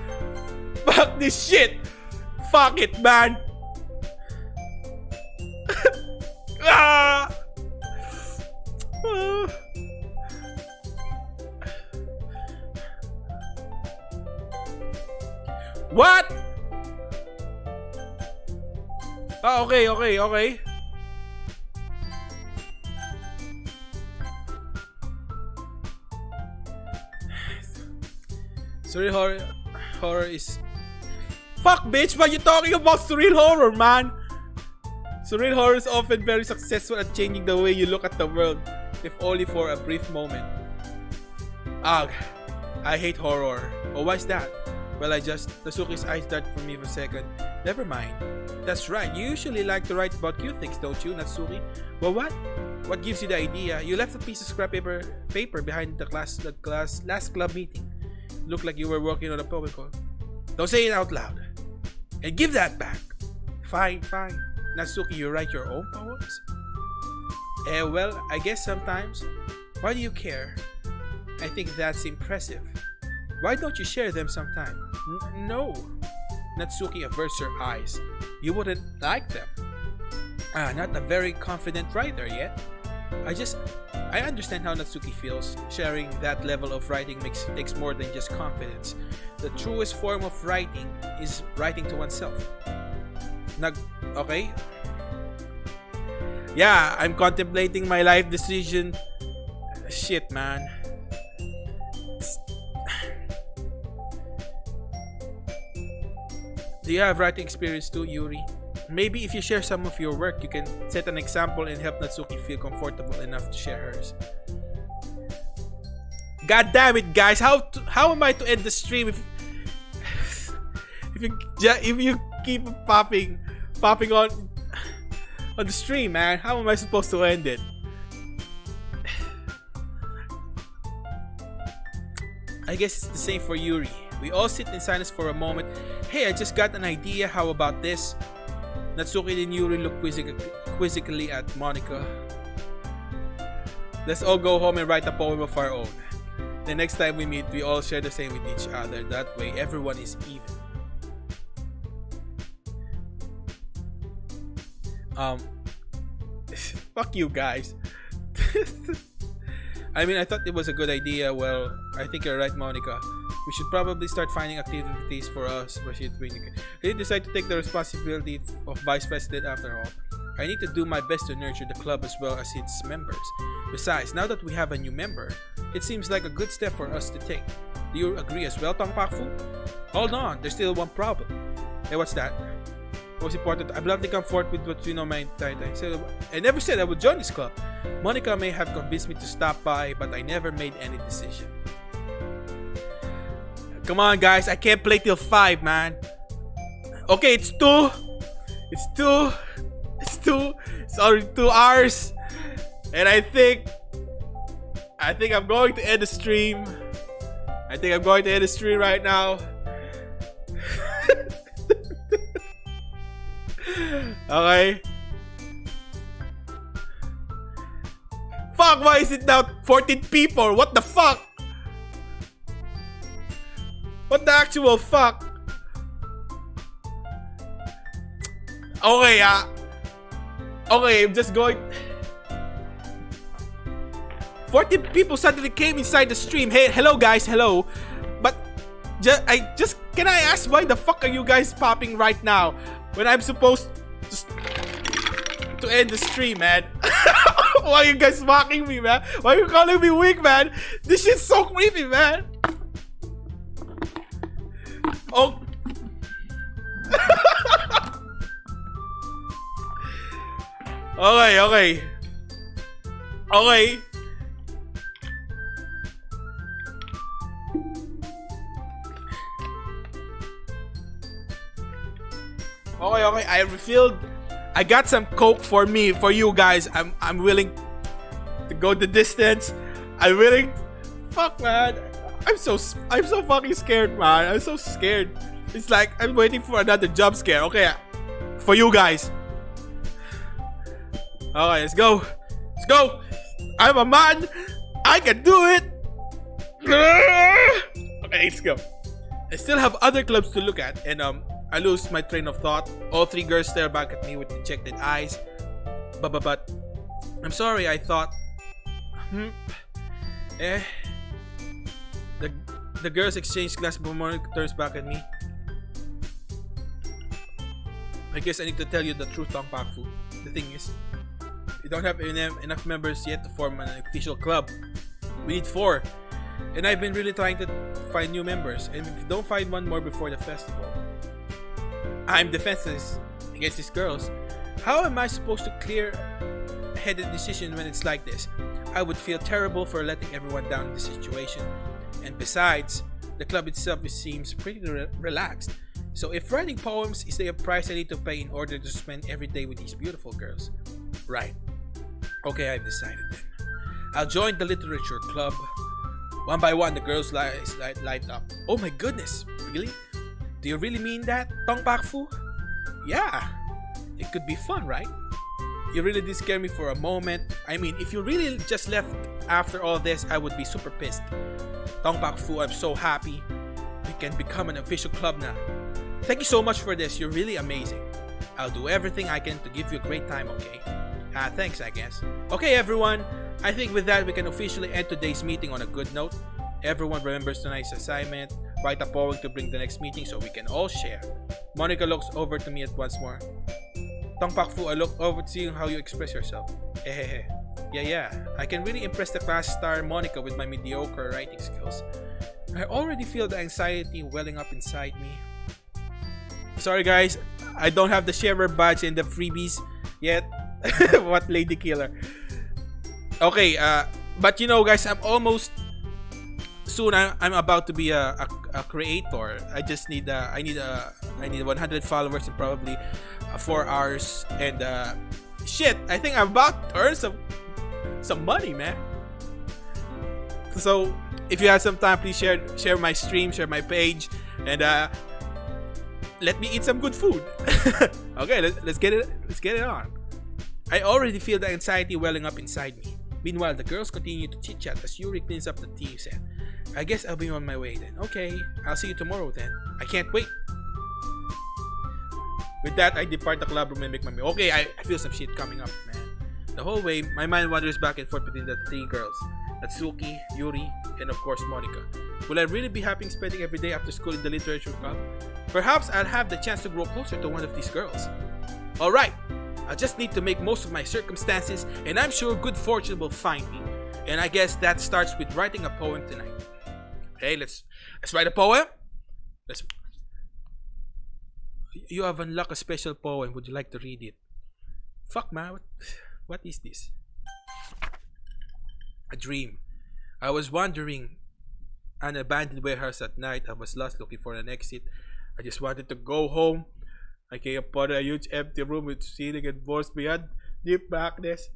Fuck this shit. Fuck it, man. Ah! What? Okay. Surreal horror is... Fuck, bitch! Why you talking about surreal horror, man? Surreal horror is often very successful at changing the way you look at the world, if only for a brief moment. Ugh, I hate horror. Oh, why's that? Well, Natsuki's eyes darted from me for a second. Never mind. That's right, you usually like to write about cute things, don't you, Natsuki? Well, what? What gives you the idea? You left a piece of scrap paper behind the last club meeting. Looked like you were working on a poem. Don't say it out loud. And give that back. Fine. Natsuki, you write your own poems? Well, I guess sometimes. Why do you care? I think that's impressive. Why don't you share them sometime? No. Natsuki averts her eyes. You wouldn't like them. Not a very confident writer yet. I understand how Natsuki feels. Sharing that level of writing takes more than just confidence. The truest form of writing is writing to oneself. Okay? Yeah, I'm contemplating my life decision. Shit, man. Do you have writing experience too, Yuri? Maybe if you share some of your work, you can set an example and help Natsuki feel comfortable enough to share hers. God damn it, guys! How am I to end the stream if you keep popping on the stream, man? How am I supposed to end it? I guess it's the same for Yuri. We all sit in silence for a moment. Hey, I just got an idea. How about this? Natsuki and Yuri look quizzically at Monika. Let's all go home and write a poem of our own. The next time we meet, we all share the same with each other. That way, everyone is even. Fuck you guys. I mean, I thought it was a good idea. Well, I think you're right, Monika. We should probably start finding activities for us. I didn't decide to take the responsibility of vice president after all. I need to do my best to nurture the club as well as its members. Besides, now that we have a new member, it seems like a good step for us to take. Do you agree as well, Tongpakfu? Hold on, there's still one problem. Hey, what's that? Most important, I bluntly come forth with what you know my entire time. So, I never said I would join this club. Monica may have convinced me to stop by, but I never made any decision. Come on, guys, I can't play till 5, man. Okay, it's 2. It's 2. It's already 2 hours. And I think I'm going to end the stream. I think I'm going to end the stream right now. Okay. Fuck, why is it now 14 people? What the fuck? What the actual fuck? Okay, okay, I'm just going. 14 people suddenly came inside the stream. Hey, hello guys, hello. But can I ask why the fuck are you guys popping right now when I'm supposed to end the stream, man? Why are you guys mocking me, man? Why are you calling me weak, man? This shit's so creepy, man. Oh. Okay. Okay, I refilled. I got some Coke for you guys. I'm willing to go the distance. I'm willing. Fuck, man. I'm so fucking scared, man. I'm so scared. It's like I'm waiting for another jump scare. Okay, for you guys. Alright, let's go. I'm a man. I can do it. Okay, let's go. I still have other clubs to look at, and I lose my train of thought. All 3 girls stare back at me with dejected eyes. But I'm sorry, I thought. The girls exchange glances, but Monica turns back at me. I guess I need to tell you the truth, Tong Pakfu. The thing is, we don't have enough members yet to form an official club. We need 4. And I've been really trying to find new members. And if you don't find one more before the festival, I'm defenseless against these girls. How am I supposed to clear-headed decision when it's like this? I would feel terrible for letting everyone down in this situation. And besides, the club itself seems pretty relaxed. So if writing poems is the price I need to pay in order to spend every day with these beautiful girls, right? Okay, I've decided then. I'll join the literature club. One by one, the girls light up. Oh my goodness, really? Do you really mean that, Tong Pakfu? Yeah, it could be fun, right? You really did scare me for a moment. I mean, if you really just left after all this, I would be super pissed. Tong Pakfu, I'm so happy. We can become an official club now. Thank you so much for this. You're really amazing. I'll do everything I can to give you a great time, okay? Thanks, I guess. Okay, everyone. I think with that, we can officially end today's meeting on a good note. Everyone remembers tonight's assignment. Write a poem to bring the next meeting so we can all share. Monica looks over to me at once more. Tong Pakfu, I look over to see how you express yourself. Hehehe. Yeah. I can really impress the class star Monica with my mediocre writing skills. I already feel the anxiety welling up inside me. Sorry guys, I don't have the sharer badge and the freebies yet. What lady killer. Okay, but you know guys, I'm almost soon. I'm about to be a creator. I just need I need 100 followers and probably 4 hours and shit. I think I'm about to earn some money, man. So if you have some time, please share my stream, share my page, and let me eat some good food. Okay, let's get it on. I already feel the anxiety welling up inside me. Meanwhile, the girls continue to chit-chat as Yuri cleans up the tea set. I guess I'll be on my way then. Okay, I'll see you tomorrow then. I can't wait. With that, I depart the club room and make my meal. Okay, I feel some shit coming up, man. The whole way, my mind wanders back and forth between the 3 girls. Natsuki, Yuri, and of course Monica. Will I really be happy spending every day after school in the literature club? Perhaps I'll have the chance to grow closer to one of these girls. Alright, I just need to make most of my circumstances, and I'm sure good fortune will find me. And I guess that starts with writing a poem tonight. Okay, let's write a poem. Let's You have unlocked a special poem. Would you like to read it? Fuck, man. What is this? A dream. I was wandering an abandoned warehouse at night. I was lost looking for an exit. I just wanted to go home. I came upon a huge empty room with ceiling and walls beyond deep darkness.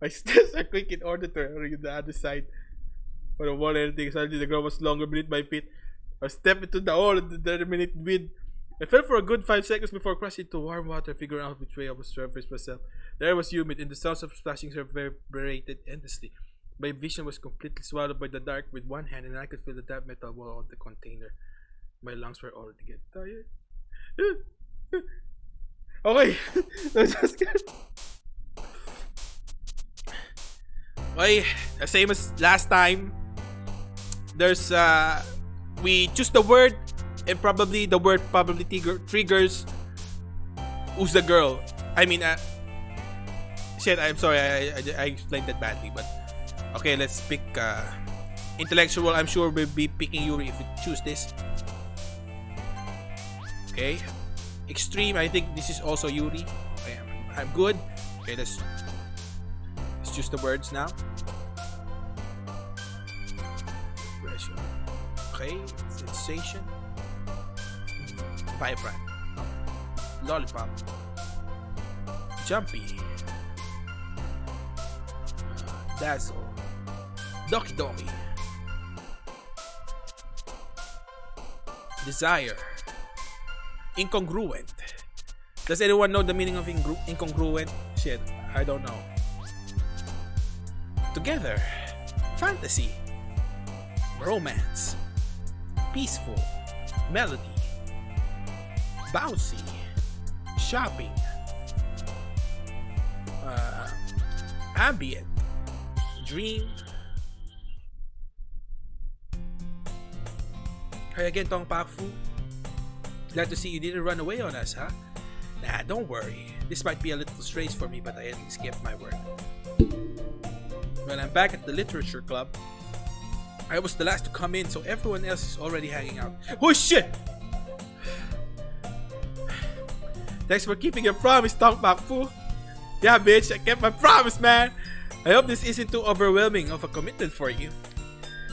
My steps are quick in order to hurry to the other side. On the wall, anything suddenly the ground was longer beneath my feet. I stepped into the hole in the determinate wind. I fell for a good 5 seconds before crashing into warm water, figuring out which way I was surface myself. The air was humid, and the sounds of splashing reverberated endlessly. My vision was completely swallowed by the dark with one hand, and I could feel the damp metal wall on the container. My lungs were already getting tired. Okay. Okay, same as last time. There's we choose the word, and probably the word probably triggers who's the girl. I mean, shit. I'm sorry, I explained that badly, but okay, let's pick intellectual. I'm sure we'll be picking Yuri if we choose this. Okay, extreme. I think this is also Yuri. Okay, I'm good. Okay, let's choose the words now. Pressure. Okay, sensation. Vibrant. Lollipop. Jumpy. Dazzle. Doki Doki. Desire. Incongruent. Does anyone know the meaning of incongruent? Shit, I don't know. Together. Fantasy. Romance. Peaceful. Melody. Bouncy. Shopping. Ambient. Dream. Hey again, Tong Pak Fu. Glad to see you didn't run away on us, huh? Nah, don't worry. This might be a little strange for me, but I at least kept my word. When I'm back at the literature club, I was the last to come in, so everyone else is already hanging out. Oh shit! Thanks for keeping your promise, Tong Pak Fu. Yeah, bitch, I kept my promise, man. I hope this isn't too overwhelming of a commitment for you,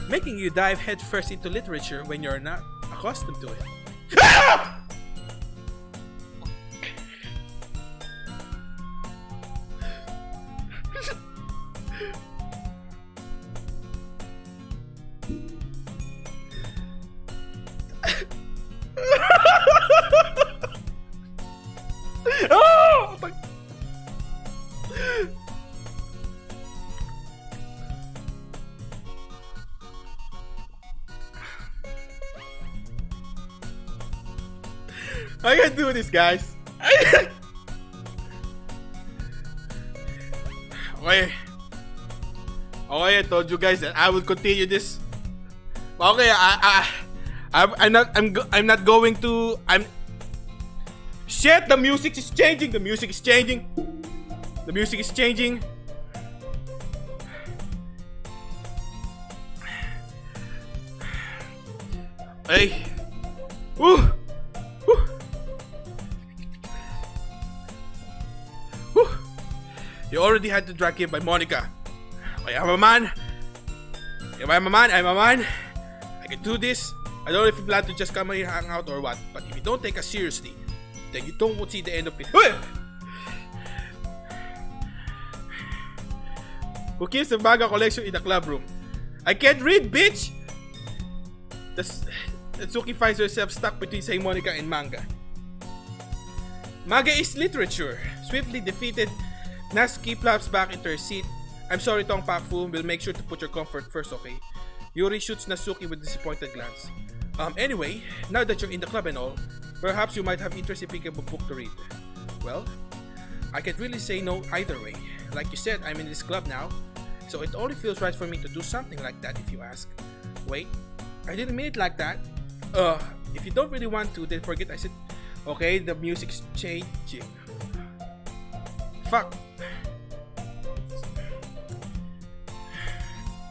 making you dive headfirst into literature when you're not accustomed to it. Oh! I can do this, guys. Okay. Okay, I told you guys that I will continue this. Okay, I'm not going to. Shit, the music is changing. The music is changing. The music is changing. Hey. Woo. Woo. Woo. You already had to drag him by Monica. Okay, I'm a man. If I'm a man, I'm a man. I can do this. I don't know if you plan to just come here hang out or what, but if you don't take us seriously, then you don't see the end of it. Who keeps the manga collection in the club room? I can't read, bitch! Natsuki finds herself stuck between saying Monica and manga. Manga is literature. Swiftly defeated, Natsuki plops back into her seat. I'm sorry, Tong Pak Fu. We'll make sure to put your comfort first, okay? Yuri shoots Natsuki with a disappointed glance. Anyway, now that you're in the club and all, perhaps you might have interest in picking up a book to read. Well, I can't really say no either way. Like you said, I'm in this club now, so it only feels right for me to do something like that if you ask. Wait, I didn't mean it like that. If you don't really want to, then forget I said. Okay, the music's changing. Fuck.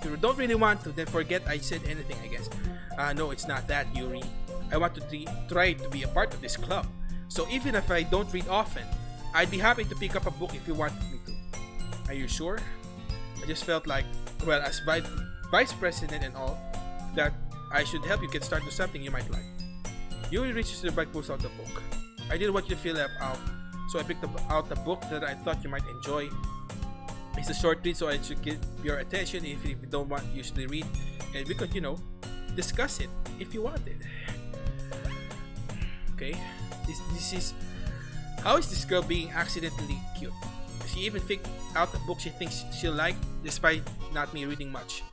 If you don't really want to, then forget I said anything, I guess. No, it's not that, Yuri. I want to try to be a part of this club. So even if I don't read often, I'd be happy to pick up a book if you wanted me to. Are you sure? I just felt like, well, as vice president and all, that I should help you get started with something you might like. Yuri reaches to the bike, pulls out the book. I didn't want you to feel left out, so I picked out a book that I thought you might enjoy. It's a short read, so I should get your attention if you don't want to usually read, and we could, discuss it if you wanted. Okay, this is how is this girl being accidentally cute? She even picked out a book she thinks she'll like, despite not me reading much.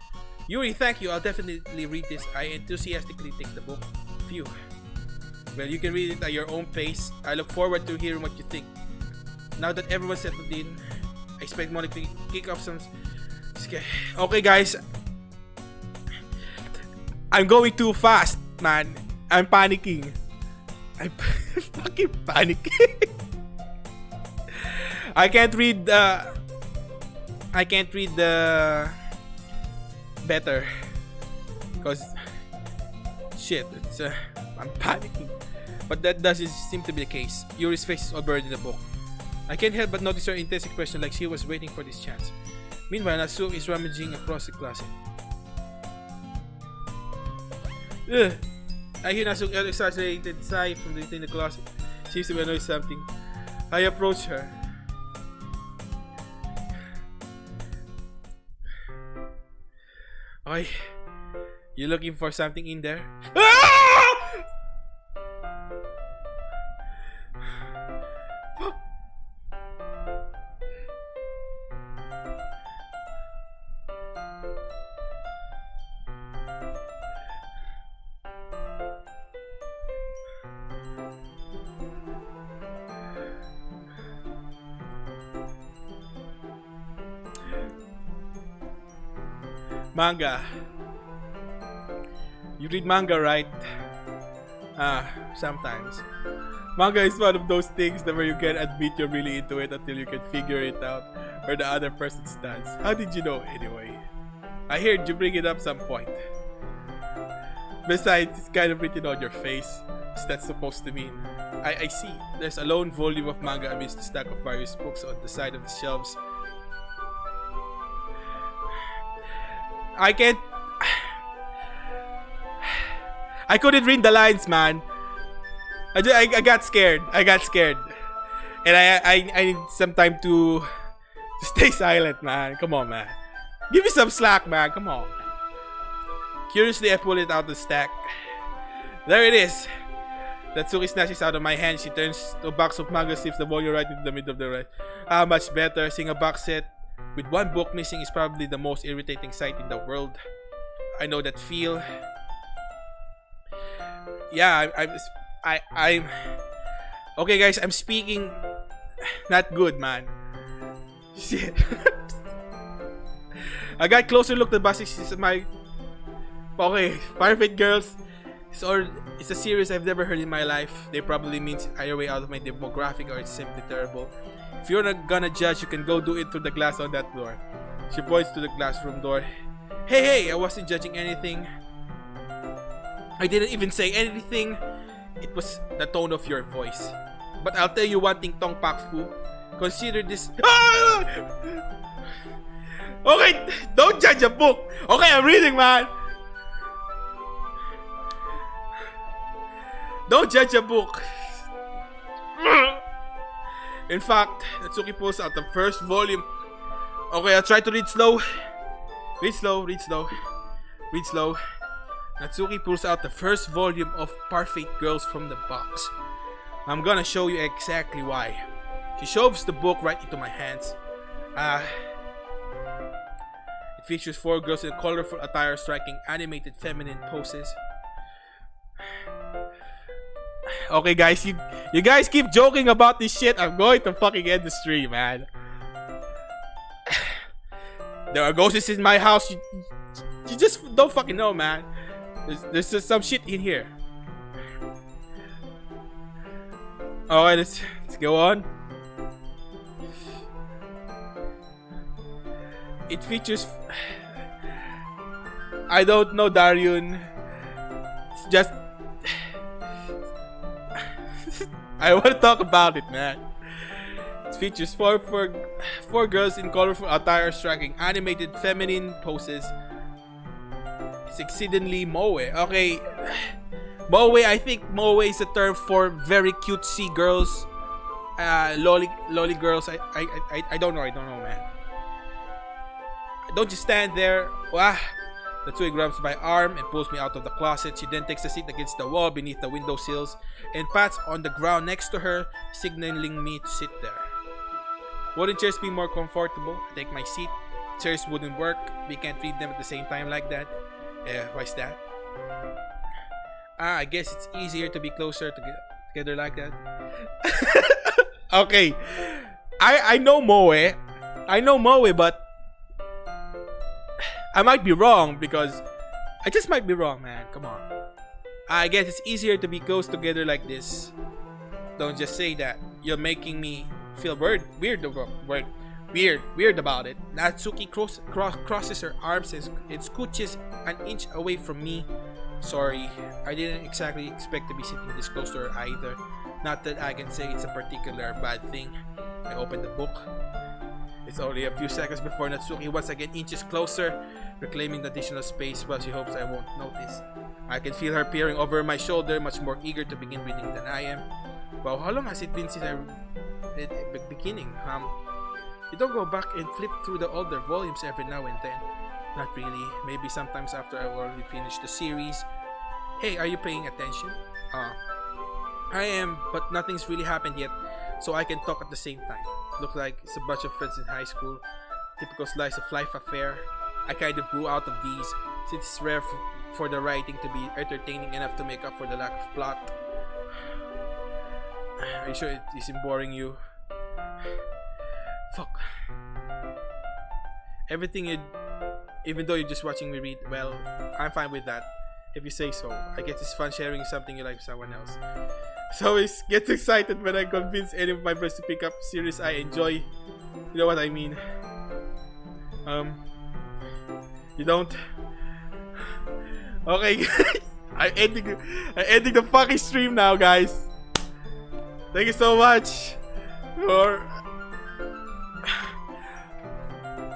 Yuri, thank you. I'll definitely read this. I enthusiastically take the book. Phew. Well, you can read it at your own pace. I look forward to hearing what you think. Now that everyone's settled in, I expect Monica to kick off some... Okay, guys. I'm going too fast, man. I'm panicking. I'm fucking panicking. I can't read the better because shit, I'm panicking. But that doesn't seem to be the case. Yuri's face is all buried in the book. I can't help but notice her intense expression, like she was waiting for this chance. Meanwhile, Natsuki is rummaging across the closet. Ugh. I hear Natsuki exaggerated sigh from within the closet. She seems to be annoyed something. I approach her. Okay, you looking for something in there? Ah! Fuck. Manga. You read manga, right? Sometimes. Manga is one of those things that where you can admit you're really into it until you can figure it out where the other person stands. How did you know anyway? I heard you bring it up some point. Besides, it's kind of written on your face. What's that supposed to mean? I see. There's a lone volume of manga amidst the stack of various books on the side of the shelves. I can't... I couldn't read the lines, man. I got scared. And I need some time to stay silent, man. Come on, man. Give me some slack, man. Come on. Curiously, I pull it out of the stack. There it is. Natsuki snatches out of my hand. She turns to a box of manga, slips the volume right into the middle of the right. Ah, much better. Seeing a box set with one book missing is probably the most irritating sight in the world. I know that feel. Yeah, I'm okay, guys. I'm speaking not good, man. Shit. I got closer look at the box. It's my okay. Perfect Girls. It's a series I've never heard in my life. They probably means either way out of my demographic or it's simply terrible. If you're not gonna judge, you can go do it through the glass on that door. She points to the classroom door. Hey, I wasn't judging anything. I didn't even say anything. It was the tone of your voice. But I'll tell you one thing, Tong Pak Fu. Consider this... Ah! Okay, don't judge a book. Okay, I'm reading, man. Don't judge a book. In fact, Natsuki pulls out the first volume. Okay, I'll try to read slow. Read slow. Natsuki pulls out the first volume of Perfect Girls from the box. I'm gonna show you exactly why. She shoves the book right into my hands. It features 4 girls in colorful attire striking animated feminine poses. Okay, guys, you guys keep joking about this shit. I'm going to fucking end the stream, man. There are ghosts in my house. You just don't fucking know, man. There's just some shit in here. Alright, let's go on. It features... I don't know, Darion. It's just... I want to talk about it, man. It features four girls in colorful attire striking animated feminine poses. It's exceedingly moe. Okay, moe. I think moe is a term for very cutesy girls, lolly girls. I don't know. I don't know, man. Don't just stand there. Wah. Natsui grabs my arm and pulls me out of the closet. She then takes a seat against the wall beneath the windowsills and pats on the ground next to her, signaling me to sit there. Wouldn't chairs be more comfortable? I take my seat. Chairs wouldn't work. We can't read them at the same time like that. Why's that? I guess it's easier to be closer together like that. Okay. I know moe. I know moe, but I might be wrong because I just might be wrong, man. Come on. I guess it's easier to be close together like this. Don't just say that. You're making me feel weird about it. Natsuki crosses her arms and scooches an inch away from me. Sorry, I didn't exactly expect to be sitting this close to her either. Not that I can say it's a particular bad thing. I opened the book. It's only a few seconds before Natsuki once again inches closer, reclaiming the additional space while she hopes I won't notice. I can feel her peering over my shoulder, much more eager to begin reading than I am. Wow, how long has it been since beginning? You don't go back and flip through the older volumes every now and then. Not really. Maybe sometimes after I've already finished the series. Hey, are you paying attention? I am, but nothing's really happened yet, so I can talk at the same time. Look like it's a bunch of friends in high school. Typical slice of life affair. I kind of grew out of these, since it's rare for the writing to be entertaining enough to make up for the lack of plot. Are you sure it isn't boring you? Fuck. Even though you're just watching me read, well, I'm fine with that. If you say so. I guess it's fun sharing something you like with someone else. So I get excited when I convince any of my friends to pick up a series I enjoy. You know what I mean? You don't? Okay, guys. I'm ending the fucking stream now, guys. Thank you so much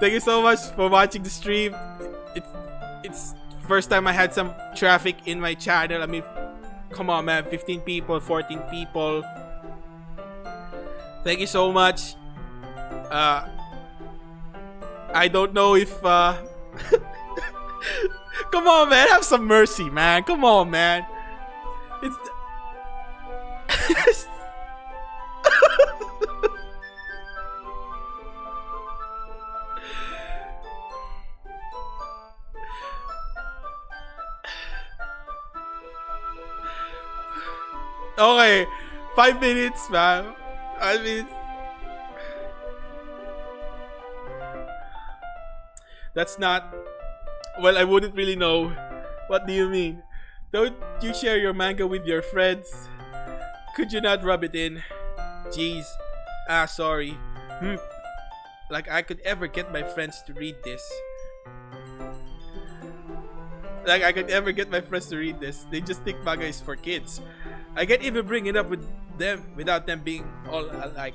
Thank you so much for watching the stream. It's first time I had some traffic in my channel. I mean, come on, man. 15 people, 14 people. Thank you so much. I don't know if come on, man. Have some mercy, man. Come on, man. It's okay, 5 minutes, man. 5 minutes. That's not. Well, I wouldn't really know. What do you mean? Don't you share your manga with your friends? Could you not rub it in? Jeez. Sorry. Like I could ever get my friends to read this. They just think manga is for kids. I can't even bring it up with them without them being all like.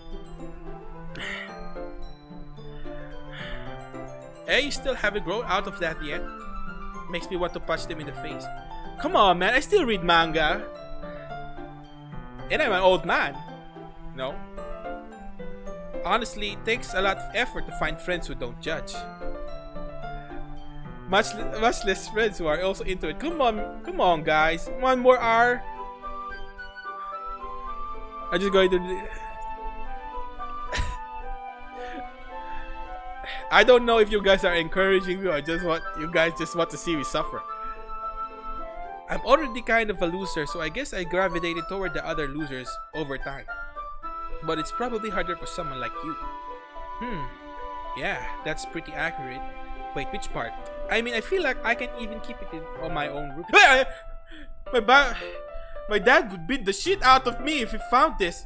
Hey, you still haven't grown out of that yet? Makes me want to punch them in the face. Come on, man. I still read manga. And I'm an old man. No. Honestly, it takes a lot of effort to find friends who don't judge. Much less friends who are also into it. Come on, guys. One more hour. I'm just going to. I don't know if you guys are encouraging me or you guys just want to see me suffer. I'm already kind of a loser, so I guess I gravitated toward the other losers over time. But it's probably harder for someone like you. Yeah, that's pretty accurate. Wait, which part? I mean, I feel like I can even keep it on my own roof. My dad would beat the shit out of me if he found this.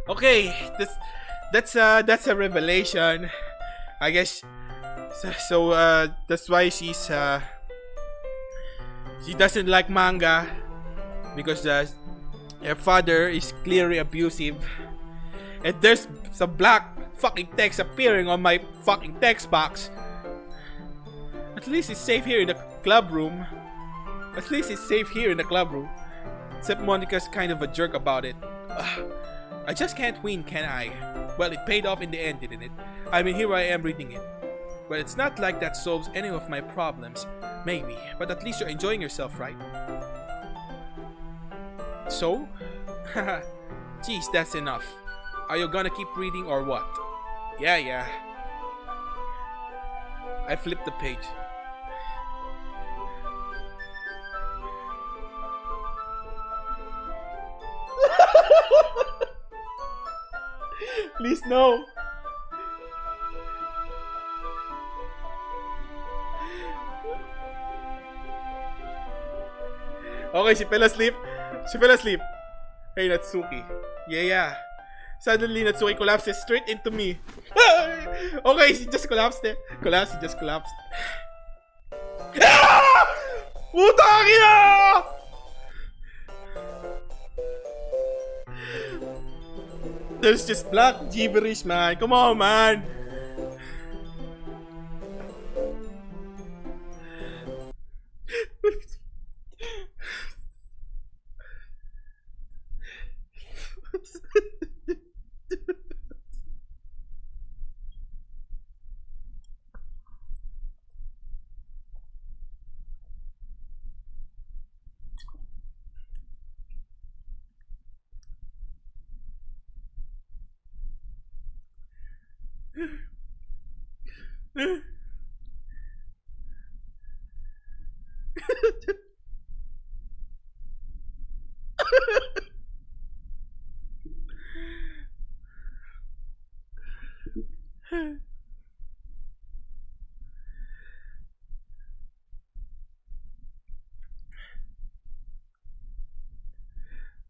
Okay, that's a revelation, I guess. So that's why she doesn't like manga. because her father is clearly abusive, and there's some black fucking text appearing on my fucking text box. At least it's safe here in the club room. Except Monica's kind of a jerk about it. I just can't win, can I? Well, it paid off in the end, didn't it? I mean, here I am reading it. But it's not like that solves any of my problems. Maybe, but at least you're enjoying yourself, right? So? Haha. Geez, that's enough. Are you gonna keep reading or what? Yeah. I flipped the page. Please no. Okay, she fell asleep. Hey, Natsuki. Yeah. Suddenly, Natsuki collapses straight into me. Okay, she just collapsed. She just collapsed. Putang ina! There's just black gibberish, man. Come on, man.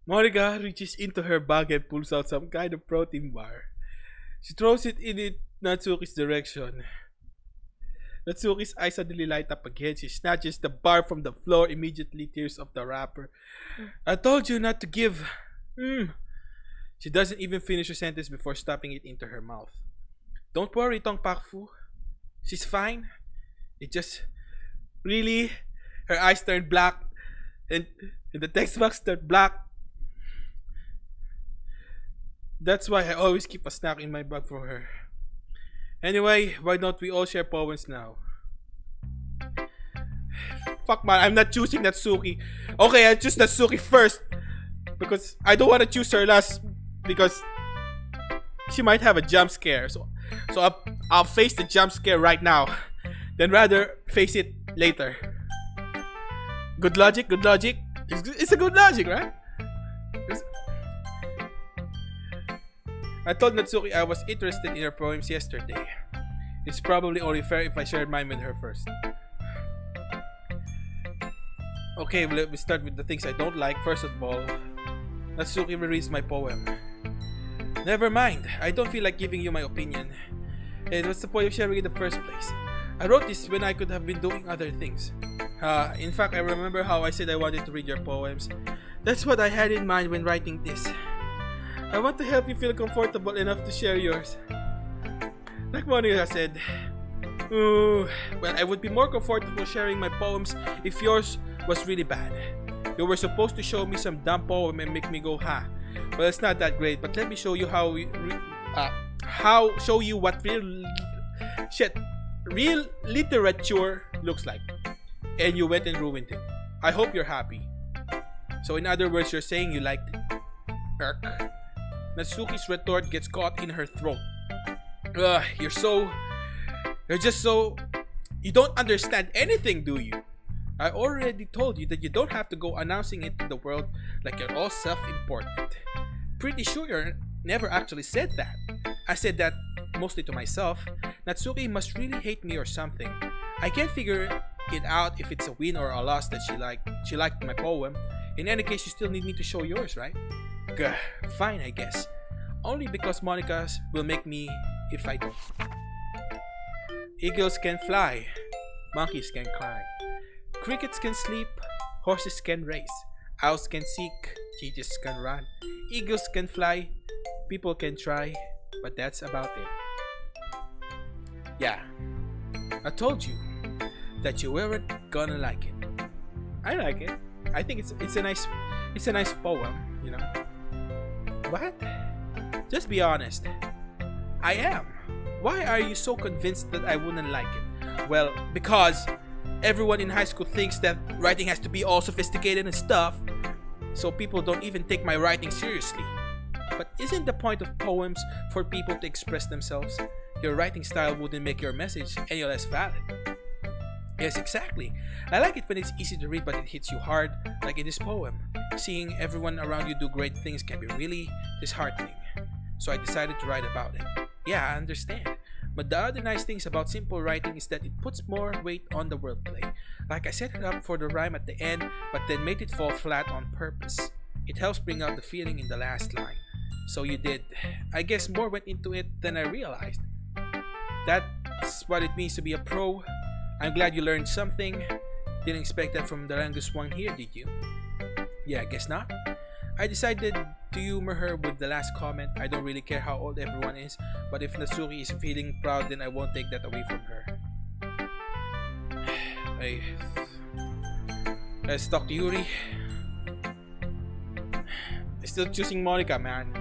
Monica reaches into her bag and pulls out some kind of protein bar. She throws it in Natsuki's direction. Natsuki's eyes suddenly light up again. She snatches the bar from the floor, immediately tears off the wrapper. I told you not to give. She doesn't even finish her sentence before stuffing it into her mouth. Don't worry, Tong Pakfu. She's fine. It just really, her eyes turned black, and the text box turned black. That's why I always keep a snack in my bag for her. Anyway, why don't we all share poems now? Fuck man, I'm not choosing Natsuki. Okay, I'll choose Natsuki first. Because I don't want to choose her last. Because she might have a jump scare. So I'll face the jump scare right now. Then rather face it later. Good logic. It's a good logic, right? I told Natsuki I was interested in her poems yesterday. It's probably only fair if I shared mine with her first. Okay, well, let me start with the things I don't like. First of all, Natsuki reads my poem. Never mind, I don't feel like giving you my opinion. Hey, what's the point of sharing in the first place? I wrote this when I could have been doing other things. In fact, I remember how I said I wanted to read your poems. That's what I had in mind when writing this. I want to help you feel comfortable enough to share yours. Like Monica said, well, I would be more comfortable sharing my poems if yours was really bad. You were supposed to show me some dumb poem and make me go ha. Well, it's not that great, but let me show you show you what real literature looks like. And you went and ruined it. I hope you're happy. So in other words, you're saying you liked it. Irk. Natsuki's retort gets caught in her throat. You're just so... You don't understand anything, do you? I already told you that you don't have to go announcing it to the world like you're all self-important. Pretty sure you never actually said that. I said that mostly to myself. Natsuki must really hate me or something. I can't figure it out if it's a win or a loss that she liked my poem. In any case, you still need me to show yours, right? Gah, fine, I guess. Only because Monica's will make me if I don't. Eagles can fly. Monkeys can climb. Crickets can sleep. Horses can race. Owls can seek, cheetahs can run, eagles can fly, people can try, but that's about it. Yeah, I told you that you weren't gonna like it. I like it. I think it's a nice poem, you know. What? Just be honest. I am. Why are you so convinced that I wouldn't like it? Well, because everyone in high school thinks that writing has to be all sophisticated and stuff, so people don't even take my writing seriously. But isn't the point of poems for people to express themselves? Your writing style wouldn't make your message any less valid. Yes, exactly. I like it when it's easy to read but it hits you hard, like in this poem. Seeing everyone around you do great things can be really disheartening. So I decided to write about it. Yeah, I understand. But the other nice things about simple writing is that it puts more weight on the wordplay. Like I set it up for the rhyme at the end, but then made it fall flat on purpose. It helps bring out the feeling in the last line. So you did. I guess more went into it than I realized. That's what it means to be a pro. I'm glad you learned something. Didn't expect that from the youngest one here, did you? Yeah, I guess not. I decided to humor her with the last comment. I don't really care how old everyone is, but if Natsuki is feeling proud, then I won't take that away from her. Hey, let's talk to Yuri. I'm still choosing Monica, man.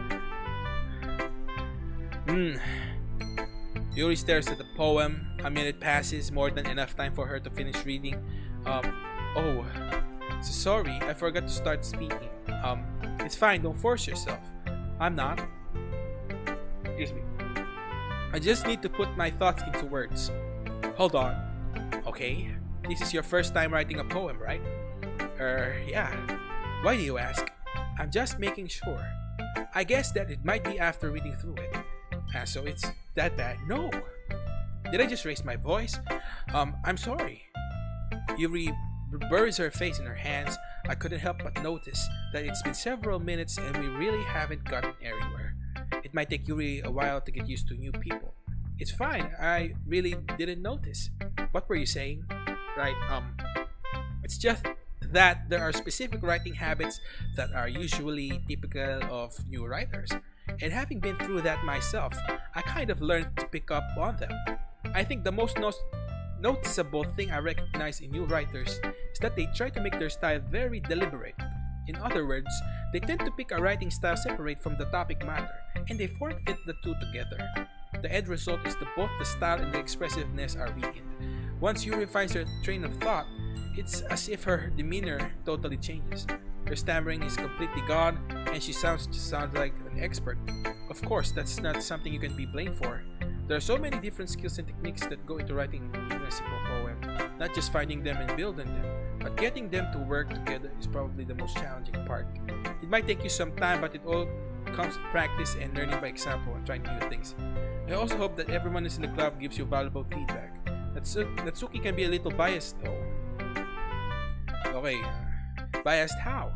Yuri stares at the poem. A minute passes, more than enough time for her to finish reading. Oh, so sorry, I forgot to start speaking. It's fine, don't force yourself. I'm not. Excuse me. I just need to put my thoughts into words. Hold on. Okay, this is your first time writing a poem, right? Yeah. Why do you ask? I'm just making sure. I guess that it might be after reading through it. So it's that bad? No. Did I just raise my voice? I'm sorry. Yuri buries her face in her hands. I couldn't help but notice that it's been several minutes and we really haven't gotten anywhere. It might take Yuri a while to get used to new people. It's fine. I really didn't notice. What were you saying? Right, it's just that there are specific writing habits that are usually typical of new writers. And having been through that myself, I kind of learned to pick up on them. I think the most noticeable thing I recognize in new writers is that they try to make their style very deliberate. In other words, they tend to pick a writing style separate from the topic matter, and they form-fit the two together. The end result is that both the style and the expressiveness are weakened. Once Yuri finds her train of thought, it's as if her demeanor totally changes. Her stammering is completely gone, and she sounds like an expert. Of course, that's not something you can be blamed for. There are so many different skills and techniques that go into writing even a simple poem. Not just finding them and building them, but getting them to work together is probably the most challenging part. It might take you some time, but it all comes with practice and learning by example and trying new things. I also hope that everyone who's in the club gives you valuable feedback. Natsuki can be a little biased though. Okay, biased how?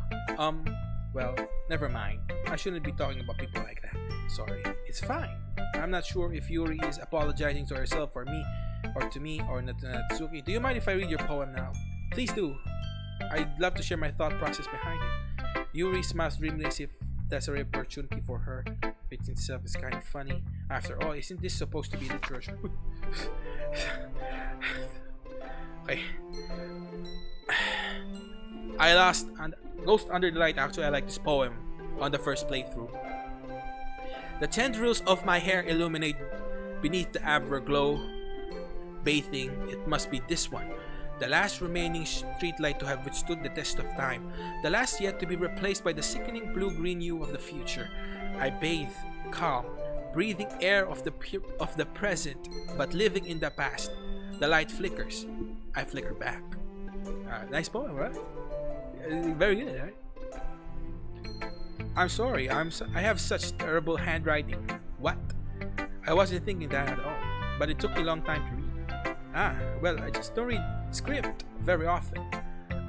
Well, never mind. I shouldn't be talking about people like that. Sorry. It's fine. I'm not sure if Yuri is apologizing to herself or me, or to me, or Natsuki. Do you mind if I read your poem now? Please do. I'd love to share my thought process behind it. Yuri smiles dreamily as if that's a rare opportunity for her, which in itself is kind of funny. After all, isn't this supposed to be literature? Okay. I lost and Ghost Under the Light. Actually, I like this poem on the first playthrough. The tendrils of my hair illuminate beneath the amber glow. Bathing, it must be this one. The last remaining streetlight to have withstood the test of time. The last yet to be replaced by the sickening blue-green hue of the future. I bathe, calm, breathing air of the present, but living in the past. The light flickers. I flicker back. Nice poem, right? Very good, right? I'm sorry, I have such terrible handwriting. What? I wasn't thinking that at all, but it took me a long time to read. Well, I just don't read script very often.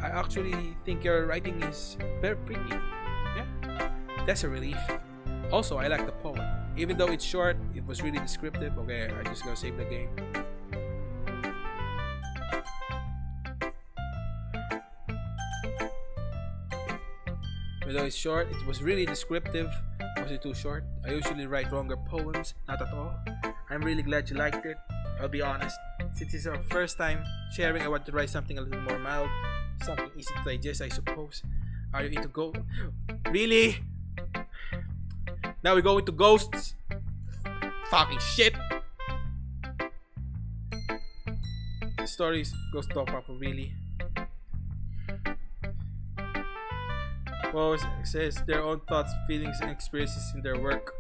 I actually think your writing is very pretty. Yeah, that's a relief. Also, I like the poem. Even though it's short, it was really descriptive. Okay, I just gotta save the game. Although it's short, it was really descriptive. Was it too short? I usually write longer poems. Not at all. I'm really glad you liked it. I'll be honest. Since it's our first time sharing, I want to write something a little more mild. Something easy to digest, I suppose. Are you into go? Really? Now we go into ghosts? Fucking shit! The stories Ghost Talk Papa, really? Well, it says their own thoughts, feelings, and experiences in their work.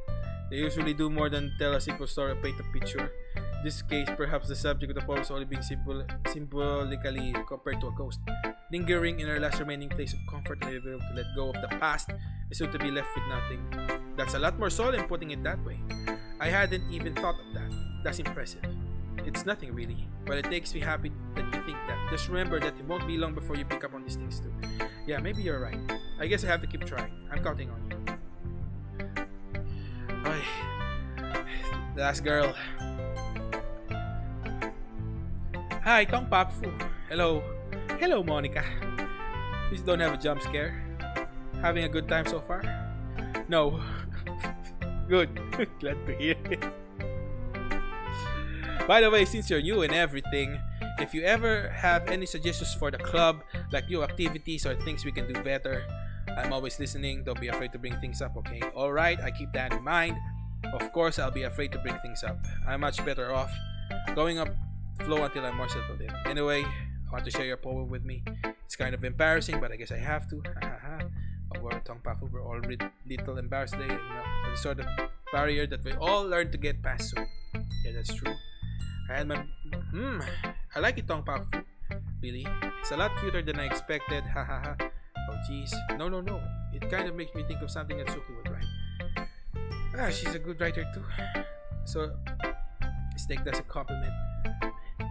They usually do more than tell a simple story or paint a picture. In this case, perhaps the subject of the poem is only being symbolically compared to a ghost, lingering in our last remaining place of comfort and able to let go of the past, and soon to be left with nothing. That's a lot more solemn putting it that way. I hadn't even thought of that. That's impressive. It's nothing really, but it makes me happy that you think that. Just remember that it won't be long before you pick up on these things too. Yeah, maybe you're right. I guess I have to keep trying. I'm counting on you. Ay, the last girl. Hi, Tong Pap Fu. Hello. Hello, Monica. Please don't have a jump scare. Having a good time so far? No. Good. Glad to hear it. By the way, since you're new and everything, if you ever have any suggestions for the club, like new activities or things we can do better, I'm always listening. Don't be afraid to bring things up, okay? Alright, I keep that in mind. Of course, I'll be afraid to bring things up. I'm much better off going up flow until I'm more settled in. Anyway, I want to share your poem with me. It's kind of embarrassing, but I guess I have to. Our tongue packle, we're all little embarrassed today, but it's sort of barrier that we all learn to get past soon. Yeah, that's true. I had my I like it, tongue packle. Really, it's a lot cuter than I expected. Oh jeez, no. It kind of makes me think of something that Suki would write. She's a good writer too. So let's take that as a compliment.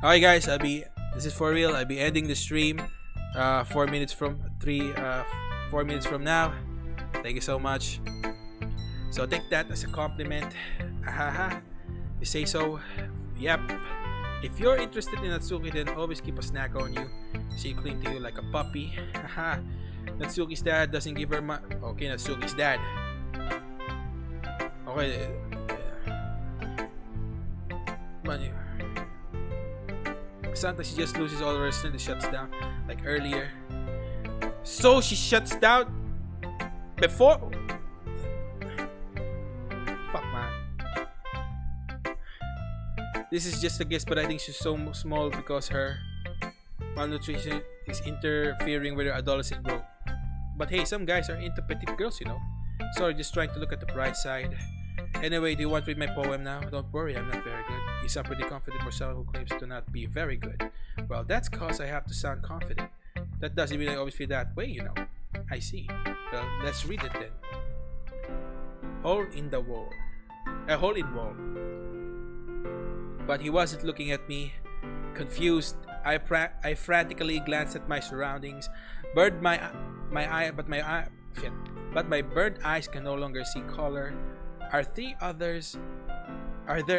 Alright guys, this is for real. I'll be ending the stream 4 minutes from now. Thank you so much. So take that as a compliment. You say so? Yep. If you're interested in Natsuki, then always keep a snack on you. She cling to you like a puppy. Natsuki's dad doesn't give her okay, Natsuki's dad. Okay. Money. Sometimes she just loses all her strength and shuts down, like earlier. So she shuts down before. Fuck, man. This is just a guess, but I think she's so small because her malnutrition is interfering with her adolescent growth. But hey, some guys are into petite girls, Sorry, just trying to look at the bright side. Anyway, do you want to read my poem now? Don't worry, I'm not very good. You sound pretty confident for someone who claims to not be very good. Well, that's cause I have to sound confident. That doesn't mean I always feel that way, I see. Well, let's read it then. Hole in the wall. A hole in wall. But he wasn't looking at me. Confused, I frantically glanced at my surroundings. But my burned eyes can no longer see color. Are there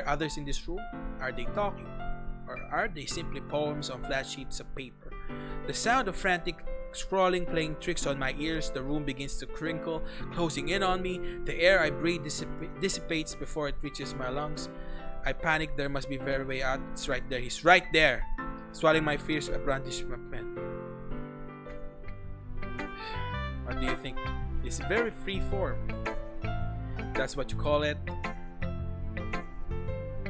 others in this room? Are they talking? Or are they simply poems on flat sheets of paper? The sound of frantic scrawling playing tricks on my ears. The room begins to crinkle, closing in on me. The air I breathe dissipates before it reaches my lungs. I panic. There must be a very way out. It's right there. He's right there. Swallowing my fears, I brandish my pen. What do you think? It's very free form. That's what you call it.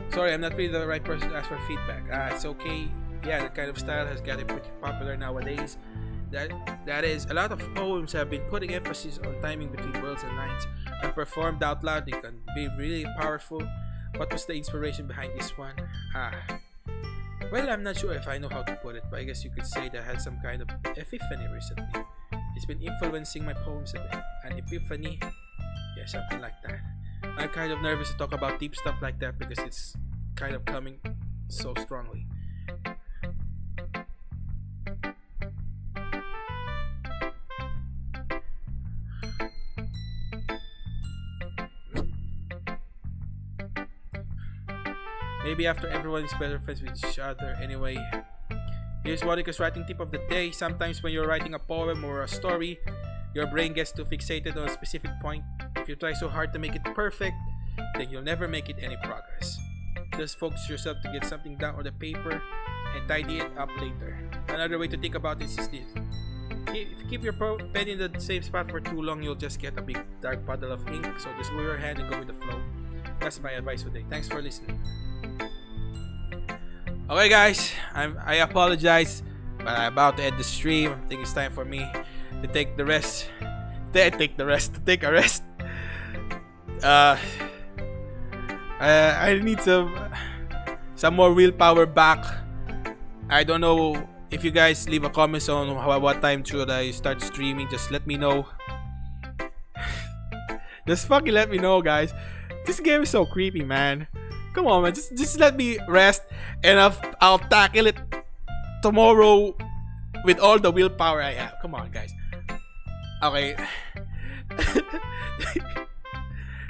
Sorry, I'm not really the right person to ask for feedback. It's okay. Yeah, that kind of style has gotten pretty popular nowadays. That is, a lot of poems have been putting emphasis on timing between worlds and lines, and performed out loud. They can be really powerful. What was the inspiration behind this one? Well, I'm not sure if I know how to put it, but I guess you could say that I had some kind of epiphany recently. It's been influencing my poems a bit. An epiphany? Yeah, something like that. I'm kind of nervous to talk about deep stuff like that because it's kind of coming so strongly. Maybe after everyone is better friends with each other. Anyway, here's Monica's writing tip of the day. Sometimes when you're writing a poem or a story, your brain gets too fixated on a specific point. If you try so hard to make it perfect, then you'll never make it any progress. Just focus yourself to get something down on the paper and tidy it up later. Another way to think about this is this. If you keep your pen in the same spot for too long, you'll just get a big dark puddle of ink. So just move your hand and go with the flow. That's my advice today. Thanks for listening. Okay guys, I apologize, but I'm about to end the stream. I think it's time for me to take a rest. I need some more willpower back. I don't know if you guys leave a comment on what time should I start streaming. Just let me know. Just fucking let me know, guys. This game is so creepy, man. Come on, man. Just let me rest, and I'll tackle it tomorrow with all the willpower I have. Come on, guys. Okay.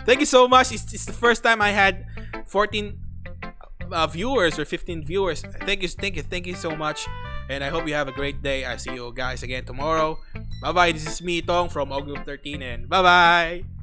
Thank you so much. It's the first time I had 14 viewers or 15 viewers. Thank you so much. And I hope you have a great day. I see you guys again tomorrow. Bye bye. This is me, Tong from Ogroup 13, and bye bye.